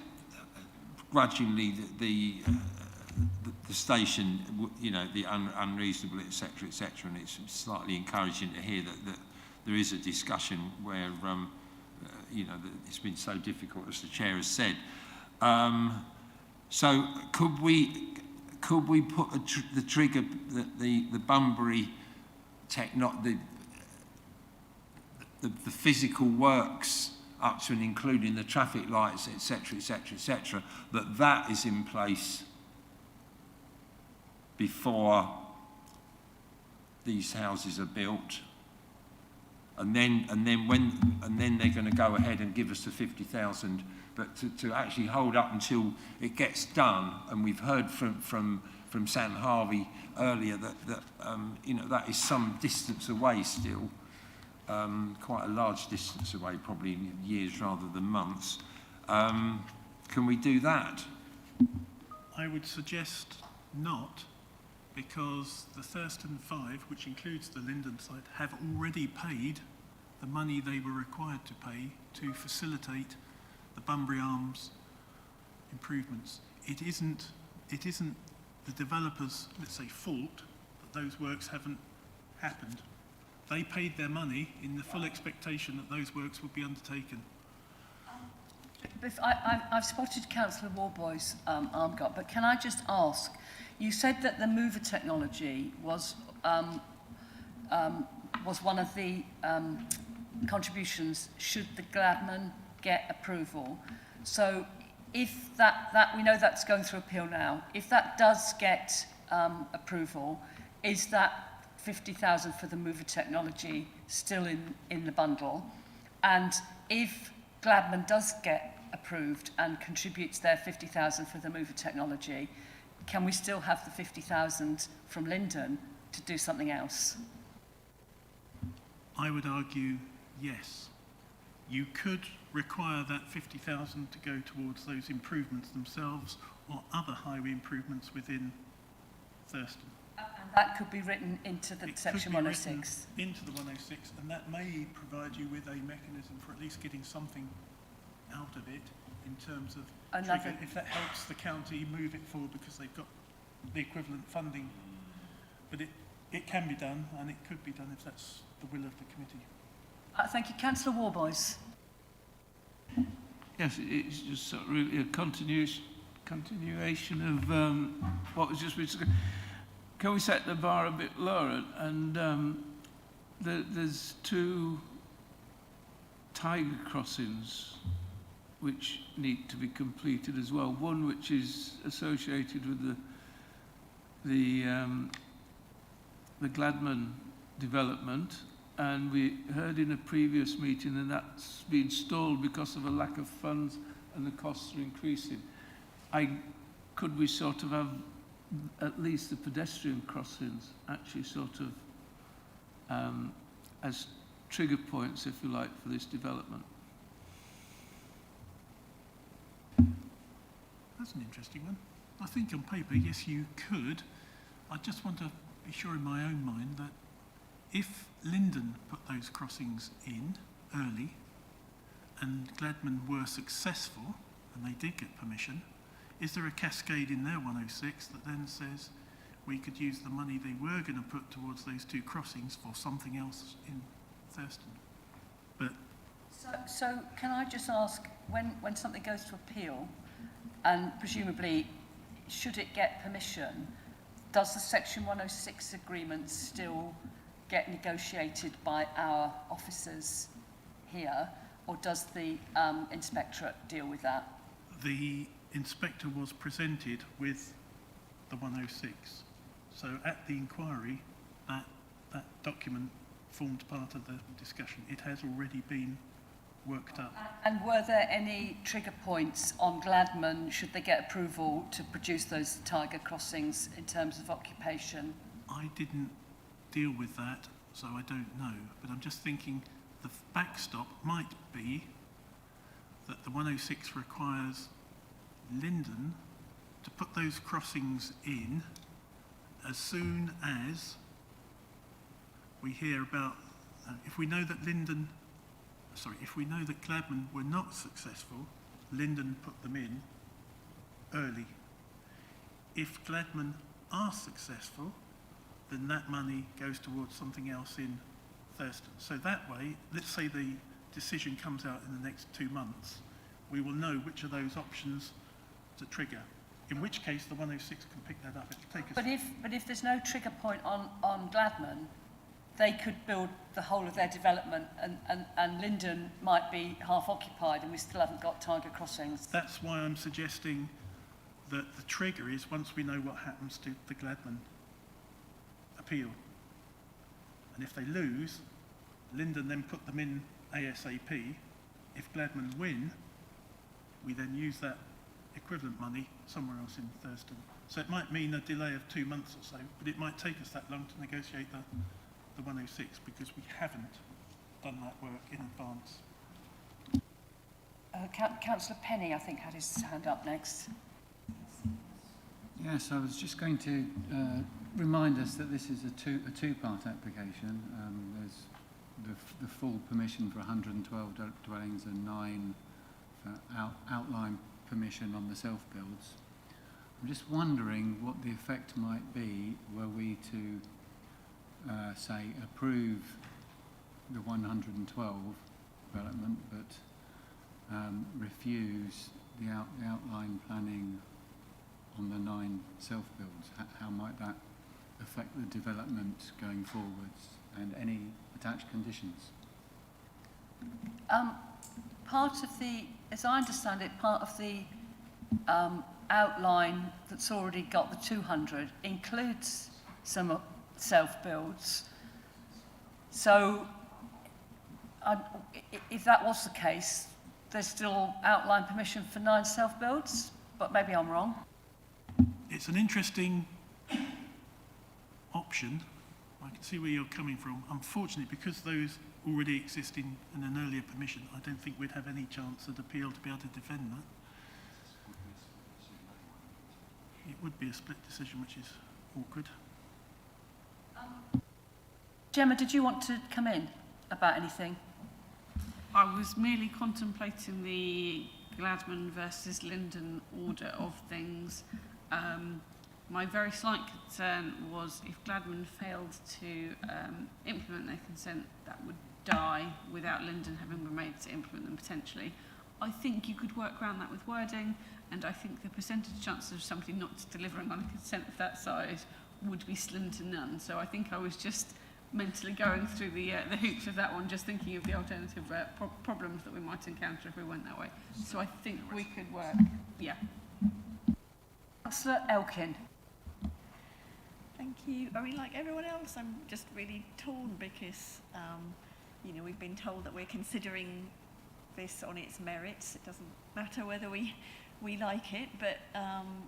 grudgingly the station, you know, the unreasonable, etc., etc., and it's slightly encouraging to hear that there is a discussion where, you know, that it's been so difficult, as the chair has said. So could we put the trigger, the Bunbury the physical works up to and including the traffic lights, etc., etc., etc., that is in place before these houses are built, and then they're going to go ahead and give us the 50,000. But to actually hold up until it gets done, and we've heard from Sam Harvey earlier that you know, that is some distance away still, quite a large distance away, probably in years rather than months. Can we do that? I would suggest not, because the Thurston 5, which includes the Linden site, have already paid the money they were required to pay to facilitate the Bunbury Arms improvements. It isn't the developers', let's say, fault that those works haven't happened. They paid their money in the full expectation that those works would be undertaken. I've spotted Councillor Warboy's arm go up, but can I just ask, you said that the mover technology was one of the contributions should the Gladman get approval. So if that we know that's going through appeal now, if that does get approval, is that 50,000 for the mover technology still in the bundle? And if Gladman does get approved and contributes their 50,000 for the mover technology, can we still have the 50,000 from Linden to do something else? I would argue yes. You could require that 50,000 to go towards those improvements themselves or other highway improvements within Thurston. And that could be written into the section 106? Into the 106, and that may provide you with a mechanism for at least getting something out of it in terms of trigger, if that helps the county move it forward because they've got the equivalent funding. But it can be done, and it could be done if that's the will of the committee. Thank you. Councillor Warboys. Yes, it's just sort of really a continuation of what was just mentioned. Can we set the bar a bit lower? And there's 2 tiger crossings which need to be completed as well. One which is associated with the Gladman development, and we heard in a previous meeting that that's been stalled because of a lack of funds and the costs are increasing. Could we sort of have at least the pedestrian crossings actually sort of as trigger points, if you like, for this development? That's an interesting one. I think on paper, yes, you could. I just want to be sure in my own mind that if Linden put those crossings in early and Gladman were successful, and they did get permission, is there a cascade in their 106 that then says we could use the money they were going to put towards those 2 crossings for something else in Thurston? But So can I just ask, when something goes to appeal, and presumably, should it get permission, does the Section 106 agreement still get negotiated by our officers here, or does the inspectorate deal with that? the inspector was presented with the 106. So at the inquiry, that document formed part of the discussion. It has already been worked up. And were there any trigger points on Gladman, should they get approval to produce those tiger crossings in terms of occupation? I didn't deal with that, so I don't know. But I'm just thinking the backstop might be that the 106 requires Linden to put those crossings in as soon as we hear about, if we know that Gladman were not successful, Linden put them in early. If Gladman are successful, then that money goes towards something else in Thurston. So that way, let's say the decision comes out in the next 2 months, we will know which of those options to trigger. In which case, the 106 can pick that up. It'll take us. But if there's no trigger point on Gladman, they could build the whole of their development, and Linden might be half occupied, and we still haven't got tiger crossings. That's why I'm suggesting that the trigger is once we know what happens to the Gladman appeal. And if they lose, Linden then put them in ASAP. If Gladman win, we then use that equivalent money somewhere else in Thurston. So it might mean a delay of 2 months or so, but it might take us that long to negotiate the 106 because we haven't done that work in advance. Councillor Penny, I think, had his hand up next. Yes, I was just going to remind us that this is a two-part application. There's the full permission for 112 dwellings and 9 outline permission on the self-builds. I'm just wondering what the effect might be were we to, say, approve the 112 development, but refuse the outline planning on the 9 self-builds. How might that affect the development going forwards, and any attached conditions? Part of the, as I understand it, part of the outline that's already got the 200 includes some self-builds. So if that was the case, there's still outline permission for 9 self-builds, but maybe I'm wrong. It's an interesting option. I can see where you're coming from. Unfortunately, because those already exist in an earlier permission, I don't think we'd have any chance at appeal to be able to defend that. It would be a split decision, which is awkward. Gemma, did you want to come in about anything? I was merely contemplating the Gladman versus Linden order of things. My very slight concern was if Gladman failed to implement their consent, that would die without Linden having been made to implement them potentially. I think you could work around that with wording, and I think the percentage chances of somebody not delivering on a consent of that size would be slim to none. So I think I was just mentally going through the hoops of that one, just thinking of the alternative problems that we might encounter if we went that way. So I think we could work, yeah. Councillor Elkin. Thank you. I mean, like everyone else, I'm just really torn because, you know, we've been told that we're considering this on its merits. It doesn't matter whether we like it, but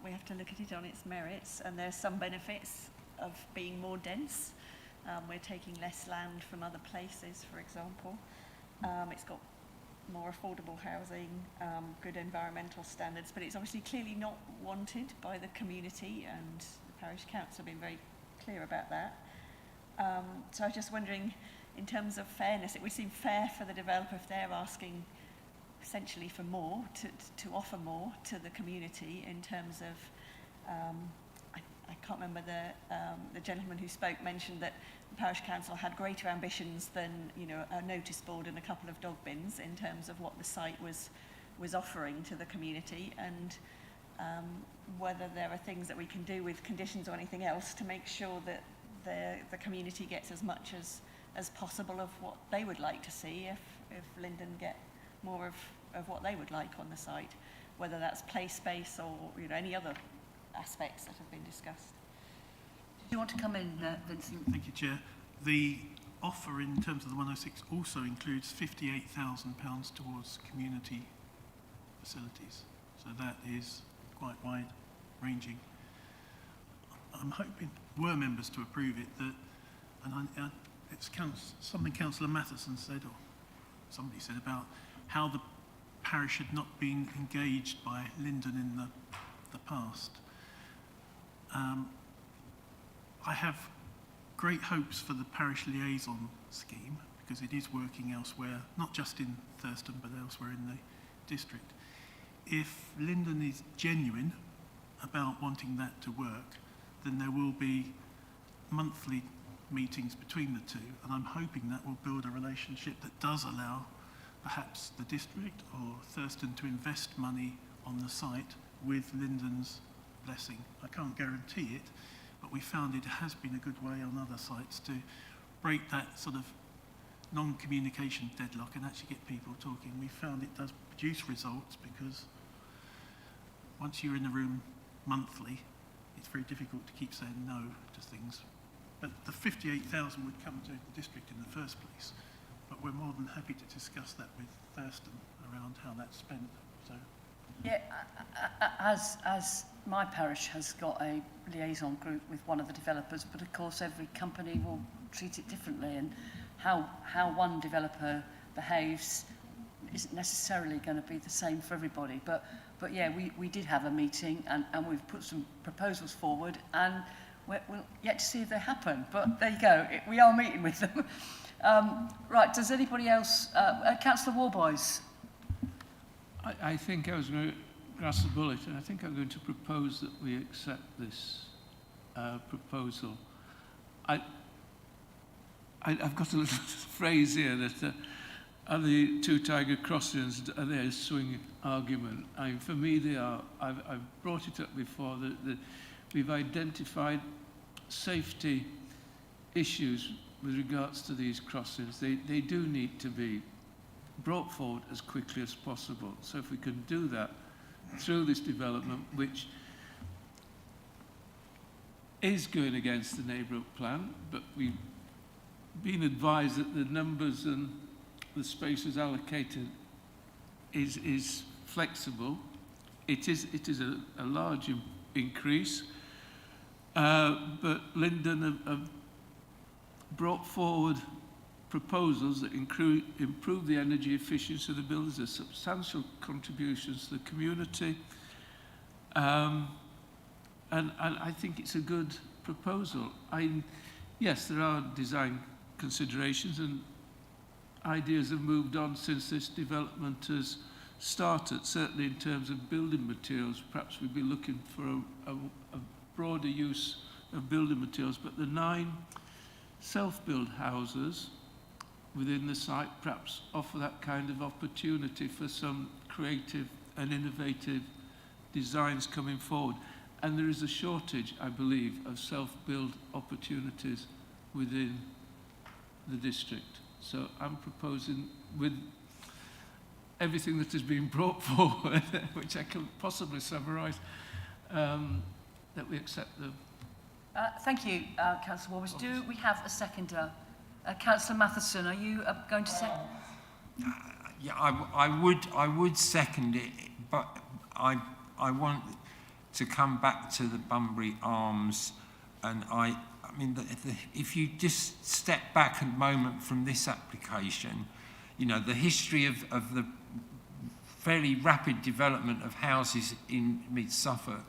we have to look at it on its merits, and there's some benefits of being more dense. We're taking less land from other places, for example. It's got more affordable housing, good environmental standards, but it's obviously clearly not wanted by the community, and the parish council have been very clear about that. So I was just wondering, in terms of fairness, it would seem fair for the developer if they're asking essentially for more, to offer more to the community in terms of, I can't remember the gentleman who spoke mentioned that the parish council had greater ambitions than, you know, a notice board and a couple of dog bins in terms of what the site was offering to the community, and whether there are things that we can do with conditions or anything else to make sure that the community gets as much as possible of what they would like to see if Linden get more of what they would like on the site, whether that's play space or, you know, any other aspects that have been discussed. Do you want to come in, Vincent? Thank you, Chair. The offer in terms of the 106 also includes £58,000 towards community facilities. So that is quite wide-ranging. I'm hoping, were members to approve it, that, and it's something Councillor Matheson said, or somebody said about how the parish had not been engaged by Linden in the past. I have great hopes for the parish liaison scheme because it is working elsewhere, not just in Thurston but elsewhere in the district. If Linden is genuine about wanting that to work, then there will be monthly meetings between the two, and I'm hoping that will build a relationship that does allow perhaps the district or Thurston to invest money on the site with Linden's blessing. I can't guarantee it, but we found it has been a good way on other sites to break that sort of non-communication deadlock and actually get people talking. We found it does produce results because once you're in the room monthly, it's very difficult to keep saying no to things. But the 58,000 would come to the district in the first place. But we're more than happy to discuss that with Thurston around how that's spent. So, yeah, as my parish has got a liaison group with one of the developers, but of course every company will treat it differently, and how one developer behaves isn't necessarily going to be the same for everybody. But yeah, we did have a meeting and we've put some proposals forward, and we'll yet to see if they happen. But there you go, we are meeting with them. Right, does anybody else? Councillor Warboys. I think I was going to grasp the bullet, and I think I'm going to propose that we accept this proposal. I've got a little phrase here that are the two tiger crossings, are they a swing argument? For me, they are. I've brought it up before that we've identified safety issues with regards to these crossings. They do need to be brought forward as quickly as possible. So if we can do that through this development, which is going against the neighbourhood plan, but we've been advised that the numbers and the spaces allocated is flexible. It is a large increase, but Linden have brought forward proposals that improve the energy efficiency of the buildings. There's substantial contributions to the community, and I think it's a good proposal. Yes, there are design considerations, and ideas have moved on since this development has started, certainly in terms of building materials. Perhaps we'd be looking for a broader use of building materials, but the 9 self-build houses within the site perhaps offer that kind of opportunity for some creative and innovative designs coming forward. And there is a shortage, I believe, of self-build opportunities within the district. So I'm proposing, with everything that has been brought forward, which I can possibly summarise, that we accept them. Thank you, Councillor Walbridge. Do we have a seconder? Councillor Matheson, are you going to second? Yeah, I would second it, but I want to come back to the Bunbury Arms, and I mean, if you just step back a moment from this application, you know, the history of the fairly rapid development of houses in Mid Suffolk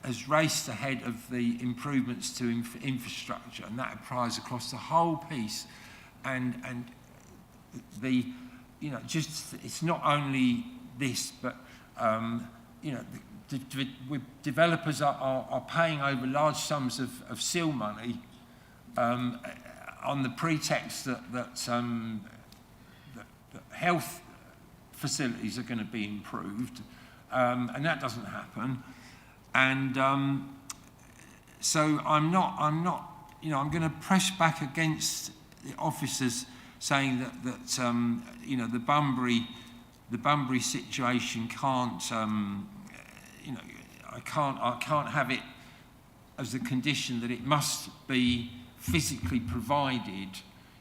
has raced ahead of the improvements to infrastructure, and that applies across the whole piece. And the, you know, just it's not only this, but you know, developers are paying over large sums of seal money on the pretext that health facilities are going to be improved, and that doesn't happen. And so I'm not, you know, I'm going to press back against the officers saying that you know, the Bunbury situation can't, you know, I can't have it as a condition that it must be physically provided,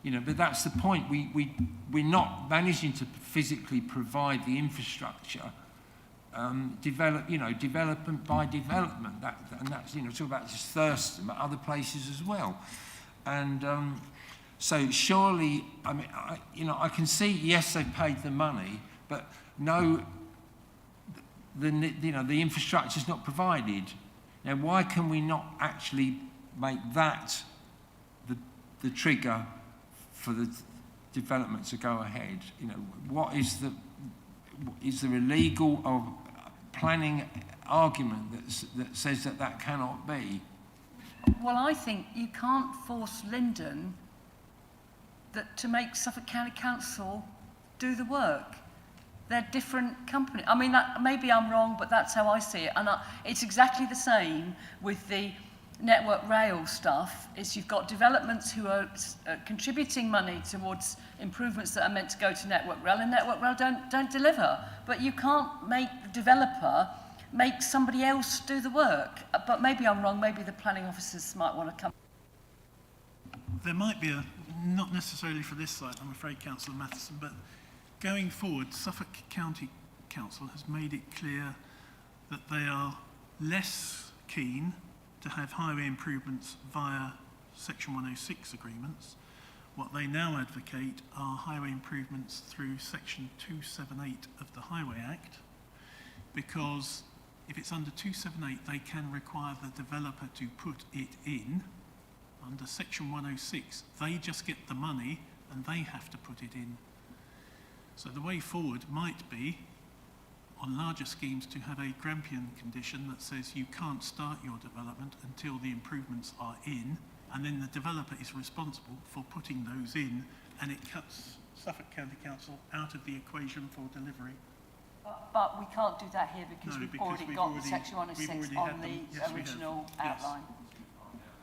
you know. But that's the point. We're not managing to physically provide the infrastructure. Development by development. And that's, you know, talk about just Thurston, but other places as well. And so surely, I mean, I can see, yes, they paid the money, but no, the infrastructure is not provided. Now, why can we not actually make that the trigger for the development to go ahead? You know, is there a legal or planning argument that says that cannot be? Well, I think you can't force Linden to make Suffolk County Council do the work. They're different companies. I mean, maybe I'm wrong, but that's how I see it. And it's exactly the same with the Network Rail stuff. Is you've got developments who are contributing money towards improvements that are meant to go to Network Rail, and Network Rail don't deliver. But you can't make the developer make somebody else do the work. But maybe I'm wrong. Maybe the planning officers might want to come. There might be not necessarily for this site, I'm afraid, Councillor Matheson, but going forward, Suffolk County Council has made it clear that they are less keen to have highway improvements via Section 106 agreements. What they now advocate are highway improvements through Section 278 of the Highway Act, because if it's under 278, they can require the developer to put it in. Under Section 106, they just get the money and they have to put it in. So the way forward might be, on larger schemes, to have a Grampian condition that says you can't start your development until the improvements are in, and then the developer is responsible for putting those in, and it cuts Suffolk County Council out of the equation for delivery. But we can't do that here because No, we've because already we've got already- the Section 106 we've already on had the them. Yes, we have. original Yes. outline.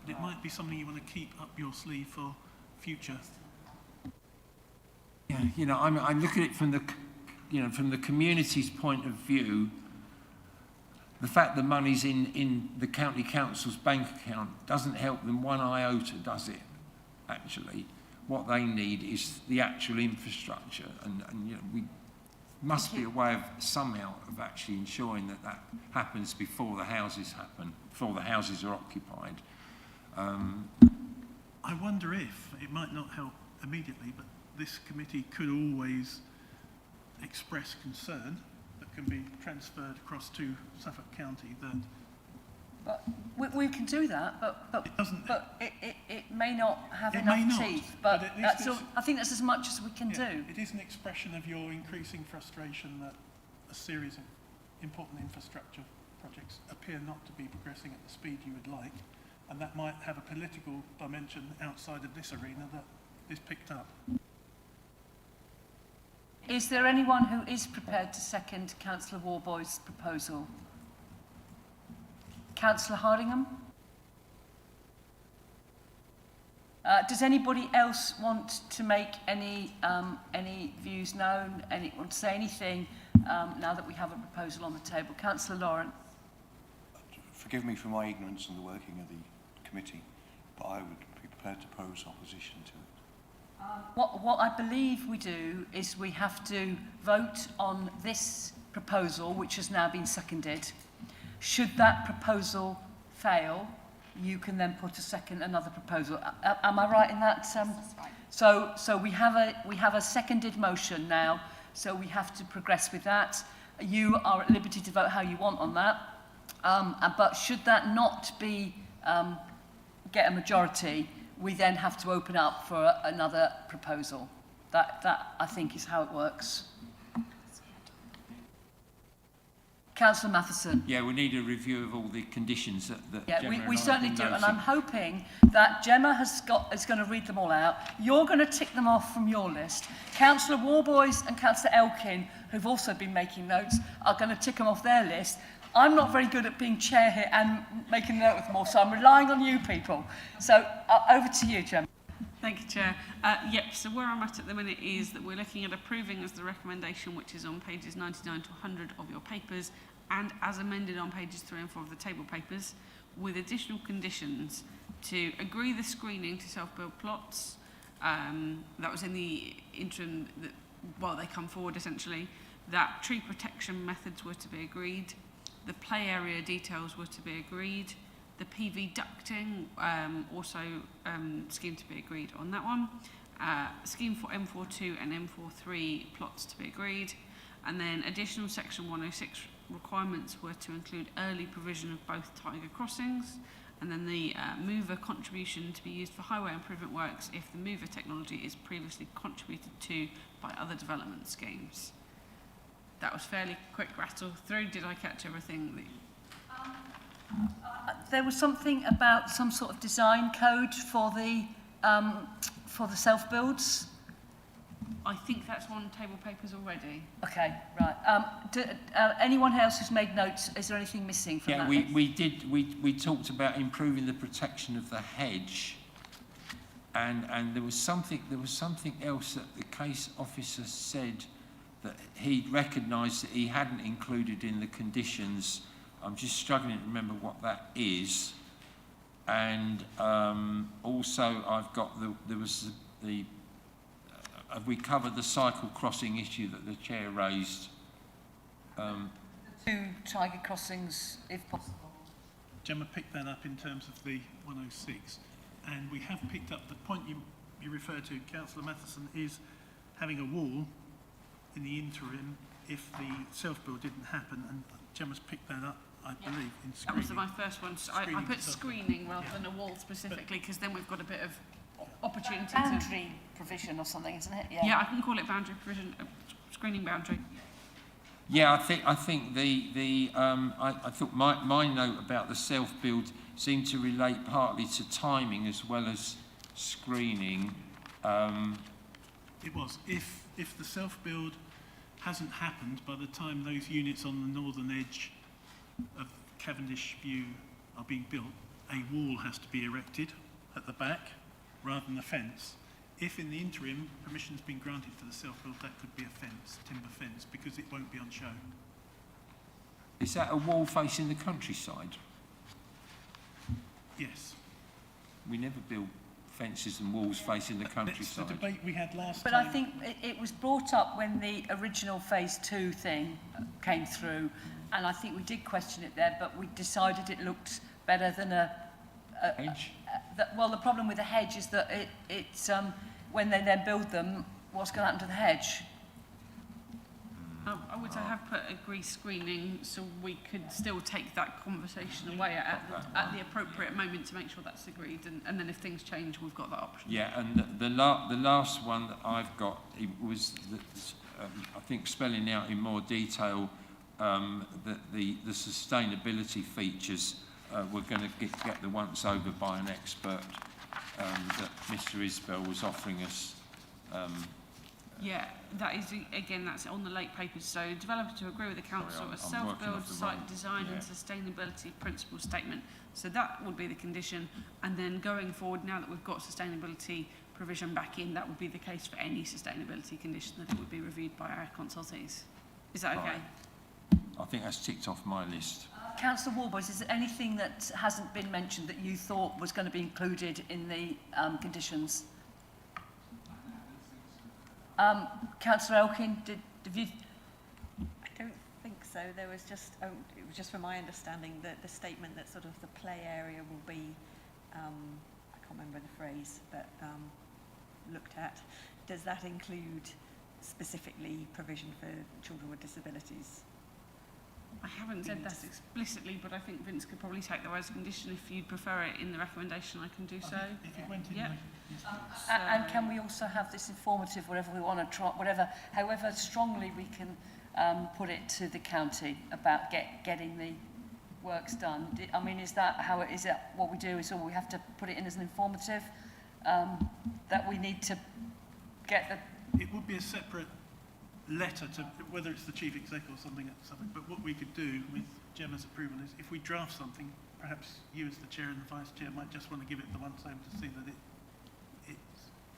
It might be something you want to keep up your sleeve for future. Yeah, you know, I look at it from the community's point of view. The fact the money's in the county council's bank account doesn't help them one iota, does it? Actually, what they need is the actual infrastructure, and you know, we must be a way of somehow of actually ensuring that happens before the houses happen, before the houses are occupied. I wonder if it might not help immediately, but this committee could always express concern that can be transferred across to Suffolk County that... But we can do that, but it may not have It may enough not, teeth. but But at least that's all, I think that's as much as we can do. It is an expression of your increasing frustration that a series of important infrastructure projects appear not to be progressing at the speed you would like, and that might have a political dimension outside of this arena that is picked up. Is there anyone who is prepared to second Councillor Warboys' proposal? Councillor Hardingham? Does anybody else want to make any views known? Want to say anything now that we have a proposal on the table? Councillor Lauren. Forgive me for my ignorance in the working of the committee, but I would be prepared to pose opposition to it. What I believe we do is we have to vote on this proposal, which has now been seconded. Should that proposal fail, you can then put another proposal. Am I right in that? So we have a seconded motion now, so we have to progress with that. You are at liberty to vote how you want on that. But should that not be get a majority, we then have to open up for another proposal. That I think is how it works. Councillor Matheson. Yeah, we need a review of all the conditions that yeah, Gemma we and I certainly have do, been and I'm noting. hoping that Gemma is going to read them all out. You're going to tick them off from your list. Councillor Warboys and Councillor Elkin, who've also been making notes, are going to tick them off their list. I'm not very good at being chair here and making a note of them all, so I'm relying on you people. So over to you, Gemma. Thank you, Chair. Yep, so where I'm at the minute is that we're looking at approving as the recommendation, which is on pages 99 to 100 of your papers, and as amended on pages 3 and 4 of the table papers, with additional conditions to agree the screening to self-build plots. That was in the interim, while they come forward essentially, that tree protection methods were to be agreed, the play area details were to be agreed, the PV ducting also scheme to be agreed on that one, scheme for M42 and M43 plots to be agreed, and then additional section 106 requirements were to include early provision of both tiger crossings, and then the mover contribution to be used for highway improvement works if the mover technology is previously contributed to by other development schemes. That was fairly quick rattle through. Did I catch everything? There was something about some sort of design code for the self-builds. I think that's on table papers already. Okay, right. Anyone else who's made notes, is there anything missing from that? we talked about improving the protection of the hedge, and there was something else that the case officer said that he recognised that he hadn't included in the conditions. I'm just struggling to remember what that is. And also I've got have we covered the cycle crossing issue that the chair raised? The 2 tiger crossings, if possible. Gemma picked that up in terms of the 106, and we have picked up the point you referred to, Councillor Matheson, is having a wall in the interim if the self-build didn't happen, and Gemma's picked that up, I believe, in screening. That was my first one. So I put screening rather than a wall specifically, because then we've got a bit of opportunity boundary provision or something, isn't it? Yeah, I can call it boundary provision, screening boundary. Yeah, I think I thought my note about the self-build seemed to relate partly to timing as well as screening. It was. If the self-build hasn't happened by the time those units on the northern edge of Cavendish View are being built, a wall has to be erected at the back rather than a fence. If in the interim permission's been granted for the self-build, that could be a fence, timber fence, because it won't be on show. Is that a wall facing the countryside? Yes. We never build fences and walls facing the countryside. That's the debate we had last But time. I think it was brought up when the original phase 2 thing came through, and I think we did question it there, but we decided it looked better than a hedge. Well, the problem with the hedge is that it's when they then build them, what's going to happen to the hedge? I would have put agree screening so we could still take that conversation away at the appropriate moment to make sure that's agreed, and then if things change, we've got that option. Yeah, and the last one that I've got, it was I think spelling out in more detail that the sustainability features we're going to get the once over by an expert that Mr. Isbell was offering us Yeah, that is, again, that's on the late papers. So developer to agree with the council, a self-build site design and sustainability principle statement. So that would be the condition. And then going forward, now that we've got sustainability provision back in, that would be the case for any sustainability condition, that it would be reviewed by our consultees. Is that okay? Right. I think that's ticked off my list. Councillor Warboys, is there anything that hasn't been mentioned that you thought was going to be included in the conditions? Councillor Elkin, have you... I don't think so. There was just, it was just from my understanding that the statement that sort of the play area will be, I can't remember the phrase, but looked at. Does that include specifically provision for children with disabilities? I haven't said that explicitly, but I think Vince could probably take that as a condition. If you'd prefer it in the recommendation, I can do so. If it went in, yeah. And can we also have this informative, whatever we want to try, however strongly we can put it to the county about getting the works done? I mean, is that how it is? That what we do? Is all we have to put it in as an informative that we need to get the. It would be a separate letter to whether it's the chief executive or something. But what we could do with Gemma's approval is, if we draft something, perhaps you as the chair and the vice chair might just want to give it the once over to see that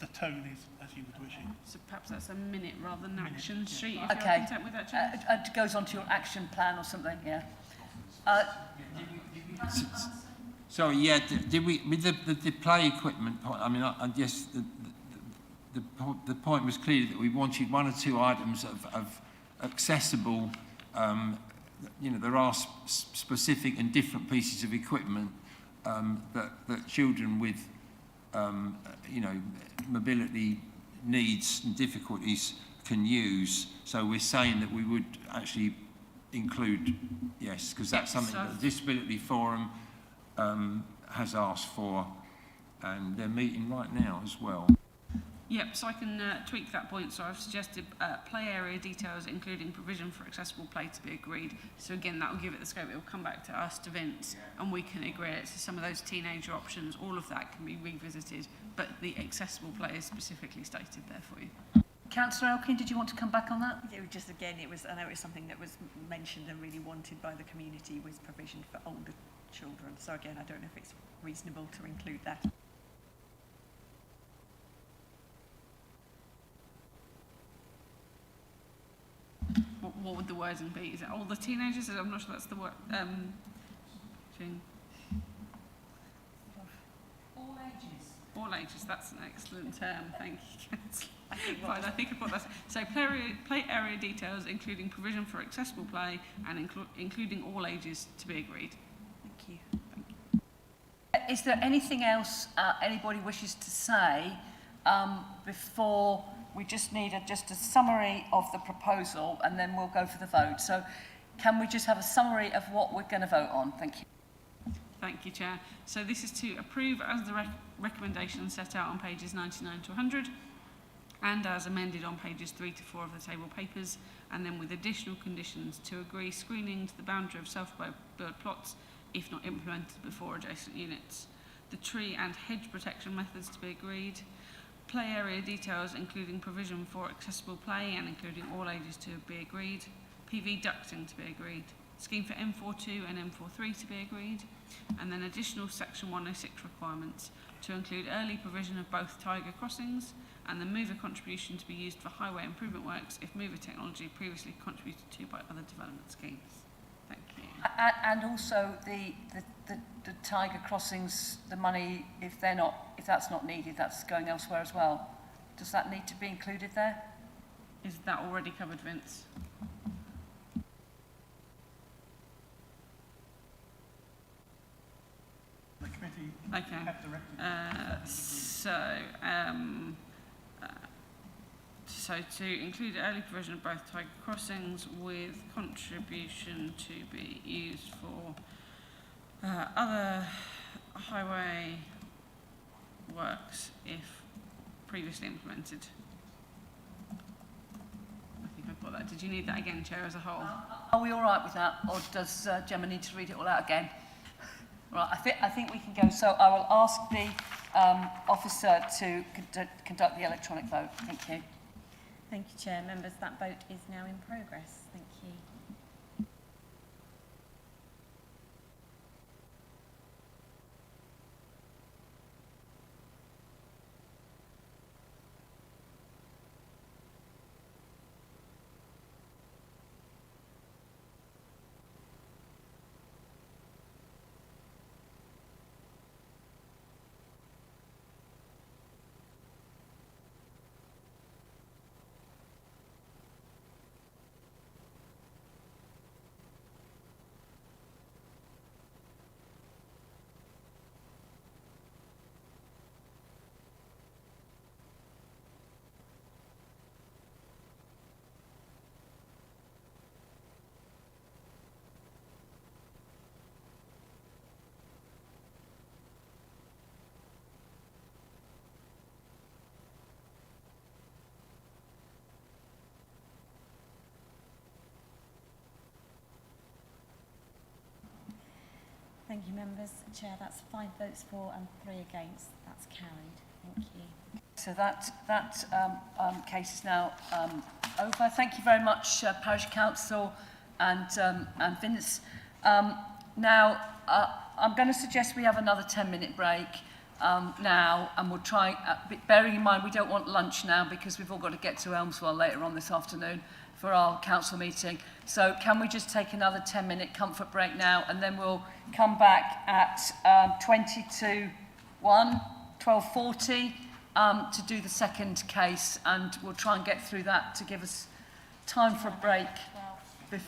the tone is as you would wish it. So perhaps that's a minute rather than action sheet. If Okay. you're content with that, Chair. It goes on to your action plan or something. Yeah. Sorry, yeah, did we, with the play equipment point, I mean, I guess the point was clearly that we wanted one or two items of accessible, you know, there are specific and different pieces of equipment that children with, you know, mobility needs and difficulties can use. So we're saying that we would actually include, yes, because that's something that the Disability Forum has asked for, and they're meeting right now as well. Yep, so I can tweak that point. So I've suggested play area details, including provision for accessible play, to be agreed. So again, that will give it the scope. It will come back to us, to Vince, and we can agree it. So some of those teenager options, all of that can be revisited, but the accessible play is specifically stated there for you. Councillor Elkin, did you want to come back on that? Yeah, just again, it was, I know it was something that was mentioned and really wanted by the community, was provision for older children. So again, I don't know if it's reasonable to include that. What would the wording be? Is it all the teenagers? I'm not sure that's the word. Jean? All ages. All ages, that's an excellent term. Thank you, Councillor. I think I put that. So play area details, including provision for accessible play and including all ages, to be agreed. Thank you. Is there anything else anybody wishes to say before we just need just a summary of the proposal, and then we'll go for the vote? So can we just have a summary of what we're going to vote on? Thank you. Thank you, Chair. So this is to approve as the recommendation set out on pages 99 to 100 and as amended on pages 3 to 4 of the table papers, and then with additional conditions to agree screening to the boundary of self-built plots if not implemented before adjacent units. The tree and hedge protection methods to be agreed. Play area details, including provision for accessible play and including all ages, to be agreed. PV ducting to be agreed. Scheme for M42 and M43 to be agreed. And then additional section 106 requirements to include early provision of both tiger crossings and the mover contribution to be used for highway improvement works if mover technology previously contributed to by other development schemes. Thank you. And also the tiger crossings, the money, if that's not needed, that's going elsewhere as well. Does that need to be included there? Is that already covered, Vince? The committee okay. have directed. So to include early provision of both tiger crossings with contribution to be used for other highway works if previously implemented. I think I've got that. Did you need that again, Chair, as a whole? Are we all right with that, or does Gemma need to read it all out again? Right, I think we can go. So I will ask the officer to conduct the electronic vote. Thank you. Thank you, Chair. Members, that vote is now in progress. Thank you. Thank you, members. Chair, that's 5 votes for and 3 against. That's carried. Thank you. So that case is now over. Thank you very much, Parish Council and Vince. Now, I'm going to suggest we have another 10-minute break now, and we'll try, bearing in mind we don't want lunch now because we've all got to get to Elmswell later on this afternoon for our council meeting. So can we just take another 10-minute comfort break now, and then we'll come back at 12:40 to do the second case, and we'll try and get through that to give us time for a break. 12:30.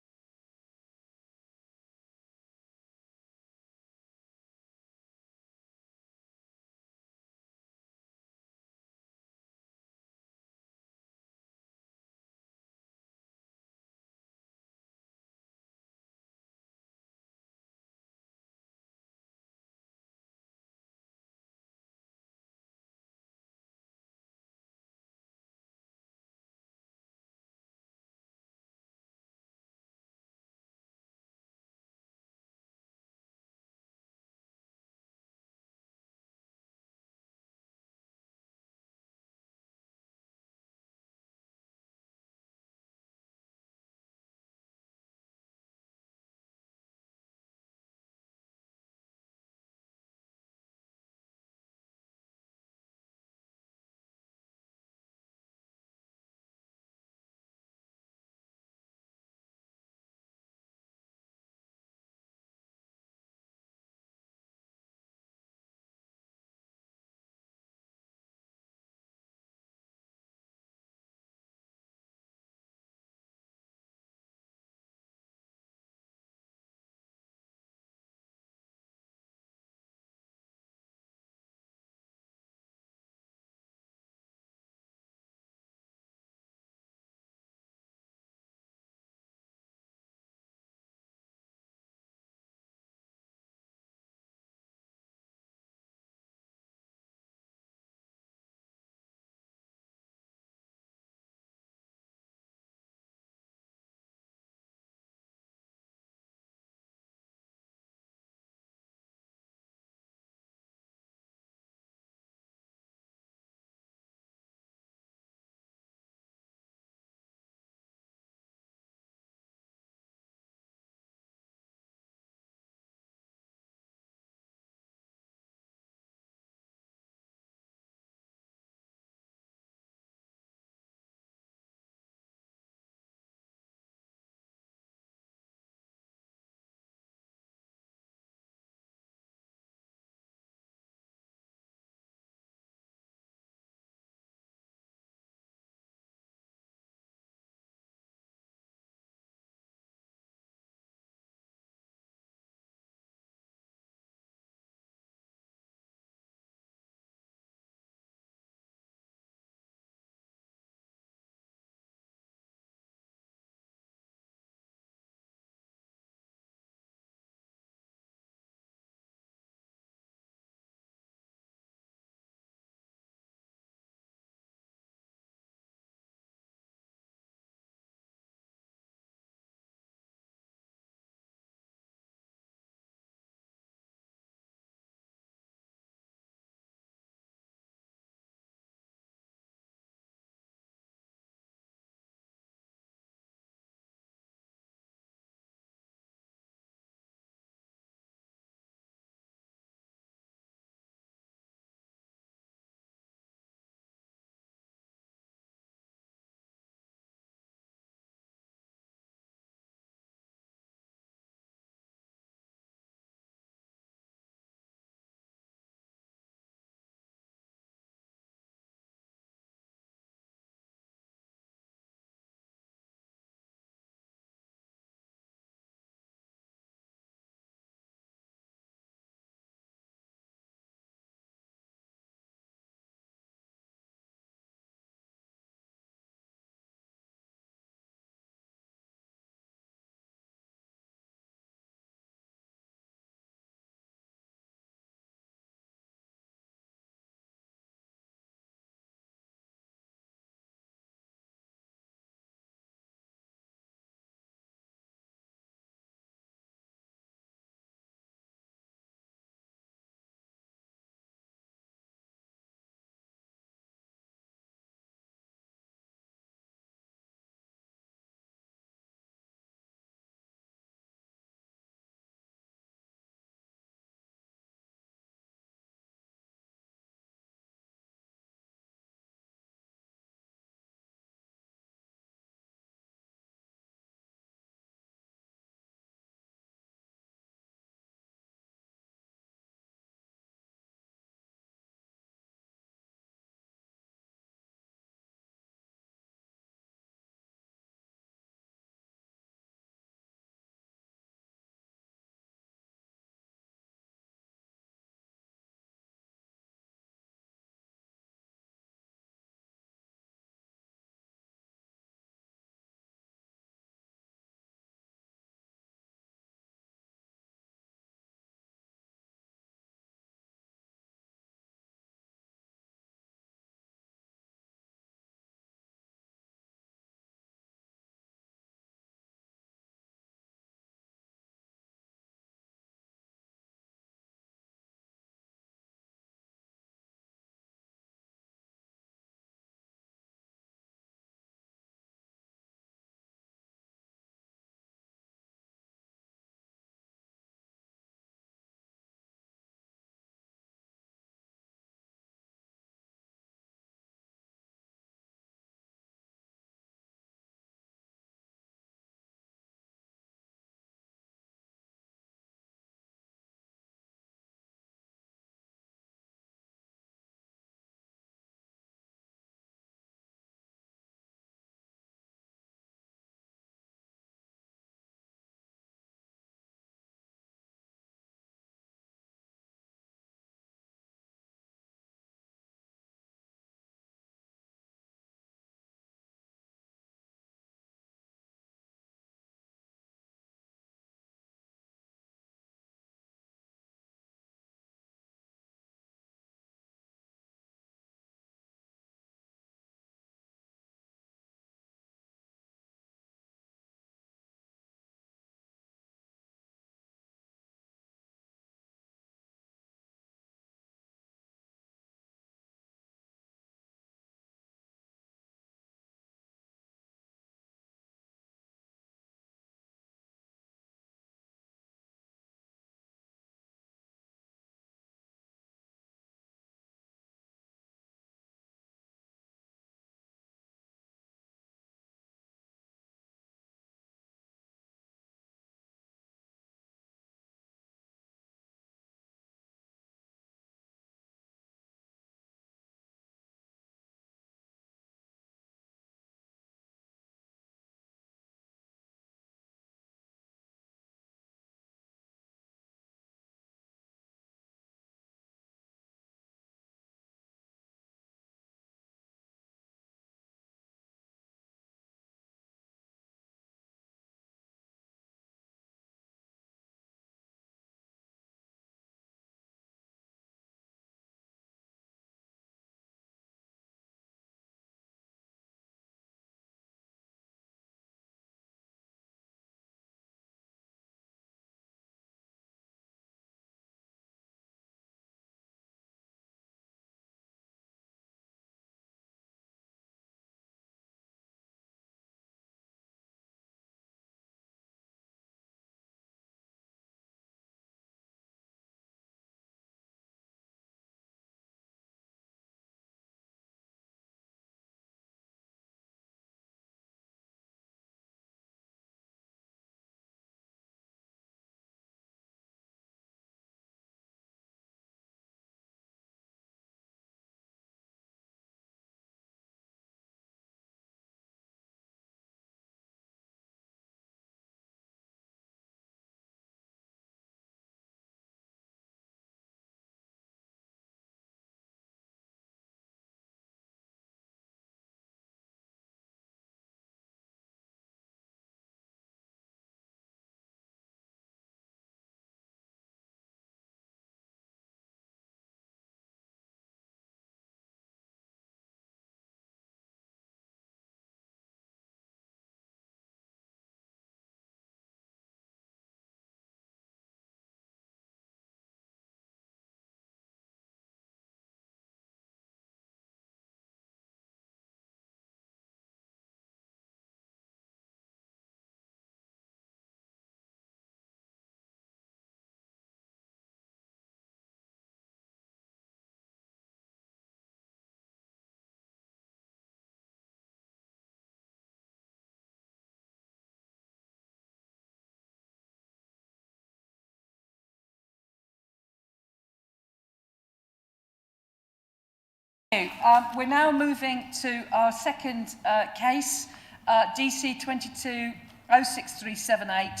We're now moving to our second case, DC 22-06378,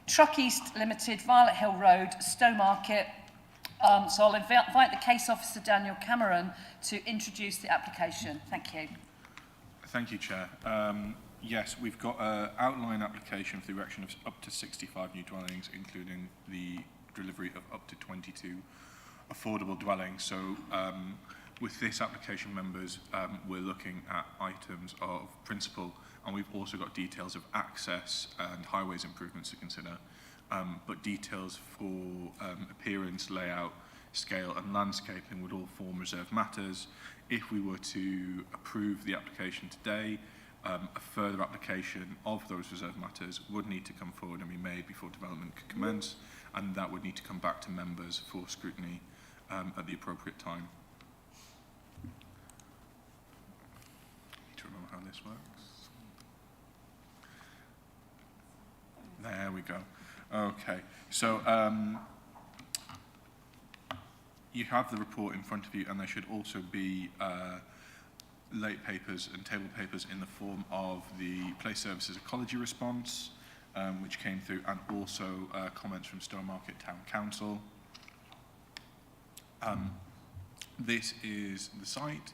Truck East Limited, Violet Hill Road, Stowmarket. So I'll invite the case officer, Daniel Cameron, to introduce the application. Thank you. Thank you, Chair. Yes, we've got an outline application for the erection of up to 65 new dwellings, including the delivery of up to 22 affordable dwellings. So with this application, members, we're looking at items of principle, and we've also got details of access and highways improvements to consider, but details for appearance, layout, scale and landscaping would all form reserved matters. If we were to approve the application today, a further application of those reserved matters would need to come forward and be made before development could commence, and that would need to come back to members for scrutiny at the appropriate time. Need to remember how this works. There we go. Okay, so you have the report in front of you, and there should also be late papers and table papers in the form of the Place Services Ecology response, which came through, and also comments from Stowmarket Town Council. This is the site.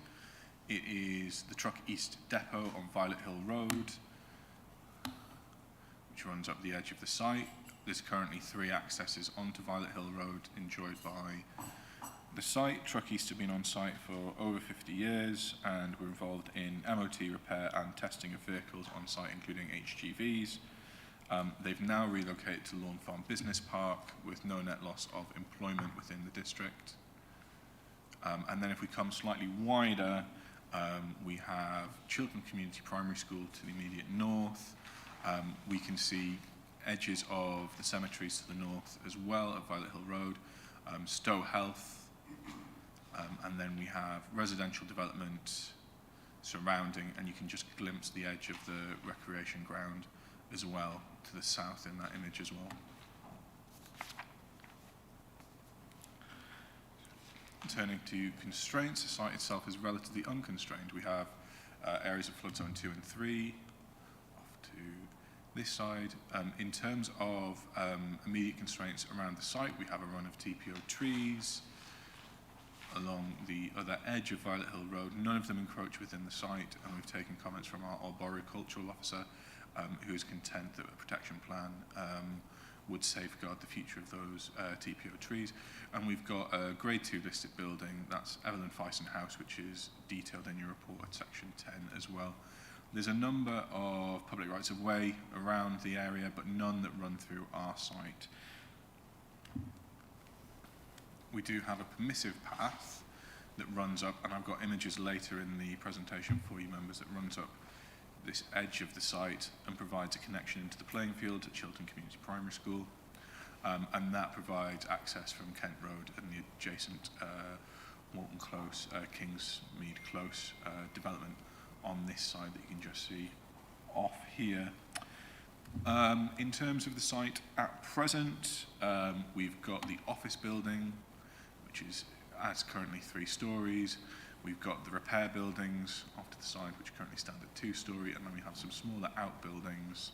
It is the Truck East Depot on Violet Hill Road, which runs up the edge of the site. There's currently 3 accesses onto Violet Hill Road enjoyed by the site. Truck East have been on site for over 50 years, and we're involved in MOT repair and testing of vehicles on site, including HGVs. They've now relocated to Lawn Farm Business Park with no net loss of employment within the district. And then if we come slightly wider, we have Chiltern Community Primary School to the immediate north. We can see edges of the cemeteries to the north as well at Violet Hill Road, Stow Health, and then we have residential development surrounding, and you can just glimpse the edge of the recreation ground as well to the south in that image as well. Turning to constraints, the site itself is relatively unconstrained. We have areas of flood zone 2 and 3 off to this side. In terms of immediate constraints around the site, we have a run of TPO trees along the other edge of Violet Hill Road. None of them encroach within the site, and we've taken comments from our arboricultural officer, who is content that a protection plan would safeguard the future of those TPO trees. And we've got a Grade 2 listed building, that's Evelyn Fyson House, which is detailed in your report at section 10 as well. There's a number of public rights of way around the area, but none that run through our site. We do have a permissive path that runs up, and I've got images later in the presentation for you members, that runs up this edge of the site and provides a connection into the playing field at Chiltern Community Primary School, and that provides access from Kent Road and the adjacent Walton Close, Kingsmead Close development on this side that you can just see off here. In terms of the site at present, we've got the office building, which is as currently 3 stories. We've got the repair buildings off to the side, which currently stand at 2-storey, and then we have some smaller outbuildings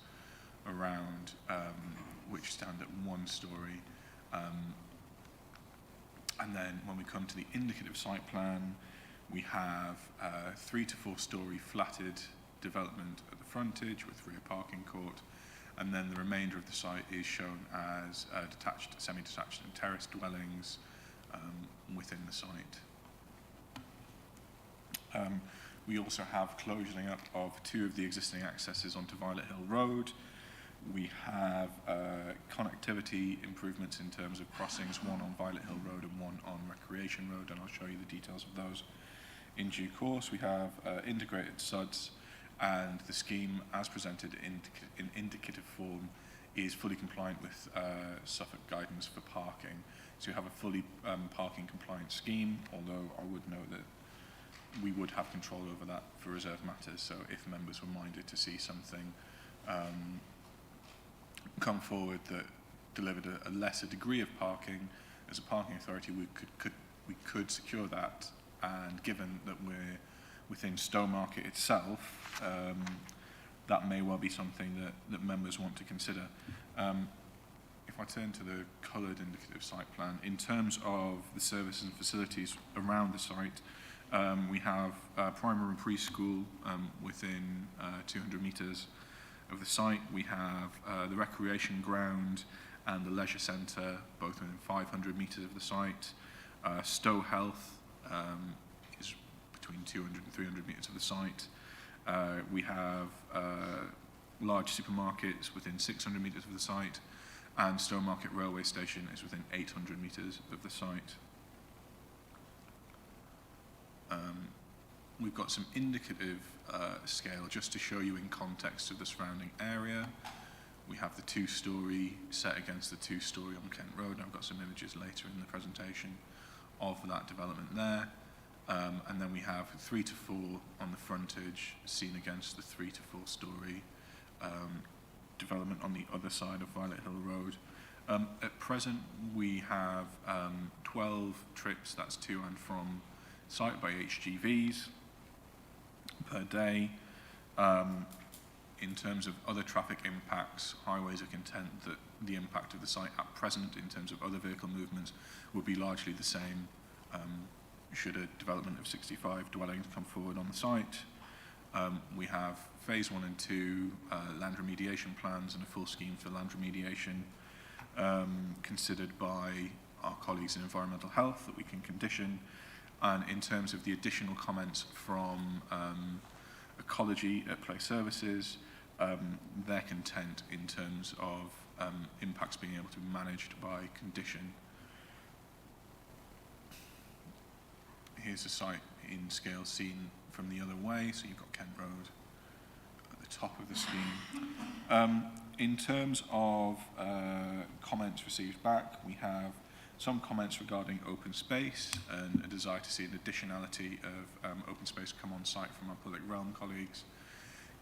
around, which stand at 1-storey. And then when we come to the indicative site plan, we have 3 to 4-storey flatted development at the frontage with rear parking court, and then the remainder of the site is shown as detached, semi-detached and terraced dwellings within the site. We also have closing up of 2 of the existing accesses onto Violet Hill Road. We have connectivity improvements in terms of crossings, one on Violet Hill Road and one on Recreation Road, and I'll show you the details of those in due course. We have integrated SUDs, and the scheme as presented in indicative form is fully compliant with Suffolk guidance for parking. So you have a fully parking compliant scheme, although I would note that we would have control over that for reserved matters. So if members were minded to see something come forward that delivered a lesser degree of parking, as a parking authority we could secure that and given that we're within Stowmarket itself, that may well be something that members want to consider. If I turn to the coloured indicative site plan, in terms of the services and facilities around the site, we have primary and preschool within 200 metres of the site. We have the recreation ground and the leisure centre, both within 500 metres of the site. Stow Health is between 200 and 300 metres of the site. We have large supermarkets within 600 metres of the site, and Stowmarket Railway Station is within 800 metres of the site. We've got some indicative scale just to show you in context of the surrounding area. We have the 2-storey set against the 2-storey on Kent Road. I've got some images later in the presentation of that development there. And then we have 3 to 4 on the frontage seen against the 3 to 4-storey development on the other side of Violet Hill Road. At present, we have 12 trips, that's to and from site by HGVs per day. In terms of other traffic impacts, Highways are content that the impact of the site at present in terms of other vehicle movements would be largely the same should a development of 65 dwellings come forward on the site. We have phase 1 and 2 land remediation plans and a full scheme for land remediation considered by our colleagues in environmental health that we can condition. And in terms of the additional comments from ecology at Place Services, they're content in terms of impacts being able to be managed by condition. Here's the site in scale seen from the other way, so you've got Kent Road at the top of the scheme. In terms of comments received back, we have some comments regarding open space and a desire to see an additionality of open space come on site from our public realm colleagues.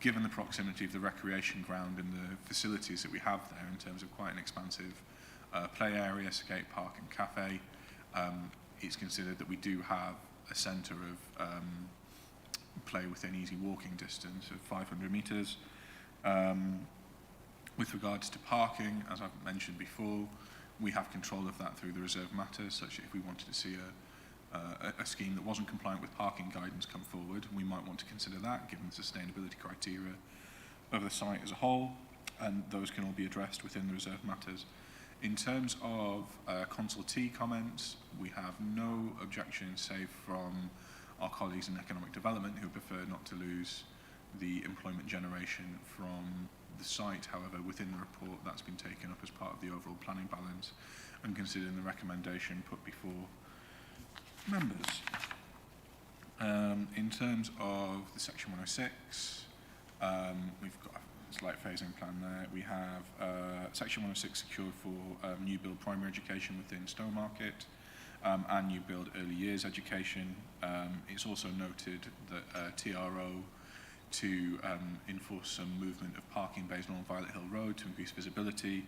Given the proximity of the recreation ground and the facilities that we have there in terms of quite an expansive play area, skate park and cafe, it's considered that we do have a centre of play within easy walking distance of 500 metres. With regards to parking, as I've mentioned before, we have control of that through the reserve matters, such that if we wanted to see a scheme that wasn't compliant with parking guidance come forward, we might want to consider that, given the sustainability criteria of the site as a whole, and those can all be addressed within the reserve matters. In terms of consultee comments, we have no objections save from our colleagues in economic development who prefer not to lose the employment generation from the site. However, within the report, that's been taken up as part of the overall planning balance and considered in the recommendation put before members. In terms of the section 106, we've got a slight phasing plan there. We have section 106 secured for new build primary education within Stowmarket and new build early years education. It's also noted that TRO to enforce some movement of parking bays along Violet Hill Road to increase visibility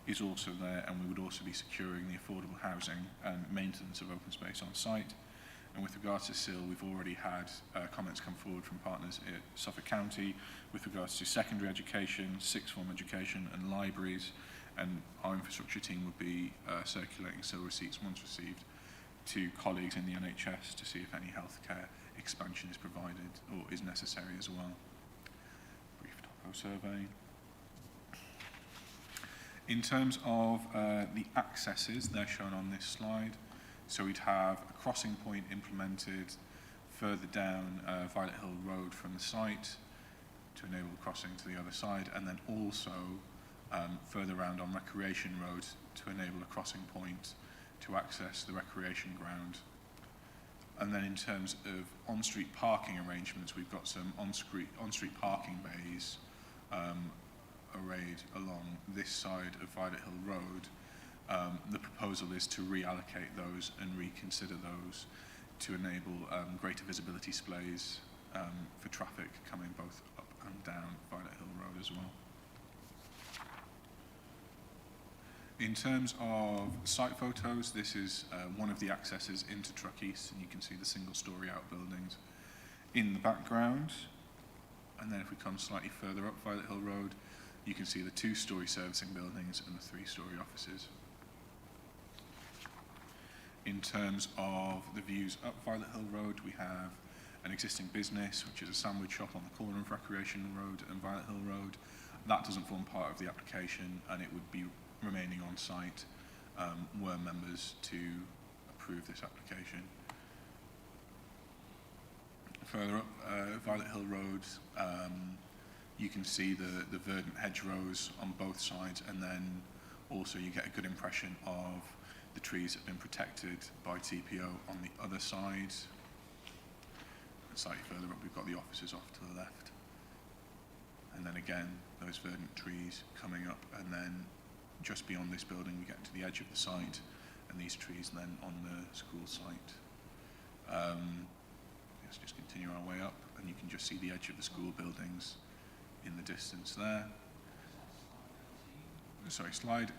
is also there, and we would also be securing the affordable housing and maintenance of open space on site. And with regards to SIL, we've already had comments come forward from partners at Suffolk County with regards to secondary education, sixth form education and libraries, and our infrastructure team would be circulating SIL receipts once received to colleagues in the NHS to see if any healthcare expansion is provided or is necessary as well. Brief topo survey. In terms of the accesses, they're shown on this slide. So we'd have a crossing point implemented further down Violet Hill Road from the site to enable crossing to the other side, and then also further round on Recreation Road to enable a crossing point to access the recreation ground. And then in terms of on-street parking arrangements, we've got some on-street parking bays arrayed along this side of Violet Hill Road. The proposal is to reallocate those and reconsider those to enable greater visibility displays for traffic coming both up and down Violet Hill Road as well. In terms of site photos, this is one of the accesses into Truck East, and you can see the single-storey outbuildings in the background. And then if we come slightly further up Violet Hill Road, you can see the 2-storey servicing buildings and the 3-storey offices. In terms of the views up Violet Hill Road, we have an existing business, which is a sandwich shop on the corner of Recreation Road and Violet Hill Road. That doesn't form part of the application, and it would be remaining on site were members to approve this application. Further up Violet Hill Road, you can see the verdant hedgerows on both sides, and then also you get a good impression of the trees that have been protected by TPO on the other side. And slightly further up, we've got the offices off to the left. And then again, those verdant trees coming up, and then just beyond this building, we get to the edge of the site, and these trees then on the school site. Let's just continue our way up, and you can just see the edge of the school buildings in the distance there. Sorry, slide.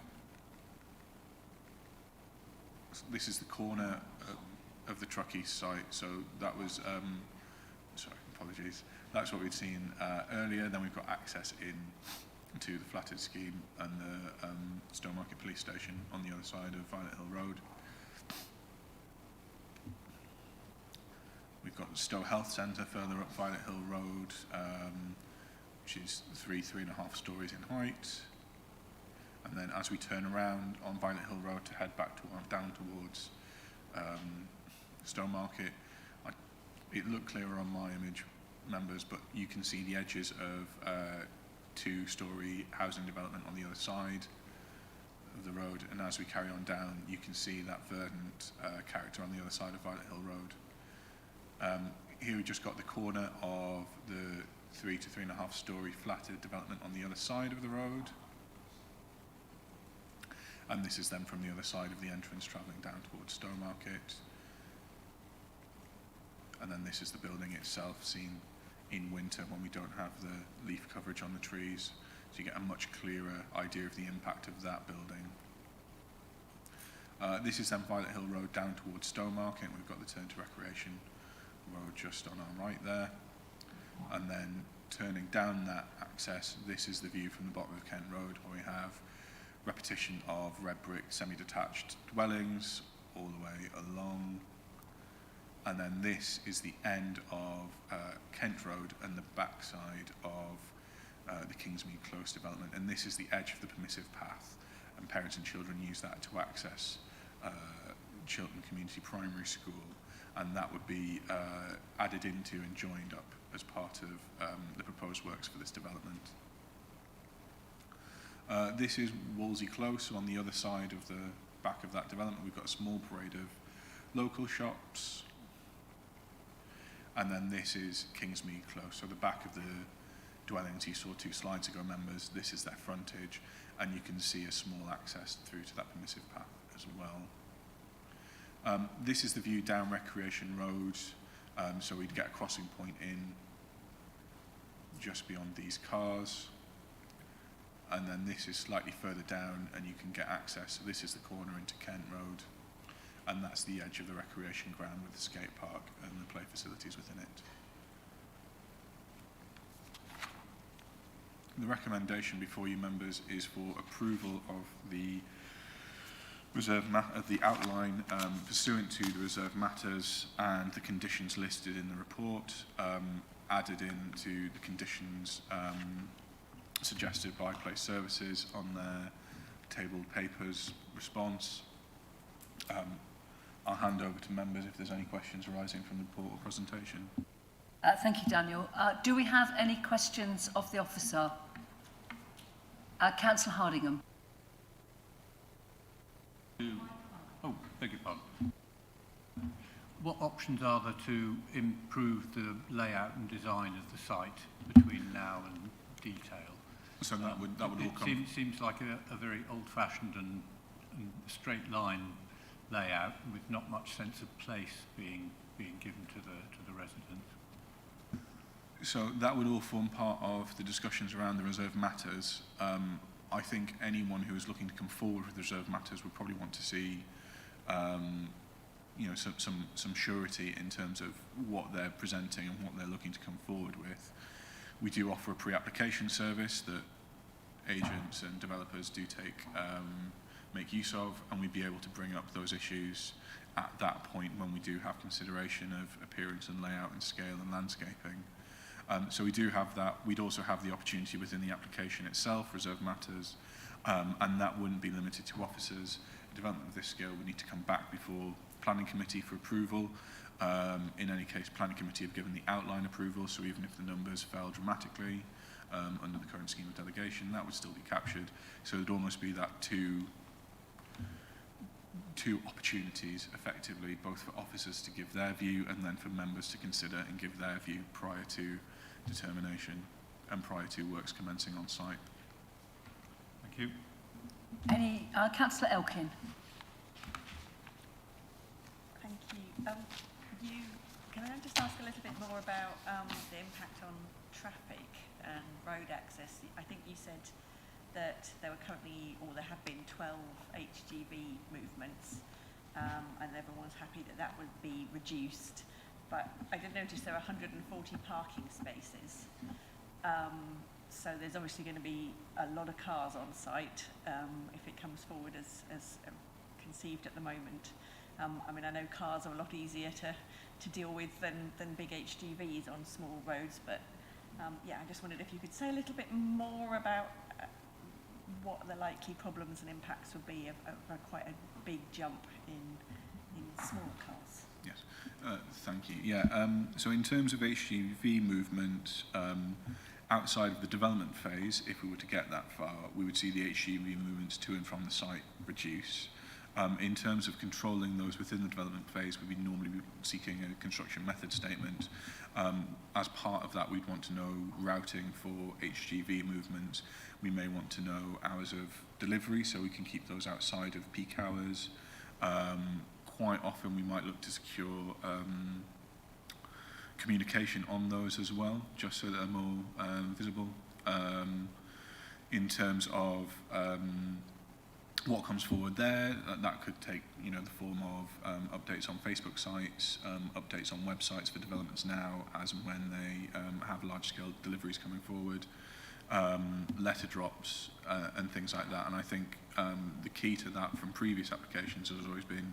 This is the corner of the Truck East site, so that was, sorry, apologies. That's what we'd seen earlier. Then we've got access in to the Flathead scheme and the Stowmarket police station on the other side of Violet Hill Road. We've got the Stow Health Centre further up Violet Hill Road, which is 3.5 stories in height. And then as we turn around on Violet Hill Road to head back down towards Stowmarket, it looked clearer on my image, members, but you can see the edges of 2-storey housing development on the other side of the road, and as we carry on down you can see that verdant character on the other side of Violet Hill Road. Here we just got the corner of the 3 to 3.5 storey flatted development on the other side of the road, and this is then from the other side of the entrance travelling down towards Stowmarket. And then this is the building itself seen in winter when we don't have the leaf coverage on the trees, so you get a much clearer idea of the impact of that building. This is then Violet Hill Road down towards Stowmarket. We've got the turn to Recreation Road just on our right there, and then turning down that access, this is the view from the bottom of Kent Road, where we have repetition of red brick semi-detached dwellings all the way along. And then this is the end of Kent Road and the backside of the Kingsmead Close development. And this is the edge of the permissive path. And parents and children use that to access Chiltern Community Primary School. And that would be added into and joined up as part of the proposed works for this development. This is Wolsey Close. So on the other side of the back of that development, we've got a small parade of local shops. And then this is Kingsmead Close, so the back of the dwellings you saw 2 slides ago, members, this is their frontage, and you can see a small access through to that permissive path as well. This is the view down Recreation Road, so we'd get a crossing point in just beyond these cars, and then this is slightly further down and you can get access, so this is the corner into Kent Road. And that's the edge of the recreation ground with the skate park and the play facilities within it. The recommendation before you, members, is for approval of the the outline pursuant to the reserve matters and the conditions listed in the report, added into the conditions suggested by Place Services on their tabled papers response. I'll hand over to members if there's any questions arising from the report or presentation. Thank you, Daniel. Do we have any questions of the officer? Councillor Hardingham. Oh, beg your pardon. What options are there to improve the layout and design of the site between now and detail? So that would all come. Seems like a very old-fashioned and straight line layout with not much sense of place being given to the residents. So that would all form part of the discussions around the reserve matters. I think anyone who is looking to come forward with reserve matters would probably want to see you know, some surety in terms of what they're presenting and what they're looking to come forward with. We do offer a pre-application service that agents and developers do make use of, and we'd be able to bring up those issues at that point when we do have consideration of appearance and layout and scale and landscaping. So we do have that. We'd also have the opportunity within the application itself, reserve matters, and that wouldn't be limited to officers. A development of this scale would need to come back before Planning Committee for approval. In any case, Planning Committee have given the outline approval, so even if the numbers fell dramatically under the current scheme of delegation, that would still be captured. So it'd almost be that two opportunities, effectively, both for officers to give their view and then for members to consider and give their view prior to determination and prior to works commencing on site. Thank you. Any, Councillor Elkin. Thank you. Can I just ask a little bit more about the impact on traffic and road access? I think you said that there were currently, or there have been 12 HGV movements, and everyone's happy that that would be reduced. But I did notice there are 140 parking spaces. So there's obviously going to be a lot of cars on site if it comes forward as conceived at the moment. I mean, I know cars are a lot easier to deal with than big HGVs on small roads, but yeah, I just wondered if you could say a little bit more about what the likely problems and impacts would be of quite a big jump in smaller cars. Yes, thank you. Yeah, so in terms of HGV movement, outside of the development phase, if we were to get that far, we would see the HGV movements to and from the site reduce. In terms of controlling those within the development phase, we'd normally be seeking a construction method statement. As part of that, we'd want to know routing for HGV movements. We may want to know hours of delivery, so we can keep those outside of peak hours. Quite often, we might look to secure communication on those as well, just so that they're more visible. In terms of what comes forward there, that could take, you know, the form of updates on Facebook sites, updates on websites for developments now, as and when they have large-scale deliveries coming forward, letter drops, and things like that. And I think the key to that from previous applications has always been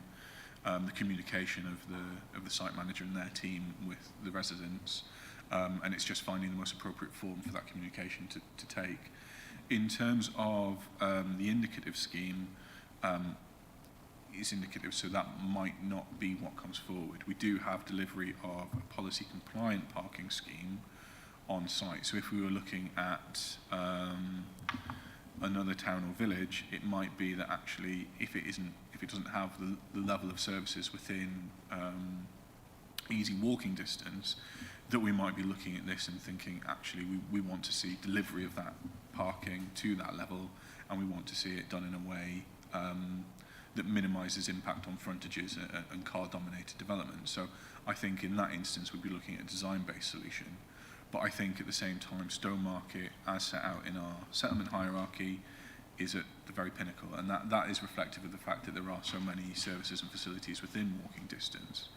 the communication of the site manager and their team with the residents, and it's just finding the most appropriate form for that communication to take. In terms of the indicative scheme, it's indicative, so that might not be what comes forward. We do have delivery of a policy compliant parking scheme on site. So if we were looking at another town or village, it might be that actually if it doesn't have the level of services within easy walking distance, that we might be looking at this and thinking, actually, we want to see delivery of that parking to that level, and we want to see it done in a way that minimises impact on frontages and car-dominated development. So I think in that instance, we'd be looking at a design-based solution. But I think at the same time, Stowmarket, as set out in our settlement hierarchy, is at the very pinnacle, and that is reflective of the fact that there are so many services and facilities within walking distance.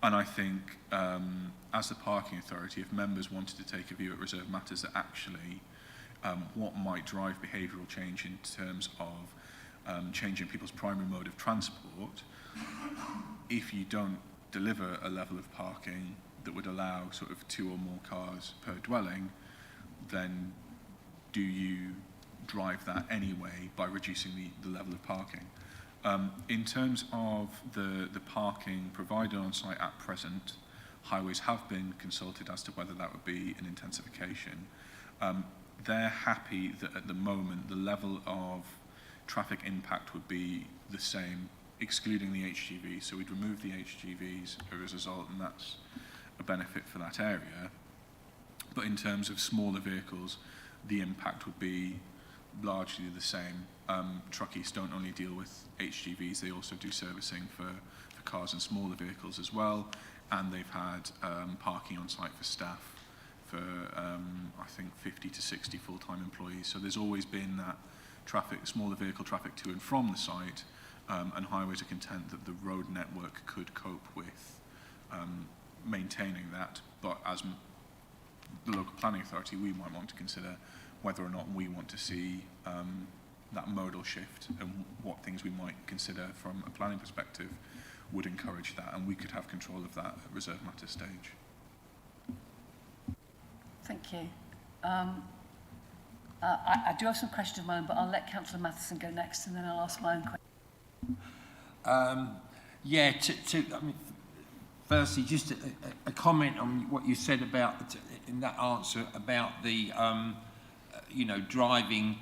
And I think, as the parking authority, if members wanted to take a view at reserve matters, that actually what might drive behavioural change in terms of changing people's primary mode of transport, if you don't deliver a level of parking that would allow sort of 2 or more cars per dwelling, then do you drive that anyway by reducing the level of parking? In terms of the parking provided on site at present, highways have been consulted as to whether that would be an intensification. They're happy that at the moment the level of traffic impact would be the same, excluding the HGVs. So we'd remove the HGVs as a result, and that's a benefit for that area. But in terms of smaller vehicles, the impact would be largely the same. Truckies don't only deal with HGVs, they also do servicing for cars and smaller vehicles as well, and they've had parking on site for staff for I think 50 to 60 full-time employees. So there's always been traffic, smaller vehicle traffic to and from the site, and highways are content that the road network could cope with maintaining that. But as the local planning authority, we might want to consider whether or not we want to see that modal shift, and what things we might consider from a planning perspective would encourage that, and we could have control of that at reserve matter stage. Thank you. I do have some questions of my own, but I'll let Councillor Matheson go next, and then I'll ask my own question. Yeah, I mean, firstly, just a comment on what you said about, in that answer, about the, you know, driving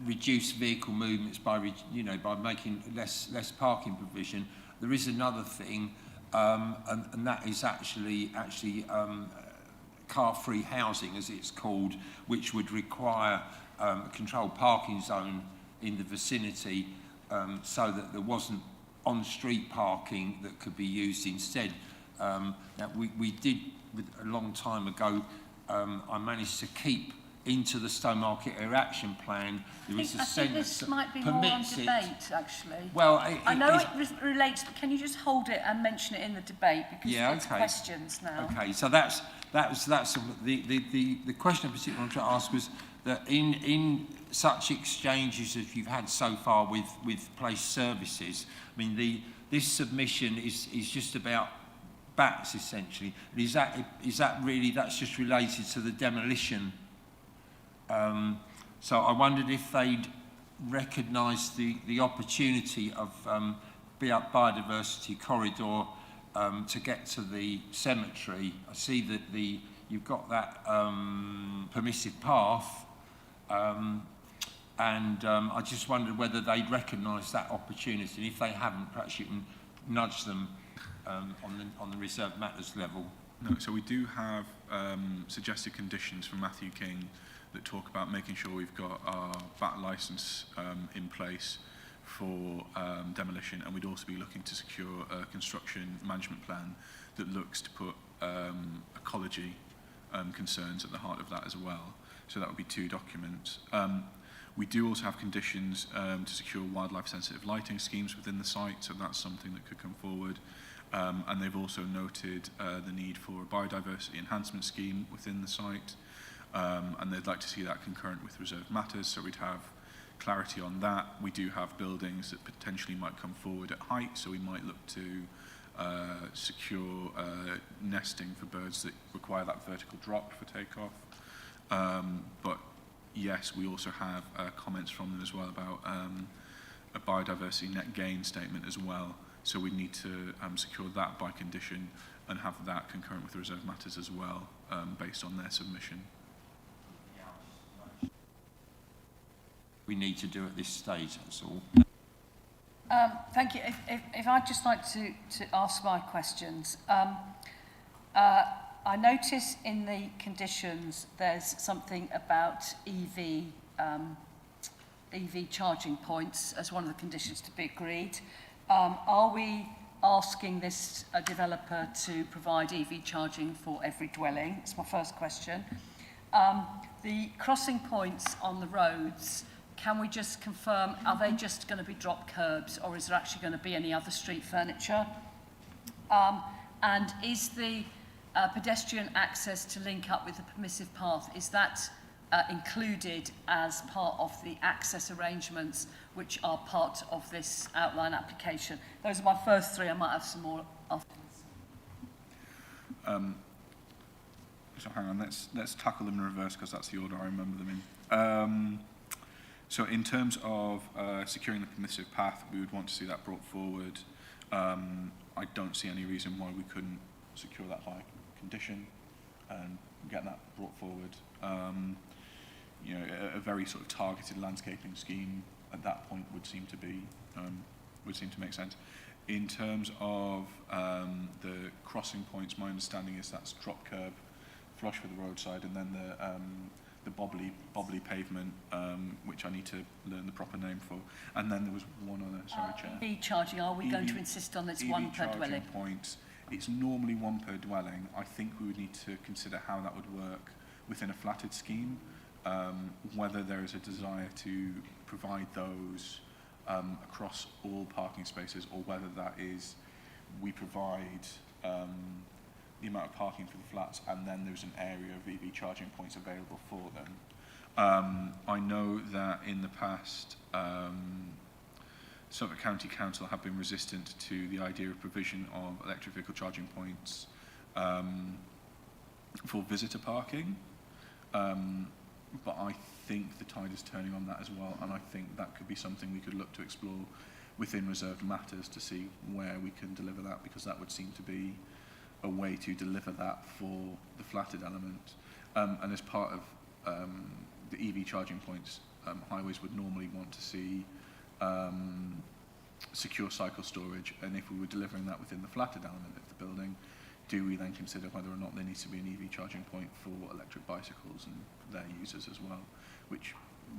reduced vehicle movements by, by making less parking provision. There is another thing, and that is actually car-free housing, as it's called, which would require a controlled parking zone in the vicinity, so that there wasn't on-street parking that could be used instead. Now we did, a long time ago, I managed to keep into the Stowmarket Area Action Plan. There is a I think this might be more on debate, actually. Well, I know it relates, but can you just hold it and mention it in the debate, because it's questions now. Okay, so that's the question I particularly want to ask was that in such exchanges as you've had so far with place services, I mean this submission is just about bats essentially. Is that really, that's just related to the demolition? So I wondered if they'd recognised the opportunity of biodiversity corridor to get to the cemetery. I see that you've got that permissive path, and I just wondered whether they'd recognised that opportunity, and if they haven't, perhaps you can nudge them on the reserved matters level. No, so we do have suggested conditions from Matthew King that talk about making sure we've got our VAT licence in place for demolition, and we'd also be looking to secure a construction management plan that looks to put ecology concerns at the heart of that as well. So that would be 2 documents. We do also have conditions to secure wildlife sensitive lighting schemes within the site, so that's something that could come forward. And they've also noted the need for a biodiversity enhancement scheme within the site, and they'd like to see that concurrent with reserved matters, so we'd have clarity on that. We do have buildings that potentially might come forward at height, so we might look to secure nesting for birds that require that vertical drop for takeoff. But yes, we also have comments from them as well about a biodiversity net gain statement as well. So we need to secure that by condition and have that concurrent with reserved matters as well, based on their submission. We need to do at this stage, that's all. Thank you. If I'd just like to ask my questions. I notice in the conditions there's something about EV charging points as one of the conditions to be agreed. Are we asking this developer to provide EV charging for every dwelling? That's my first question. The crossing points on the roads, can we just confirm, are they just going to be drop curbs, or is there actually going to be any other street furniture? And is the pedestrian access to link up with the permissive path, is that included as part of the access arrangements which are part of this outline application? Those are my first 3. I might have some more afterwards. So hang on, let's tackle them in reverse, because that's the order I remember them in. So in terms of securing the permissive path, we would want to see that brought forward. I don't see any reason why we couldn't secure that by condition and get that brought forward. You know, a very sort of targeted landscaping scheme at that point would seem to be make sense. In terms of the crossing points, my understanding is that's drop curb, flush with the roadside, and then the bobbly pavement, which I need to learn the proper name for. And then there was one other, sorry, Chair. EV charging, are we going to insist on it's EV 1 per dwelling? Points, it's normally 1 per dwelling. I think we would need to consider how that would work within a flatted scheme. whether there is a desire to provide those across all parking spaces, or whether that is we provide the amount of parking for the flats and then there's an area of EV charging points available for them. I know that in the past Suffolk County Council have been resistant to the idea of provision of electric vehicle charging points for visitor parking, but I think the tide is turning on that as well, and I think that could be something we could look to explore within reserved matters to see where we can deliver that, because that would seem to be a way to deliver that for the flatted element. And as part of the EV charging points, highways would normally want to see secure cycle storage, and if we were delivering that within the flatted element of the building, do we then consider whether or not there needs to be an EV charging point for electric bicycles and their users as well, which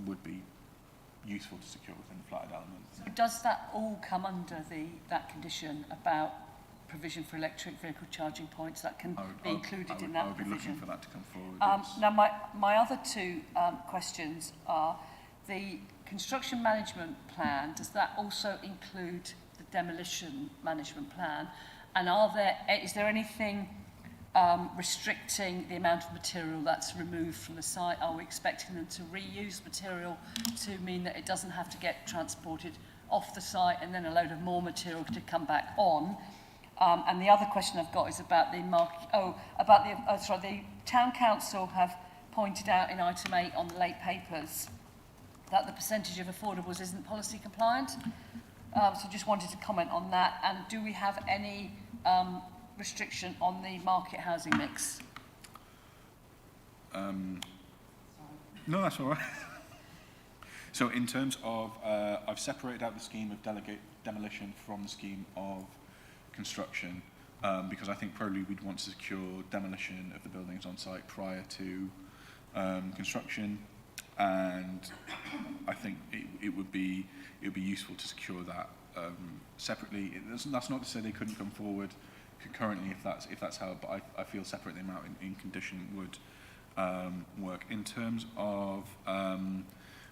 would be useful to secure within the flatted element. So does that all come under that condition about provision for electric vehicle charging points? That can be included in that provision? I would be looking for that to come forward. Yes. Now, my other two questions are, the construction management plan, does that also include the demolition management plan? And is there anything restricting the amount of material that's removed from the site? Are we expecting them to reuse material to mean that it doesn't have to get transported off the site and then a load of more material to come back on? And the other question I've got is about the the Town Council have pointed out in item 8 on the late papers that the percentage of affordables isn't policy compliant. So just wanted to comment on that. And do we have any restriction on the market housing mix? No, that's all right. So in terms of, I've separated out the scheme of demolition from the scheme of construction, because I think probably we'd want to secure demolition of the buildings on site prior to construction, and I think it would be useful to secure that separately. That's not to say they couldn't come forward concurrently if that's how, but I feel separating them out in condition would work. In terms of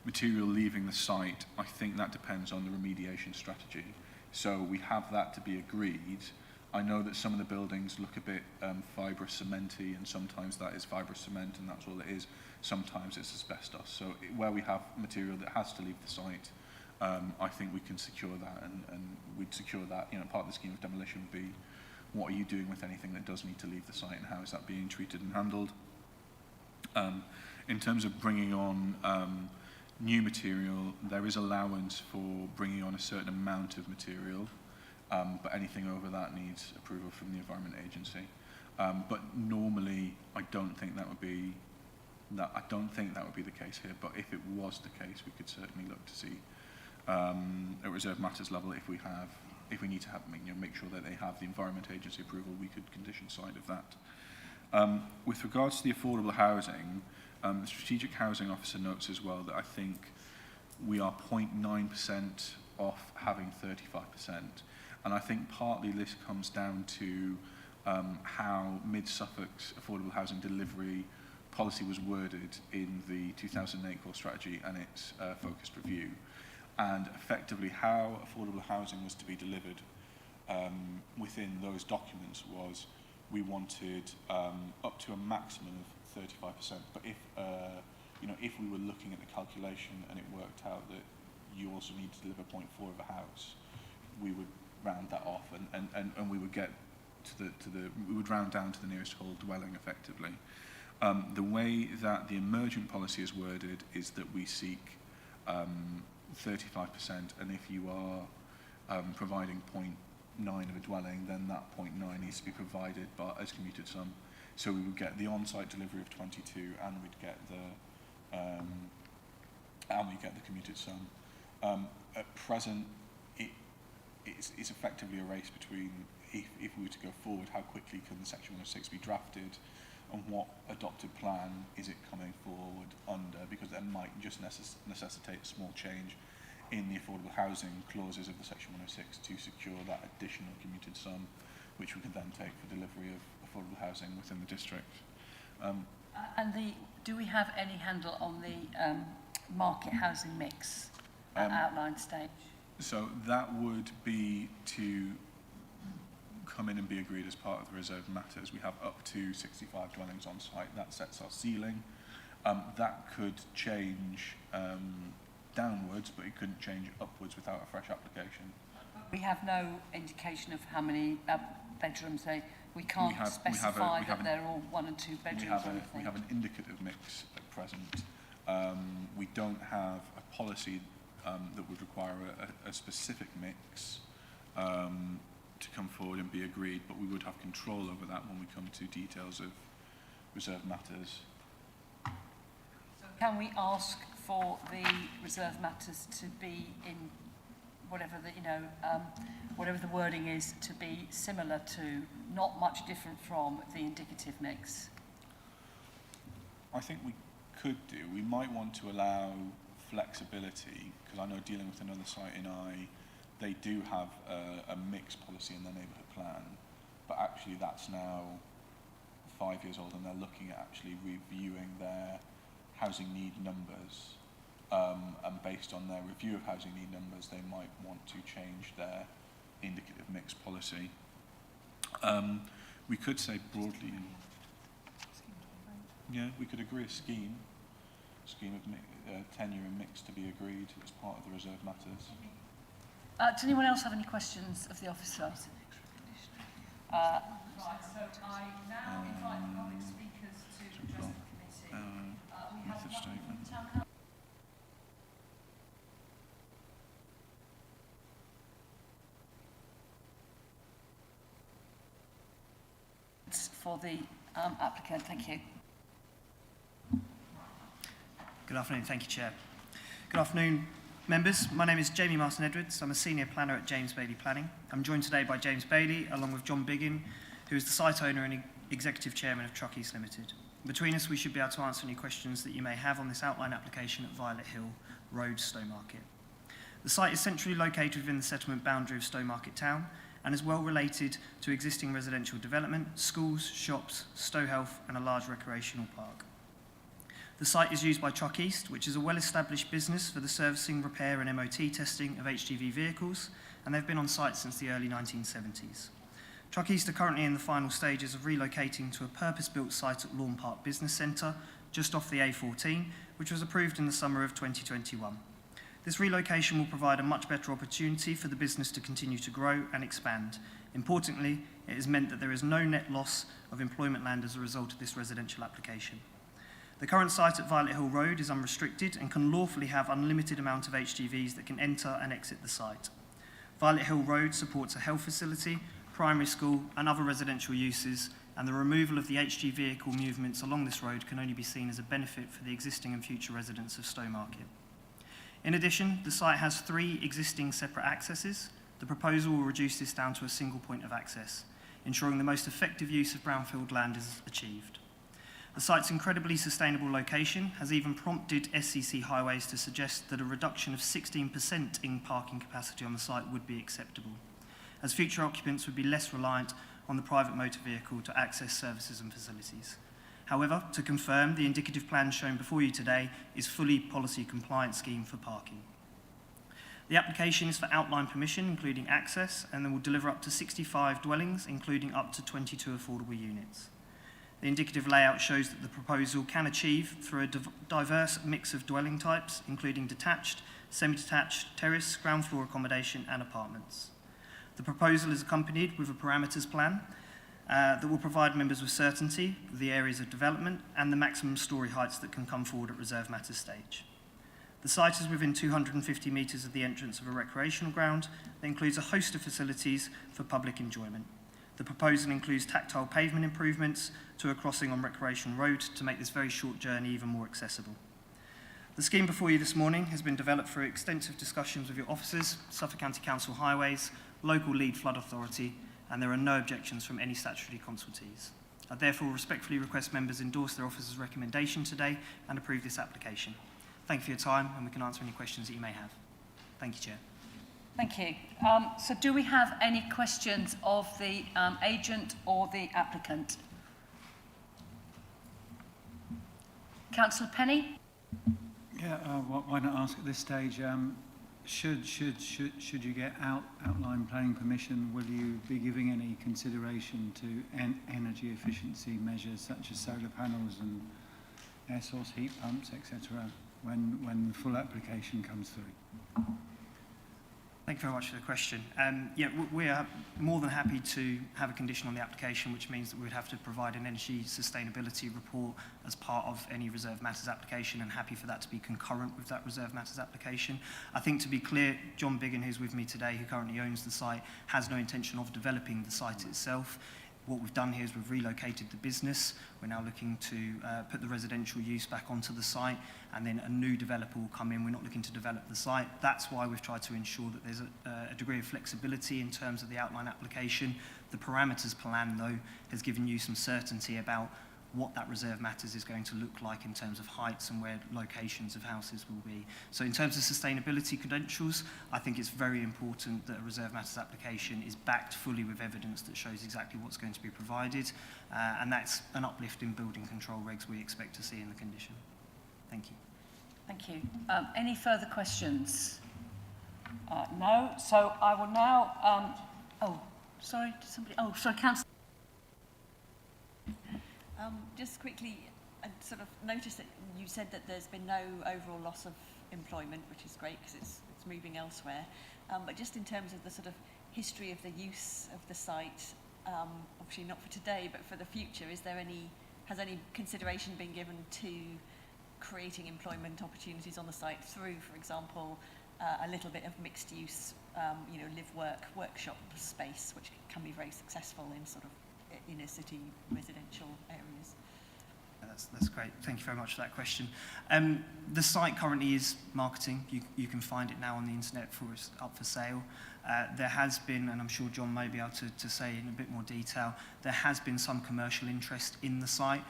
material leaving the site, I think that depends on the remediation strategy. So we have that to be agreed. I know that some of the buildings look a bit fibrous cementy, and sometimes that is fibrous cement and that's all it is. Sometimes it's asbestos. So where we have material that has to leave the site, I think we can secure that, and we'd secure that. You know, part of the scheme of demolition would be, what are you doing with anything that does need to leave the site, and how is that being treated and handled? In terms of bringing on new material, there is allowance for bringing on a certain amount of material, but anything over that needs approval from the Environment Agency. But normally, I don't think that would be the case here. But if it was the case, we could certainly look to see at reserve matters level if we need to have, make sure that they have the Environment Agency approval, we could condition side of that. With regards to the affordable housing, the Strategic Housing Officer notes as well that I think we are 0.9% off having 35%. And I think partly this comes down to how Mid Suffolk's affordable housing delivery policy was worded in the 2008 core strategy and its focused review. And effectively how affordable housing was to be delivered within those documents was, we wanted up to a maximum of 35%. But if we were looking at the calculation and it worked out that you also need to deliver 0.4 of a house, we would round that off, and we would get we would round down to the nearest whole dwelling effectively. The way that the emergent policy is worded is that we seek 35%, and if you are providing 0.9 of a dwelling, then that 0.9 needs to be provided as commuted sum. So we would get the on-site delivery of 22, and we'd get the commuted sum. At present, it's effectively a race between, if we were to go forward, how quickly can the Section 106 be drafted, and what adopted plan is it coming forward under, because that might just necessitate a small change in the affordable housing clauses of the Section 106 to secure that additional commuted sum, which we could then take for delivery of affordable housing within the district. And Do we have any handle on the market housing mix at outline stage? So that would be to come in and be agreed as part of the reserved matters. We have up to 65 dwellings on site. That sets our ceiling. That could change downwards, but it couldn't change upwards without a fresh application. We have no indication of how many bedrooms we can't specify that they're all 1 and 2 bedrooms or anything. We have an indicative mix at present. We don't have a policy that would require a specific mix to come forward and be agreed, but we would have control over that when we come to details of reserved matters. So can we ask for the reserved matters to be in whatever the, whatever the wording is, to be similar to, not much different from the indicative mix? I think we could do. We might want to allow flexibility, because I know dealing with another site in they do have a mixed policy in their neighbourhood plan, but actually that's now 5 years old, and they're looking at actually reviewing their housing need numbers. And based on their review of housing need numbers, they might want to change their indicative mix policy. We could say broadly, we could agree a scheme of tenure and mix to be agreed as part of the reserved matters. Does anyone else have any questions of the officer? Right, so I now invite the public speakers to address the committee. We have one statement. town council. For the applicant, thank you. Good afternoon, thank you, Chair. Good afternoon, members. My name is Jamie Martin-Edwards. I'm a senior planner at James Bailey Planning. I'm joined today by James Bailey, along with John Biggin, who is the site owner and executive chairman of Truck East Limited. Between us, we should be able to answer any questions that you may have on this outline application at Violet Hill Road, Stowmarket. The site is centrally located within the settlement boundary of Stowmarket Town and is well related to existing residential development, schools, shops, Stow Health and a large recreational park. The site is used by Truck East, which is a well-established business for the servicing, repair and MOT testing of HGV vehicles, and they've been on site since the early 1970s. Truck East are currently in the final stages of relocating to a purpose-built site at Lawn Park Business Centre, just off the A14, which was approved in the summer of 2021. This relocation will provide a much better opportunity for the business to continue to grow and expand. Importantly, it has meant that there is no net loss of employment land as a result of this residential application. The current site at Violet Hill Road is unrestricted and can lawfully have unlimited amount of HGVs that can enter and exit the site. Violet Hill Road supports a health facility, primary school and other residential uses, and the removal of the HGV vehicle movements along this road can only be seen as a benefit for the existing and future residents of Stowmarket. In addition, the site has 3 existing separate accesses. The proposal will reduce this down to a single point of access, ensuring the most effective use of brownfield land is achieved. The site's incredibly sustainable location has even prompted SCC Highways to suggest that a reduction of 16% in parking capacity on the site would be acceptable, as future occupants would be less reliant on the private motor vehicle to access services and facilities. However, to confirm, the indicative plan shown before you today is fully policy compliant scheme for parking. The application is for outline permission, including access, and then will deliver up to 65 dwellings, including up to 22 affordable units. The indicative layout shows that the proposal can achieve through a diverse mix of dwelling types, including detached, semi-detached, terrace, ground floor accommodation and apartments. The proposal is accompanied with a parameters plan that will provide members with certainty of the areas of development and the maximum storey heights that can come forward at reserve matters stage. The site is within 250 metres of the entrance of a recreational ground that includes a host of facilities for public enjoyment. The proposal includes tactile pavement improvements to a crossing on Recreation Road to make this very short journey even more accessible. The scheme before you this morning has been developed through extensive discussions with your officers, Suffolk County Council Highways, local lead flood authority, and there are no objections from any statutory consultees. I therefore respectfully request members endorse their officer's recommendation today and approve this application. Thank you for your time, and we can answer any questions that you may have. Thank you, Chair. Thank you. So do we have any questions of the agent or the applicant? Councillor Penny? Yeah, why not ask at this stage, should you get outline planning permission, will you be giving any consideration to energy efficiency measures such as solar panels and air source heat pumps, etc., when the full application comes through? Thank you very much for the question. We are more than happy to have a condition on the application, which means that we would have to provide an energy sustainability report as part of any reserve matters application, and happy for that to be concurrent with that reserve matters application. I think, to be clear, John Biggin, who's with me today, who currently owns the site, has no intention of developing the site itself. What we've done here is we've relocated the business. We're now looking to put the residential use back onto the site, and then a new developer will come in. We're not looking to develop the site. That's why we've tried to ensure that there's a degree of flexibility in terms of the outline application. The parameters plan, though, has given you some certainty about what that reserve matters is going to look like in terms of heights and where locations of houses will be. So in terms of sustainability credentials, I think it's very important that a reserve matters application is backed fully with evidence that shows exactly what's going to be provided, and that's an uplift in building control regs we expect to see in the condition. Thank you. Thank you. Any further questions? No. So I will now... sorry, Councillor. Just quickly, I sort of noticed that you said that there's been no overall loss of employment, which is great because it's moving elsewhere. But just in terms of the sort of history of the use of the site, obviously not for today, but for the future, has any consideration been given to creating employment opportunities on the site through, for example, a little bit of mixed use, workshop space, which can be very successful in sort of inner city residential areas? That's great. Thank you very much for that question. The site currently is marketing. You can find it now on the internet it's up for sale. There has been, and I'm sure John may be able to say in a bit more detail, there has been some commercial interest in the site.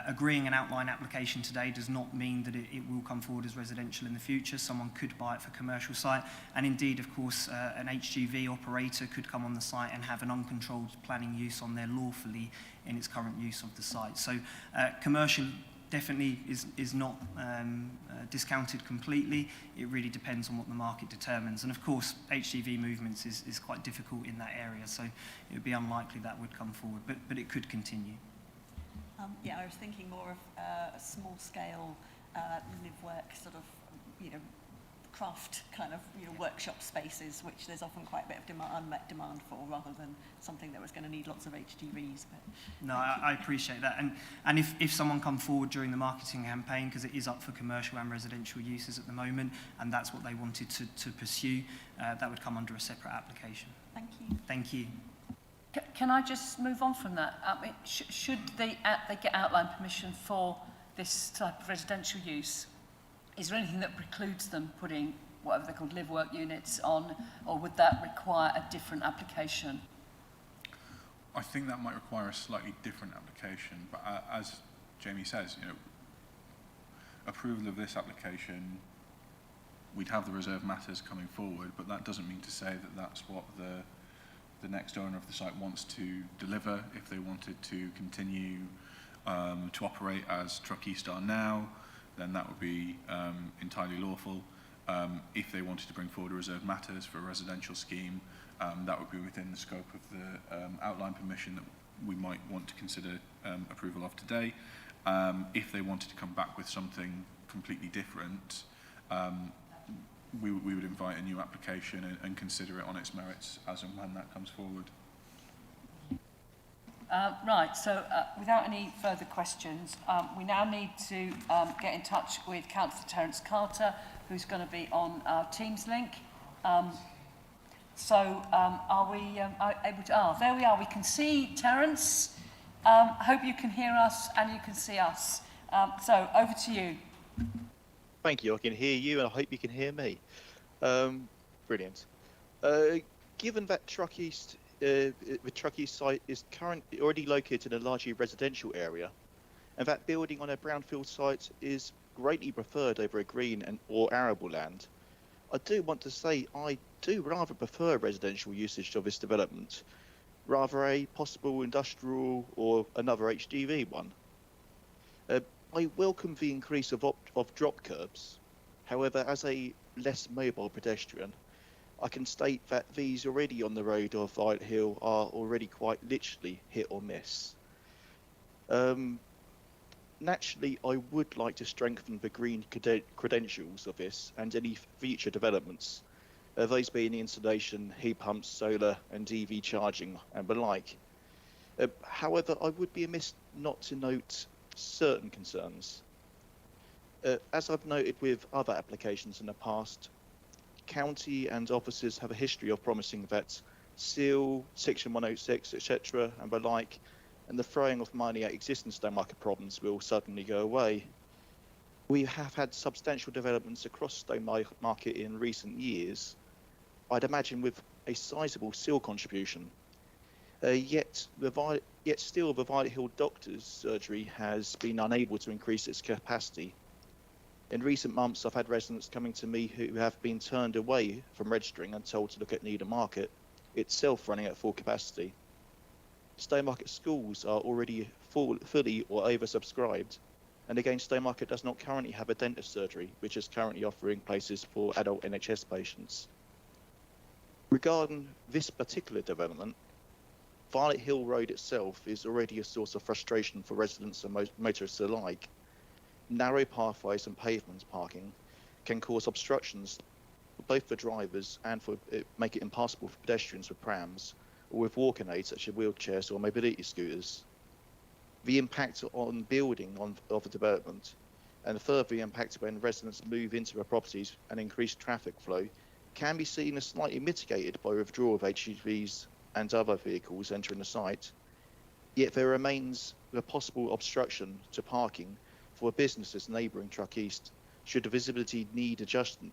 Agreeing an outline application today does not mean that it will come forward as residential in the future. Someone could buy it for commercial site, and indeed, of course, an HGV operator could come on the site and have an uncontrolled planning use on there lawfully in its current use of the site. So commercial definitely is not discounted completely. It really depends on what the market determines, and of course HGV movements is quite difficult in that area, so it would be unlikely that would come forward, but it could continue. I was thinking more of a small-scale live-work sort of, craft kind of, workshop spaces, which there's often quite a bit of unmet demand for, rather than something that was going to need lots of HGVs. But no, I appreciate that, and if someone come forward during the marketing campaign, because it is up for commercial and residential uses at the moment, and that's what they wanted to pursue, that would come under a separate application. Thank you. Thank you. Can I just move on from that? Should they get outline permission for this type of residential use? Is there anything that precludes them putting whatever they're called live-work units on, or would that require a different application? I think that might require a slightly different application, but as Jamie says, approval of this application, we'd have the reserve matters coming forward, but that doesn't mean to say that that's what the next owner of the site wants to deliver. If they wanted to continue to operate as Truckeast are now, then that would be entirely lawful. If they wanted to bring forward a reserve matters for a residential scheme, that would be within the scope of the outline permission that we might want to consider approval of today. If they wanted to come back with something completely different, we would invite a new application and consider it on its merits as and when that comes forward. Right, so without any further questions, we now need to get in touch with Councillor Terence Carter, who's going to be on our Teams link. Are we able to... there we are. We can see Terence. Hope you can hear us and you can see us. So over to you. Thank you. I can hear you, and I hope you can hear me. Brilliant. Given that Truckeast, the Truckeast site is currently already located in a largely residential area, and that building on a brownfield site is greatly preferred over a green or arable land, I do want to say I do rather prefer residential usage of this development, rather a possible industrial or another HGV one. I welcome the increase of drop curbs. However, as a less mobile pedestrian, I can state that these already on the road of Violet Hill are already quite literally hit or miss. Naturally, I would like to strengthen the green credentials of this and any future developments, those being the installation, heat pumps, solar and EV charging and the like. However, I would be amiss not to note certain concerns. As I've noted with other applications in the past, county and officers have a history of promising that seal, section 106, etc. and the like, and the throwing of money at existing Stowmarket problems will suddenly go away. We have had substantial developments across Stowmarket in recent years, I'd imagine with a sizable seal contribution. Yet still the Violet Hill Doctors' Surgery has been unable to increase its capacity. In recent months, I've had residents coming to me who have been turned away from registering and told to look at Needham Market, itself running at full capacity. Stowmarket schools are already fully or oversubscribed, and again, Stowmarket does not currently have a dentist surgery, which is currently offering places for adult NHS patients. Regarding this particular development, Violet Hill Road itself is already a source of frustration for residents and motorists alike. Narrow pathways and pavement parking can cause obstructions both for drivers and for make it impassable for pedestrians with prams or with walking aids such as wheelchairs or mobility scooters. The impact on building of the development and further the impact when residents move into their properties and increased traffic flow can be seen as slightly mitigated by withdrawal of HGVs and other vehicles entering the site. Yet there remains the possible obstruction to parking for businesses neighbouring Truck East should the visibility need adjusting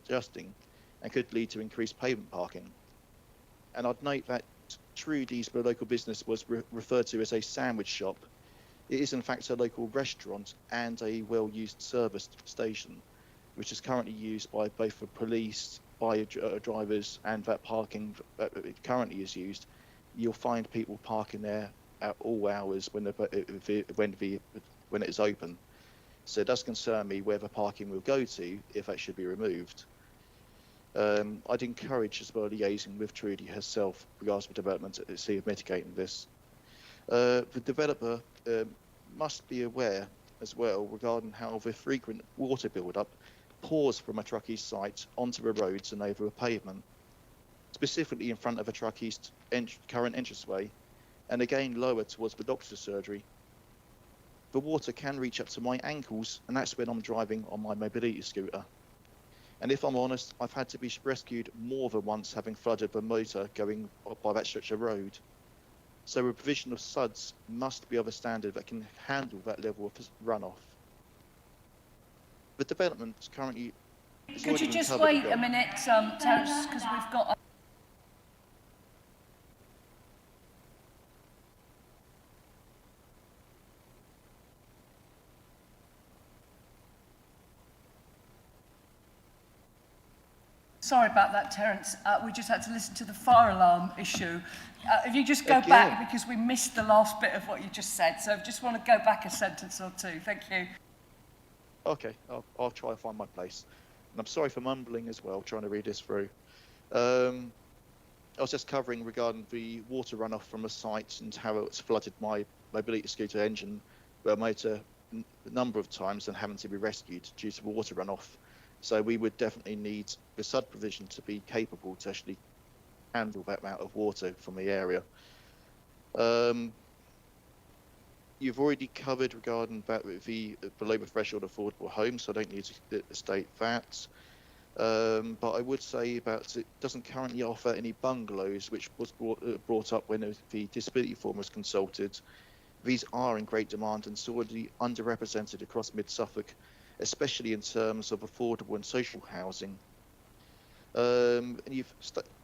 and could lead to increased pavement parking. And I'd note that Trudy's, the local business, was referred to as a sandwich shop. It is in fact a local restaurant and a well-used service station, which is currently used by both the police, by drivers, and that parking that currently is used. You'll find people parking there at all hours when it is open. So it does concern me where the parking will go to if that should be removed. I'd encourage as well liaising with Trudy herself regards to development to see of mitigating this. The developer must be aware as well regarding how the frequent water build-up pours from a Truck East site onto the roads and over a pavement, specifically in front of a Truck East current entranceway, and again lower towards the doctor's surgery. The water can reach up to my ankles, and that's when I'm driving on my mobility scooter. And if I'm honest, I've had to be rescued more than once having flooded the motor going by that stretch of road. So the provision of SUDs must be of a standard that can handle that level of runoff. The development is currently... Could you just wait a minute, Terence, because we've got... Sorry about that, Terence. We just had to listen to the fire alarm issue. If you just go back, because we missed the last bit of what you just said. So just want to go back a sentence or two. Thank you. Okay, I'll try to find my place. And I'm sorry for mumbling as well, trying to read this through. I was just covering regarding the water runoff from the site and how it's flooded my mobility scooter engine, motor a number of times and having to be rescued due to water runoff. So we would definitely need the SUD provision to be capable to actually handle that amount of water from the area. You've already covered regarding that with the below the threshold affordable homes, so I don't need to state that. But I would say about it doesn't currently offer any bungalows, which was brought up when the disability form was consulted. These are in great demand and sorely underrepresented across Mid Suffolk, especially in terms of affordable and social housing. And you've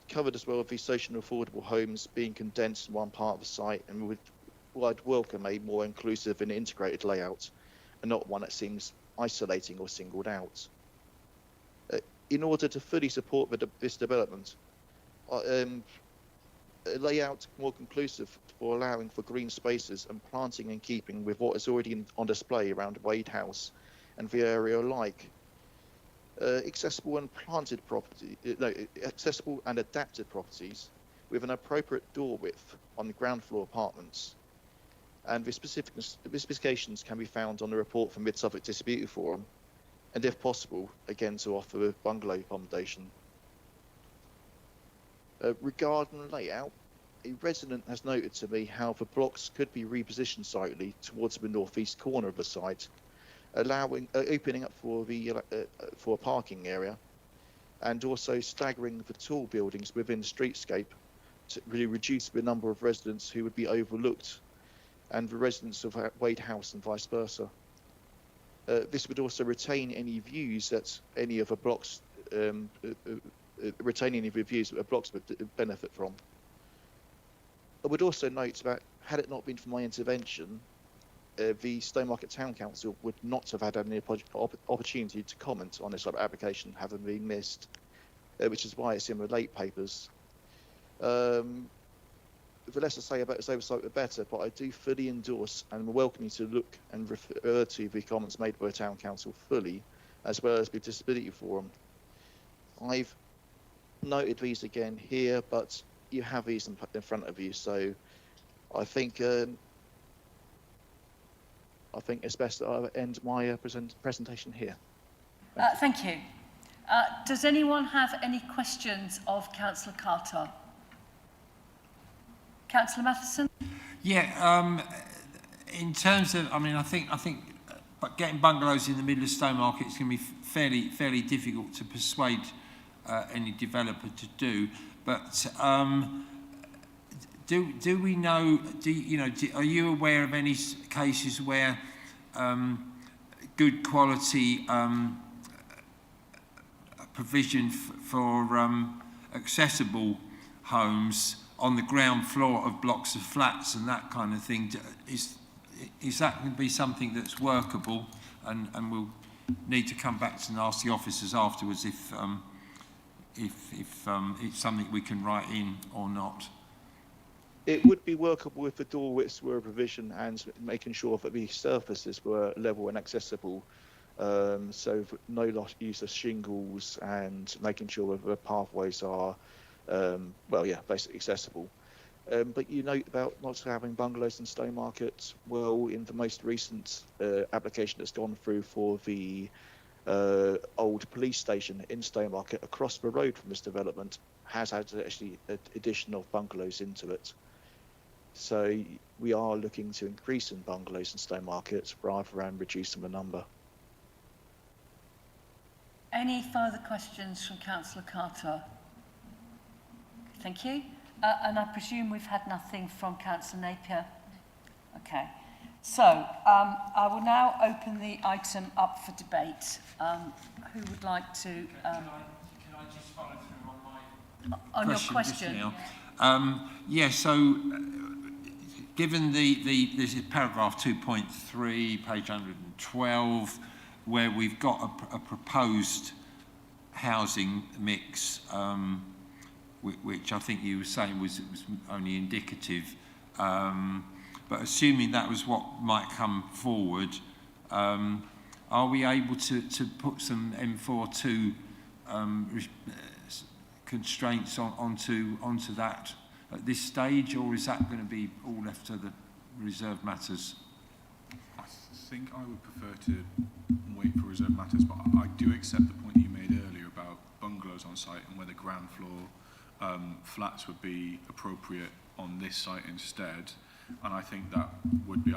covered as well the social and affordable homes being condensed in one part of the site, and I'd welcome a more inclusive and integrated layout, and not one that seems isolating or singled out. In order to fully support this development, a layout more conclusive for allowing for green spaces and planting in keeping with what is already on display around Wade House and the area alike. Accessible and planted accessible and adapted properties with an appropriate door width on the ground floor apartments. And the specifications can be found on the report from Mid Suffolk Distributive Forum, and if possible, again to offer a bungalow accommodation. Regarding layout, a resident has noted to me how the blocks could be repositioned slightly towards the northeast corner of the site, allowing opening up for a parking area, and also staggering the tall buildings within the streetscape to really reduce the number of residents who would be overlooked, and the residents of Wade House and vice versa. This would also retain any views that any of the blocks would benefit from. I would also note that had it not been for my intervention, the Stowmarket Town Council would not have had any opportunity to comment on this application, having been missed, which is why it's in the late papers. The less I say about this oversight, the better, but I do fully endorse and welcome you to look and refer to the comments made by the Town Council fully, as well as the Disability Forum. I've noted these again here, but you have these in front of you, so I think it's best that I end my presentation here. Thank you. Does anyone have any questions of Councillor Carter? Councillor Matheson? Yeah, in terms of, I mean, I think but getting bungalows in the middle of Stowmarket is going to be fairly difficult to persuade any developer to do. But do we know? Are you aware of any cases where good quality provision for accessible homes on the ground floor of blocks of flats and that kind of thing, is that going to be something that's workable? And we'll need to come back and ask the officers afterwards if it's something we can write in or not. It would be workable if the door widths were a provision and making sure that the surfaces were level and accessible. So no use of shingles and making sure that the pathways are basically accessible. But you note about not having bungalows in Stowmarket. Well, in the most recent application that's gone through for the old police station in Stowmarket, across the road from this development, has had actually an addition of bungalows into it. So we are looking to increase in bungalows in Stowmarket rather than reducing the number. Any further questions from Councillor Carter? Thank you. And I presume we've had nothing from Councillor Napier? Okay. So I will now open the item up for debate. Who would like to... Can I just follow through on your question? So given this is paragraph 2.3, page 112, where we've got a proposed housing mix, which I think you were saying was only indicative, but assuming that was what might come forward, are we able to put some M42 constraints onto that at this stage, or is that going to be all left to the reserved matters? I think I would prefer to wait for reserved matters, but I do accept the point that you made earlier about bungalows on site and whether ground floor flats would be appropriate on this site instead. And I think there would be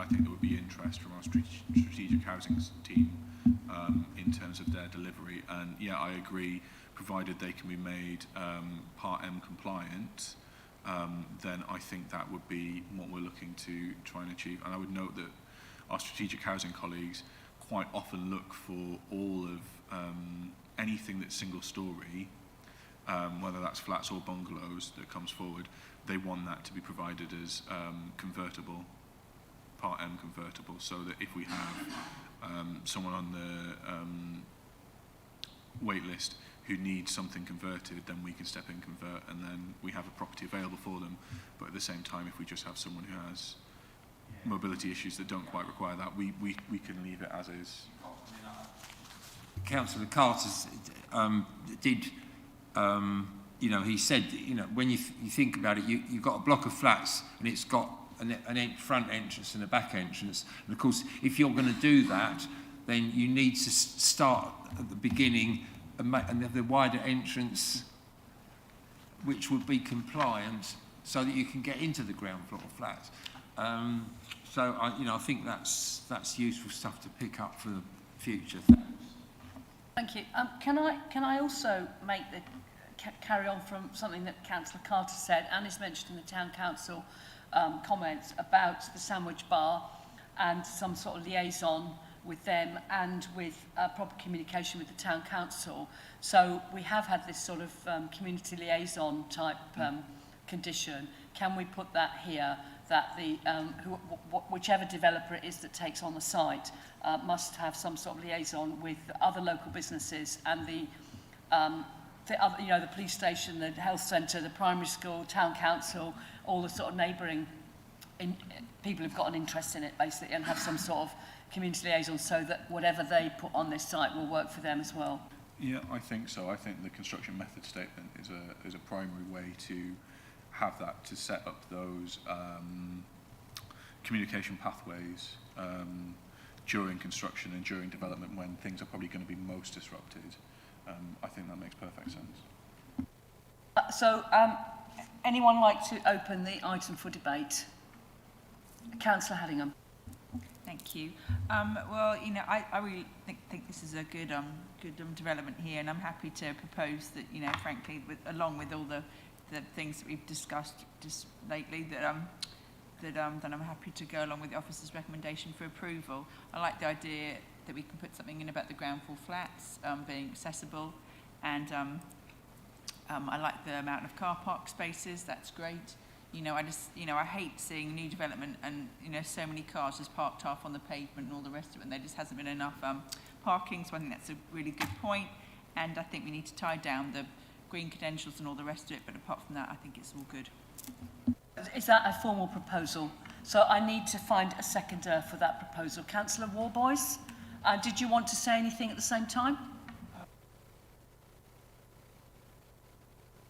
interest from our strategic housing team in terms of their delivery. And yeah, I agree, provided they can be made Part M compliant, then I think that would be what we're looking to try and achieve. And I would note that our strategic housing colleagues quite often look for all of anything that's single story, whether that's flats or bungalows that comes forward. They want that to be provided as convertible, Part M convertible, so that if we have someone on the wait list who need something converted, then we can step in, convert, and then we have a property available for them. But at the same time, if we just have someone who has mobility issues that don't quite require that, we can leave it as is. Councillor Carter did, you know, he said, you know, when you think about it, you've got a block of flats and it's got an front entrance and a back entrance. And of course, if you're going to do that, then you need to start at the beginning and have the wider entrance, which would be compliant, so that you can get into the ground floor flat. So I think that's useful stuff to pick up for the future. Thank you. Can I also make carry on from something that Councillor Carter said and is mentioned in the Town Council comments about the sandwich bar and some sort of liaison with them and with proper communication with the Town Council. So we have had this sort of community liaison type condition. Can we put that here, that the whichever developer it is that takes on the site must have some sort of liaison with other local businesses and the other, you know, the police station, the health centre, the primary school, Town Council, all the sort of neighbouring people who've got an interest in it, basically, and have some sort of community liaison so that whatever they put on this site will work for them as well. Yeah, I think so. I think the construction method statement is a primary way to have that, to set up those communication pathways during construction and during development when things are probably going to be most disrupted. I think that makes perfect sense. So, anyone like to open the item for debate? Councillor Haddingham. Thank you. Well, you know, I really think this is a good development here, and I'm happy to propose that, you know, frankly, along with all the things that we've discussed just lately, that I'm happy to go along with the officer's recommendation for approval. I like the idea that we can put something in about the ground floor flats being accessible, and I like the amount of car park spaces. That's great. You know, I hate seeing new development and, you know, so many cars just parked half on the pavement and all the rest of it, and there just hasn't been enough parking, so I think that's a really good point, and I think we need to tie down the green credentials and all the rest of it, but apart from that, I think it's all good. Is that a formal proposal? So I need to find a seconder for that proposal. Councillor Warboys, did you want to say anything at the same time?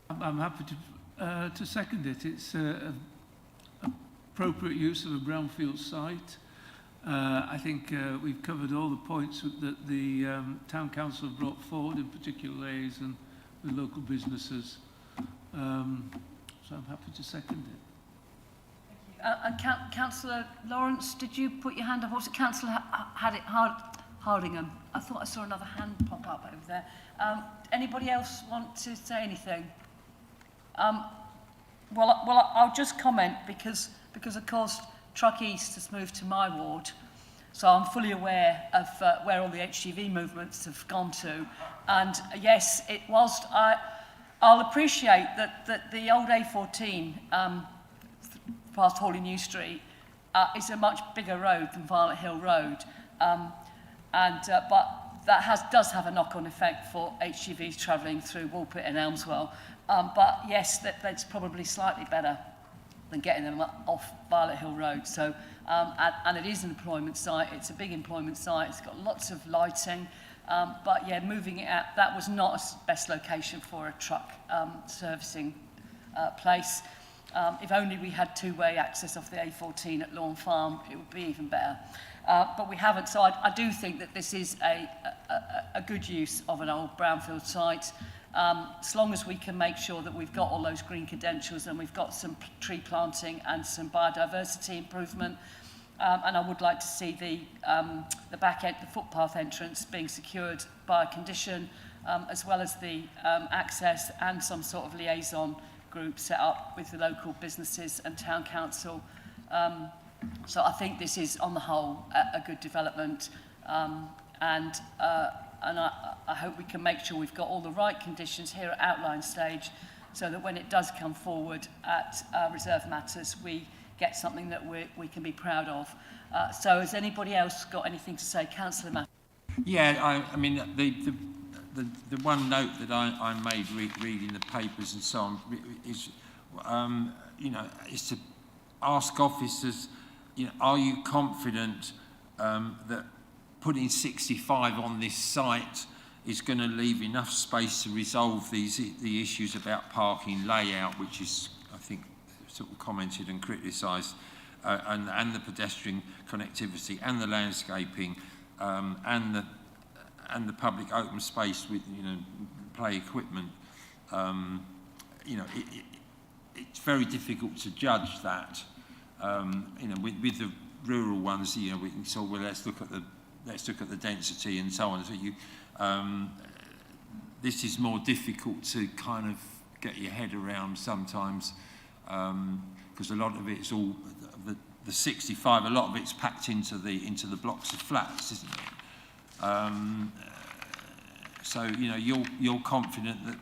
I'm happy to second it. It's appropriate use of a brownfield site. I think we've covered all the points that the Town Council have brought forward, in particular liaison with local businesses. So I'm happy to second it. And Councillor Lawrence, did you put your hand up? Was it Councillor Hardingham? I thought I saw another hand pop up over there. Anybody else want to say anything? Well, I'll just comment because of course Truck East has moved to my ward, so I'm fully aware of where all the HGV movements have gone to. And yes, it was. I'll appreciate that the old A14 past Hawley New Street is a much bigger road than Violet Hill Road, but that does have a knock-on effect for HGVs travelling through Woolpit and Elmswell. But yes, that's probably slightly better than getting them off Violet Hill Road. So, and it is an employment site. It's a big employment site. It's got lots of lighting. But yeah, moving it out, that was not a best location for a truck servicing place. If only we had two-way access off the A14 at Lawn Farm, it would be even better. But we haven't, so I do think that this is a good use of an old brownfield site. As long as we can make sure that we've got all those green credentials and we've got some tree planting and some biodiversity improvement. And I would like to see the back end, the footpath entrance being secured by a condition, as well as the access and some sort of liaison group set up with the local businesses and Town Council. So I think this is, on the whole, a good development, and I hope we can make sure we've got all the right conditions here at outline stage, so that when it does come forward at reserve matters, we get something that we can be proud of. So has anybody else got anything to say? Councillor Matt. Yeah, I mean, the one note that I made reading the papers and so on is, you know, is to ask officers, you know, are you confident that putting 65 on this site is going to leave enough space to resolve the issues about parking layout, which is, I think, sort of commented and criticised, and the pedestrian connectivity and the landscaping and the public open space with, you know, play equipment. You know, it's very difficult to judge that. You know, with the rural ones, you know, we can sort of, well, let's look at the density and so on. So you, this is more difficult to kind of get your head around sometimes, because a lot of it's all the 65. A lot of it's packed into the blocks of flats, isn't it? So you know, you're confident that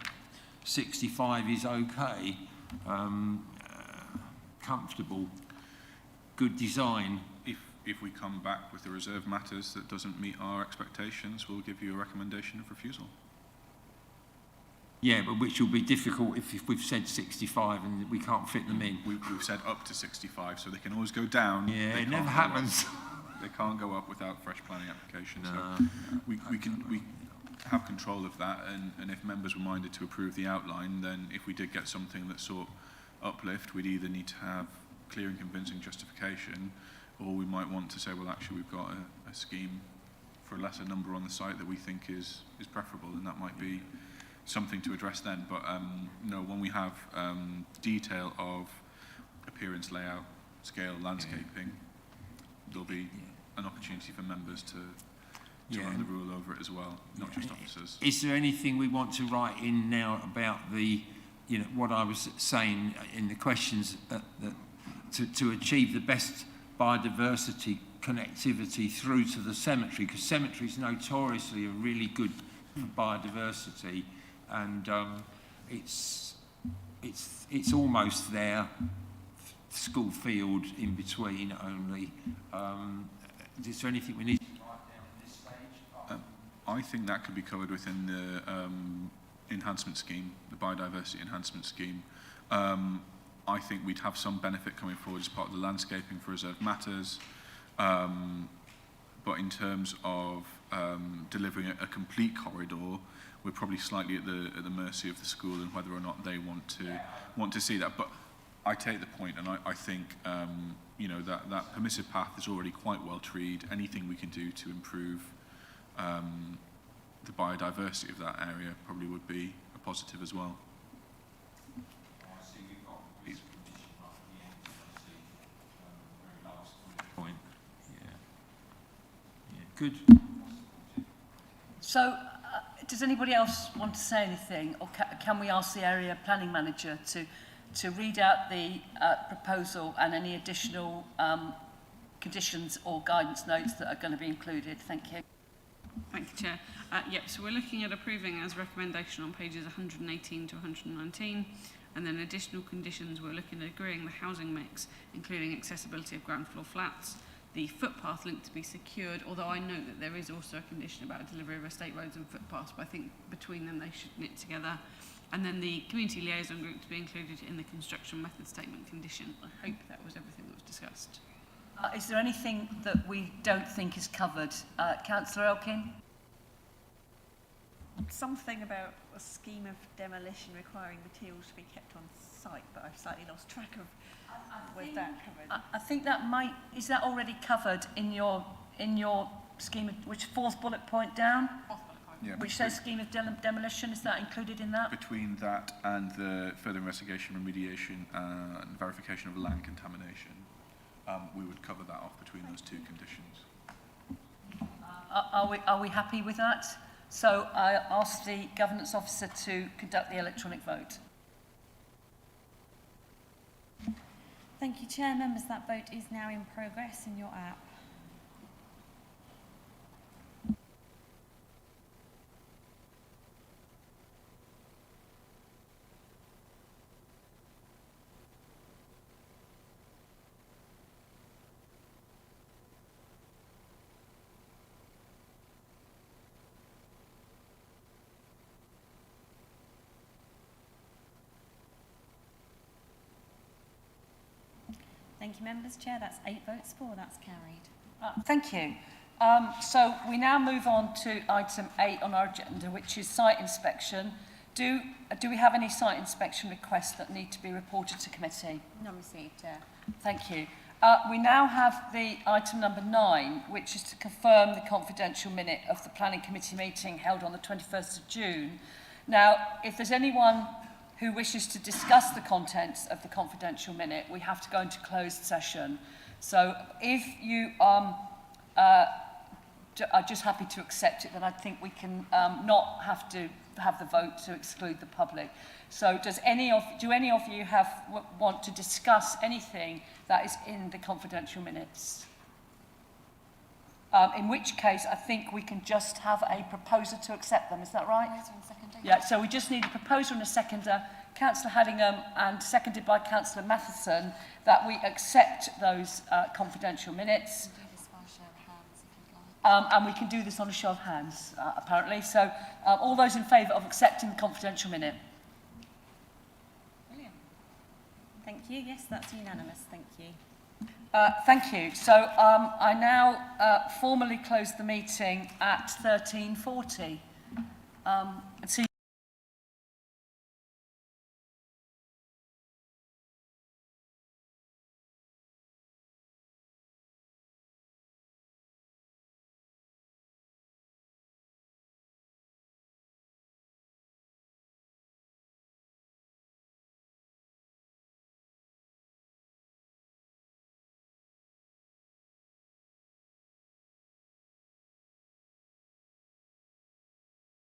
65 is okay, comfortable, good design. If we come back with the reserve matters that doesn't meet our expectations, we'll give you a recommendation of refusal. Yeah, but which will be difficult if we've said 65 and we can't fit them in. We've said up to 65, so they can always go down. Yeah, it never happens. They can't go up without fresh planning applications. No, so we have control of that, and if members were minded to approve the outline, then if we did get something that sought uplift, we'd either need to have clear and convincing justification, or we might want to say, well, actually, we've got a scheme for a lesser number on the site that we think is preferable, and that might be something to address then. But no, when we have detail of appearance, layout, scale, landscaping, there'll be an opportunity for members to run the rule over it as well, not just officers. Is there anything we want to write in now about the, you know, what I was saying in the questions, that to achieve the best biodiversity connectivity through to the cemetery, because cemeteries notoriously are really good for biodiversity, and it's almost there, school field in between only. Is there anything we need to write down at this stage? I think that could be covered within the enhancement scheme, the biodiversity enhancement scheme. I think we'd have some benefit coming forward as part of the landscaping for reserve matters, but in terms of delivering a complete corridor, we're probably slightly at the mercy of the school and whether or not they want to see that. But I take the point, and I think you know, that permissive path is already quite well treed. Anything we can do to improve the biodiversity of that area probably would be a positive as well. Point. Yeah, good. So, does anybody else want to say anything, or can we ask the area planning manager to read out the proposal and any additional conditions or guidance notes that are going to be included? Thank you. Thank you, Chair. Yep, so we're looking at approving as recommendation on pages 118 to 119, and then additional conditions, we're looking at agreeing the housing mix, including accessibility of ground floor flats, the footpath link to be secured, although I note that there is also a condition about delivery of estate roads and footpaths, but I think between them they should knit together. And then the community liaison group to be included in the construction method statement condition. I hope that was everything that was discussed. Is there anything that we don't think is covered? Councillor Elkin? Something about a scheme of demolition requiring materials to be kept on site, but I've slightly lost track of was that covered. I think that might, is that already covered in your scheme, which fourth bullet point down? Yeah, which says scheme of demolition, is that included in that? Between that and the further investigation, remediation and verification of land contamination, we would cover that off between those two conditions. Are we happy with that? So I ask the governance officer to conduct the electronic vote. Thank you, Chair. Members, that vote is now in progress in your app. Thank you, members. Chair, that's 8 votes for. That's carried. Thank you. So we now move on to item 8 on our agenda, which is site inspection. Do we have any site inspection requests that need to be reported to committee? None received, Chair. Thank you. We now have the item number 9, which is to confirm the confidential minute of the Planning Committee meeting held on the 21st of June. Now, if there's anyone who wishes to discuss the contents of the confidential minute, we have to go into closed session. So if you are just happy to accept it, then I think we can not have to have the vote to exclude the public. So do any of you want to discuss anything that is in the confidential minutes? In which case, I think we can just have a proposer to accept them. Is that right? Yeah, so we just need a proposer and a seconder, Councillor Haddingham, and seconded by Councillor Matheson, that we accept those confidential minutes. And we can do this on a show of hands, apparently. So all those in favour of accepting the confidential minute? Brilliant. Thank you. Yes, that's unanimous. Thank you. Thank you. So I now formally close the meeting at 13:40. And see